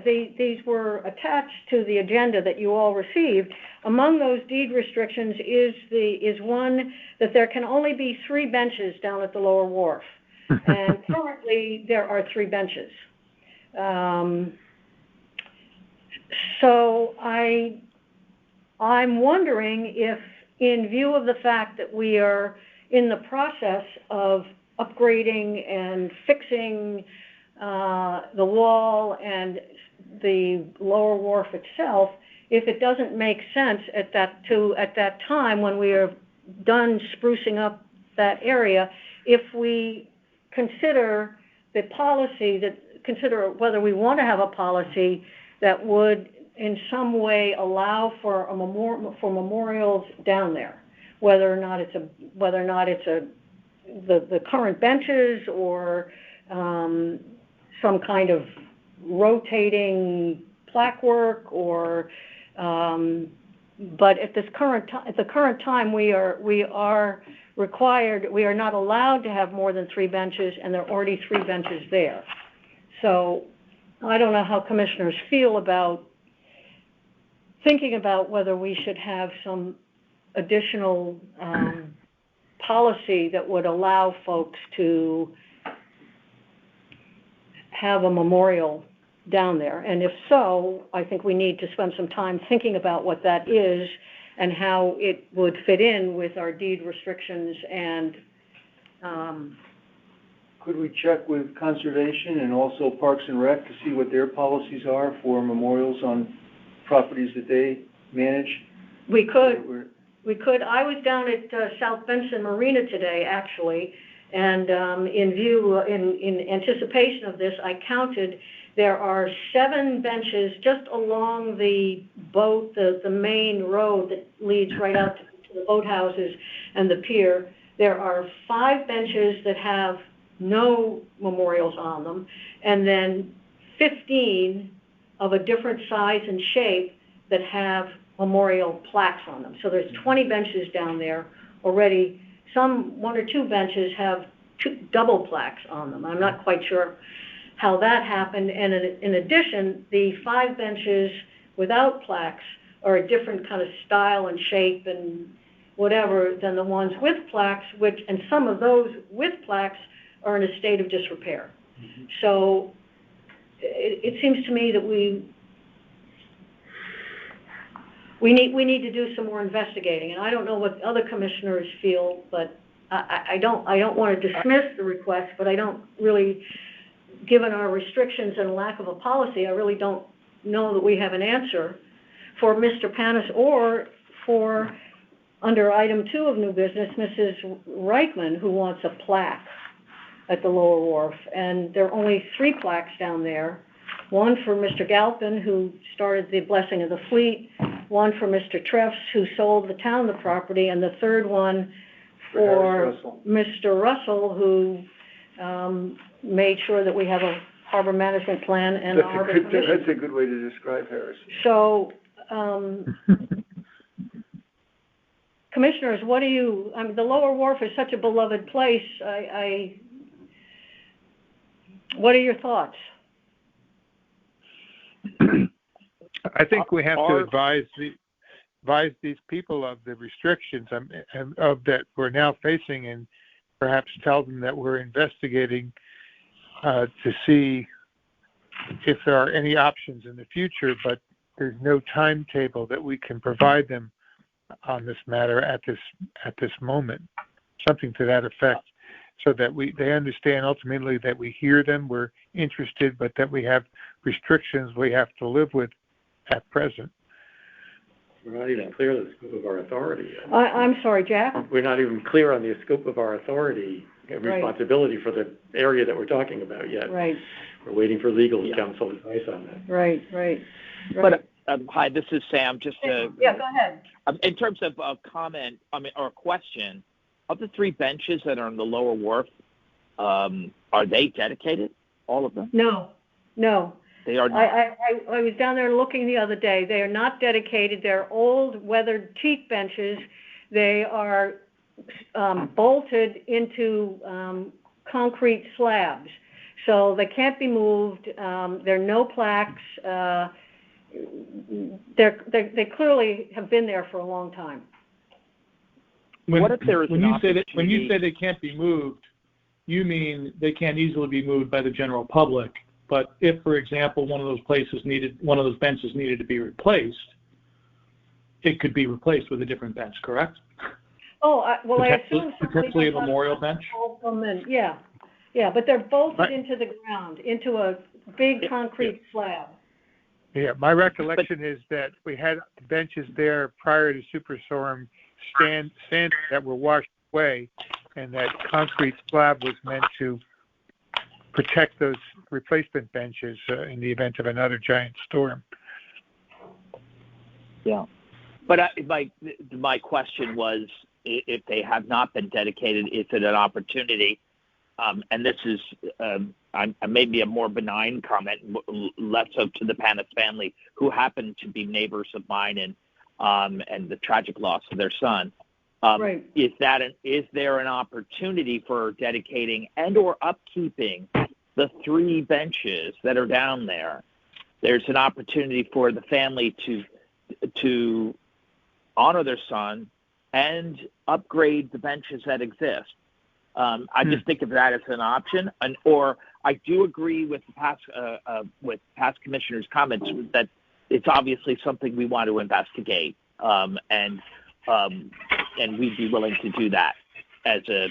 these were attached to the agenda that you all received. Among those deed restrictions is one that there can only be 3 benches down at the Lower Wharf. And currently there are 3 benches. So I'm wondering if, in view of the fact that we are in the process of upgrading and fixing the wall and the Lower Wharf itself, if it doesn't make sense at that time when we are done sprucing up that area, if we consider the policy consider whether we want to have a policy that would in some way allow for memorials down there, whether or not it's the current benches or some kind of rotating plaque work or but at the current time we are required, we are not allowed to have more than 3 benches, and there are already 3 benches there. So I don't know how commissioners feel about thinking about whether we should have some additional policy that would allow folks to have a memorial down there. And if so, I think we need to spend some time thinking about what that is and how it would fit in with our deed restrictions and Could we check with Conservation and also Parks and Rec to see what their policies are for memorials on properties that they manage? We could. I was down at South Benson Marina today, actually, and in anticipation of this, I counted. There are 7 benches just along the boat, the main road that leads right out to the boathouses and the pier. There are 5 benches that have no memorials on them, and then 15 of a different size and shape that have memorial plaques on them. So there's 20 benches down there already. 1 or 2 benches have 2 double plaques on them. I'm not quite sure how that happened. And in addition, the 5 benches without plaques are a different kind of style and shape and whatever than the ones with plaques, and some of those with plaques are in a state of disrepair. Mm-hmm. So it seems to me that we need to do some more investigating, and I don't know what other commissioners feel, but I don't want to dismiss the request, but I don't really, given our restrictions and lack of a policy, I really don't know that we have an answer for Mr. Panis or for, under item 2 of new business, Mrs. Reichman, who wants a plaque at the Lower Wharf. And there are only 3 plaques down there. One for Mr. Galpin, who started the Blessing of the Fleet, one for Mr. Treffs, who sold the town the property, and the third one for Mr. Russell, who made sure that we have a harbor management plan and a harbor commission. That's a good way to describe Harris. So, commissioners, what do you, I mean, the Lower Wharf is such a beloved place. What are your thoughts? I think we have to advise these people of the restrictions of that we're now facing, and perhaps tell them that we're investigating to see if there are any options in the future, but there's no timetable that we can provide them on this matter at this moment. Something to that effect, so that they understand ultimately that we hear them, we're interested, but that we have restrictions we have to live with at present. We're not even clear on the scope of our authority yet. I'm sorry, Jack? We're not even clear on the scope of our authority and responsibility for the area that we're talking about yet. Right. We're waiting for legal counsel advice on that. Right. But, hi, this is Sam. Just yeah, go ahead. In terms of comment, or question, of the 3 benches that are on the Lower Wharf, are they dedicated, all of them? No. They are not. I was down there looking the other day. They are not dedicated. They're old, weathered teak benches. They are bolted into concrete slabs, so they can't be moved. There are no plaques. They clearly have been there for a long time. When you say they can't be moved, you mean they can't easily be moved by the general public. But if, for example, one of those benches needed to be replaced, it could be replaced with a different bench, correct? Oh, I assume potentially a memorial bench. Yeah, but they're bolted into the ground, into a big concrete slab. Yeah, my recollection is that we had benches there prior to Superstorm sand that were washed away, and that concrete slab was meant to protect those replacement benches in the event of another giant storm. Yeah, but my question was, if they have not been dedicated, is it an opportunity? And this is maybe a more benign comment, less so to the Panis family, who happen to be neighbors of mine, and the tragic loss of their son. Right. Is there an opportunity for dedicating and or upkeeping the 3 benches that are down there? There's an opportunity for the family to honor their son and upgrade the benches that exist. I just think of that as an option, or I do agree with past commissioners' comments that it's obviously something we want to investigate, and we'd be willing to do that as a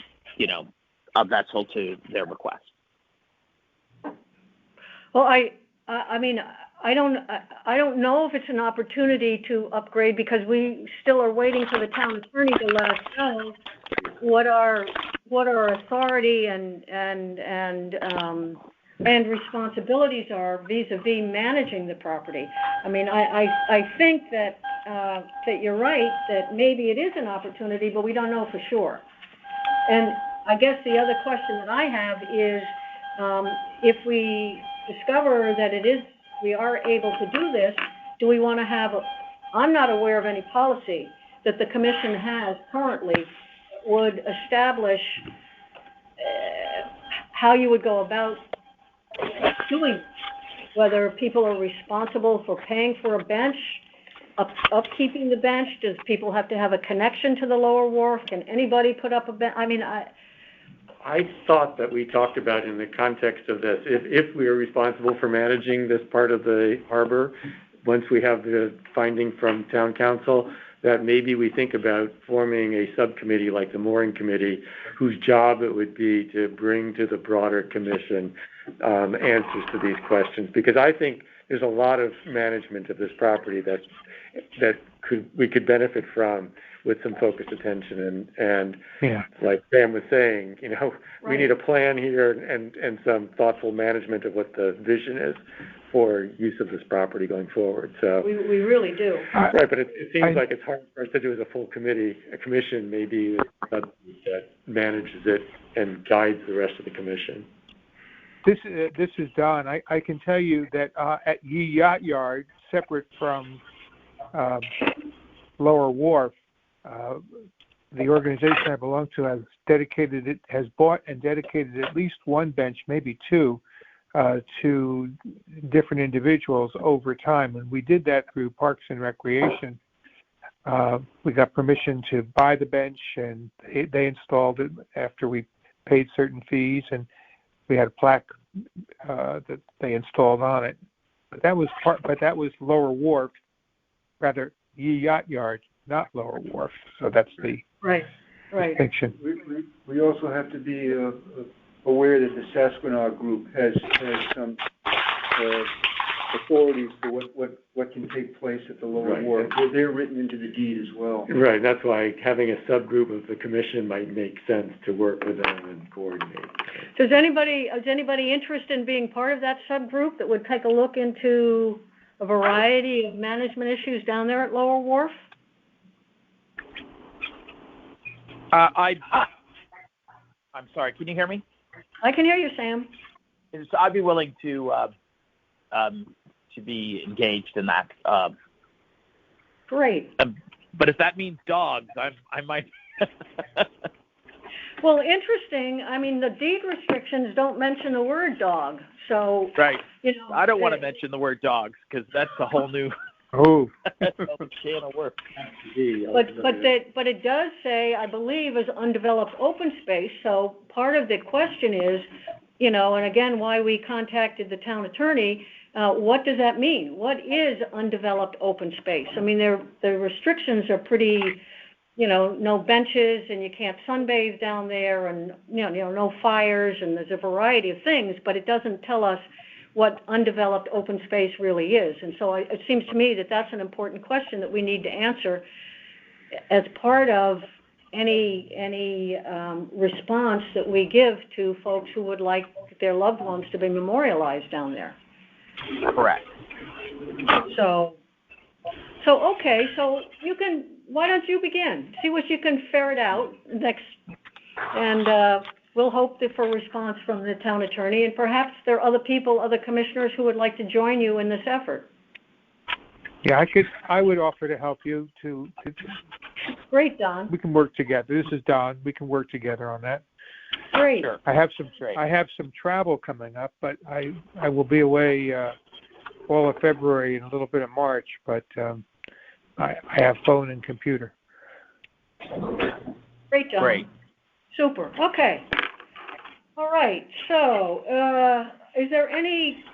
vessel to their request. Well, I mean, I don't know if it's an opportunity to upgrade, because we still are waiting for the town attorney to let us know what our authority and responsibilities are vis-a-vis managing the property. I mean, I think that you're right, that maybe it is an opportunity, but we don't know for sure. And I guess the other question that I have is, if we discover that we are able to do this, do we want to have I'm not aware of any policy that the commission has currently that would establish how you would go about doing, whether people are responsible for paying for a bench, upkeeping the bench. Does people have to have a connection to the Lower Wharf? Can anybody put up a bench? I mean, I thought that we talked about in the context of this, if we are responsible for managing this part of the harbor, once we have the finding from town council, that maybe we think about forming a subcommittee like the mooring committee, whose job it would be to bring to the broader commission answers to these questions. Because I think there's a lot of management of this property that we could benefit from with some focused attention. And like Sam was saying, we need a plan here and some thoughtful management of what the vision is for use of this property going forward. So we really do. Right, but it seems like it's hard for us to do as a full committee. A commission maybe that manages it and guides the rest of the commission. This is Don. I can tell you that at Ye Yacht Yard, separate from Lower Wharf, the organization I belong to has bought and dedicated at least one bench, maybe two, to different individuals over time. And we did that through Parks and Recreation. We got permission to buy the bench, and they installed it after we paid certain fees, and we had a plaque that they installed on it. But that was Lower Wharf, rather Ye Yacht Yard, not Lower Wharf. So that's the distinction. We also have to be aware that the Sasquatch group has some authorities for what can take place at the Lower Wharf. They're written into the deed as well. Right. That's why having a subgroup of the commission might make sense to work with them and coordinate. Is anybody interested in being part of that subgroup that would take a look into a variety of management issues down there at Lower Wharf? I'm sorry. Can you hear me? I can hear you, Sam. So I'd be willing to be engaged in that. Great. But if that means dogs, I might. Well, interesting. I mean, the deed restrictions don't mention the word dog, so right. I don't want to mention the word dogs because that's a whole new. Can of work. But it does say, I believe, is undeveloped open space. So part of the question is, and again, why we contacted the town attorney. What does that mean? What is undeveloped open space? I mean, the restrictions are pretty, no benches and you can't sunbathe down there, and no fires, and there's a variety of things. But it doesn't tell us what undeveloped open space really is. And so it seems to me that that's an important question that we need to answer as part of any response that we give to folks who would like their loved ones to be memorialized down there. Correct. So okay, so why don't you begin? See what you can ferret out next, and we'll hope for a response from the town attorney, and perhaps there are other commissioners who would like to join you in this effort. Yeah, I would offer to help you to. Great, Don. We can work together. This is Don. We can work together on that. Great. Sure. I have some travel coming up, but I will be away all of February and a little bit of March, but I have phone and computer. Great, Don. Great. Super. Okay. All right. So, is there any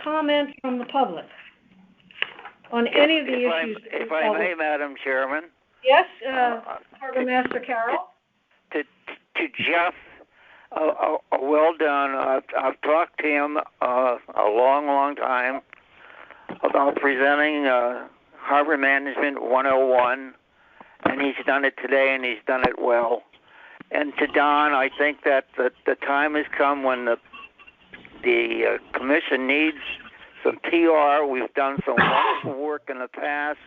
comment from the public on any of the issues? If I may, Madam Chairman. Yes, Harbor Master Carroll. To Jeff, well done. I've talked to him a long time about presenting Harbor Management 101, and he's done it today, and he's done it well. And to Don, I think that the time has come when the commission needs some PR. We've done some wonderful work in the past.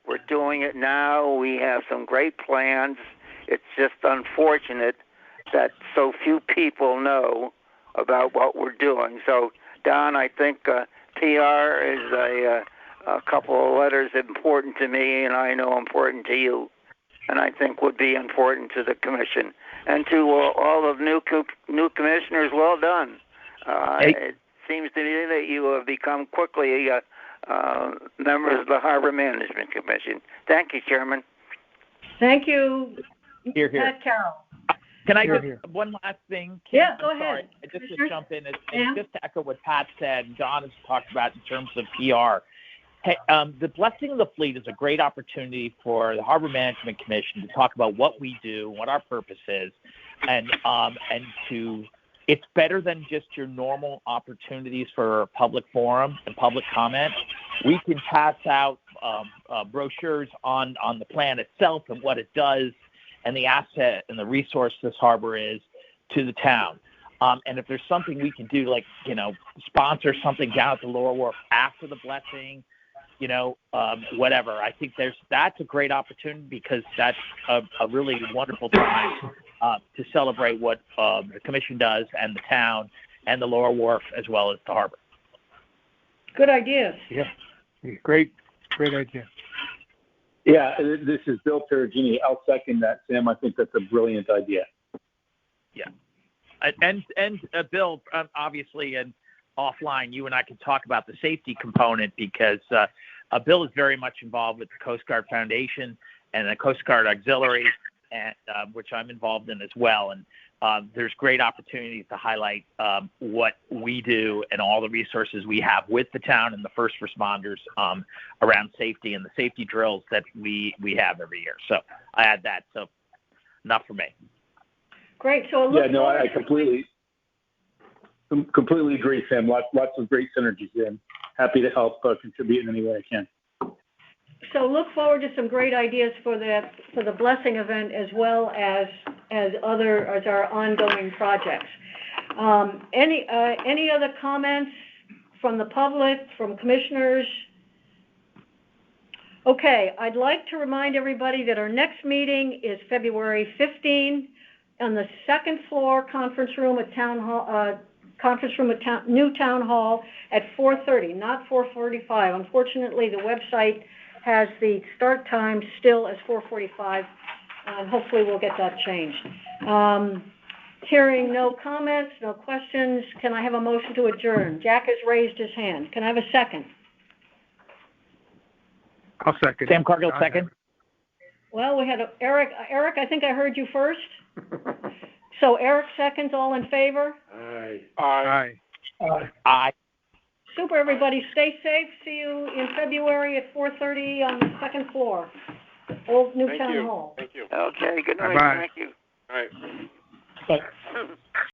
We're doing it now. We have some great plans. It's just unfortunate that so few people know about what we're doing. So, Don, I think PR is a couple of letters important to me, and I know important to you, and I think would be important to the commission. And to all of new commissioners, well done. It seems to me that you have become quickly members of the Harbor Management Commission. Thank you, Chairman. Thank you, Here. Pat Carroll. Can I just one last thing? Yeah, go ahead. Sorry. Just to jump in, and just to echo what Pat said, Don has talked about in terms of PR. Hey, the Blessing of the Fleet is a great opportunity for the Harbor Management Commission to talk about what we do, what our purpose is, and it's better than just your normal opportunities for public forum and public comment. We can pass out brochures on the plan itself and what it does and the asset and the resource this harbor is to the town. And if there's something we can do, like, sponsor something down at the Lower Wharf after the Blessing, whatever. I think that's a great opportunity because that's a really wonderful time to celebrate what the commission does and the town and the Lower Wharf as well as the harbor. Good ideas. Yeah, great idea. Yeah, this is Bill Perugini. I'll second that, Sam. I think that's a brilliant idea. Yeah. And Bill, obviously, and offline, you and I can talk about the safety component because Bill is very much involved with the Coast Guard Foundation and the Coast Guard Auxiliary, and which I'm involved in as well. And there's great opportunities to highlight what we do and all the resources we have with the town and the first responders around safety and the safety drills that we have every year. So I add that. So enough for me. Great. So I completely agree, Sam. Lots of great synergies there. Happy to help contribute in any way I can. So look forward to some great ideas for the Blessing event as well as our ongoing projects. Any other comments from the public, from commissioners? Okay, I'd like to remind everybody that our next meeting is February 15 on the second floor conference room at Town Hall. New Town Hall at 4:30, not 4:45. Unfortunately, the website has the start time still as 4:45, and hopefully we'll get that changed. Hearing no comments, no questions, can I have a motion to adjourn? Jack has raised his hand. Can I have a second? I'll second. Sam Cargill, second. Well, we had Eric. Eric, I think I heard you first. So Eric seconds, all in favor? Aye. Aye. Aye. Super, everybody. Stay safe. See you in February at 4:30 on the second floor. Old New Town Hall. Thank you. Okay, good night. Bye-bye. Thank you. All right. Bye.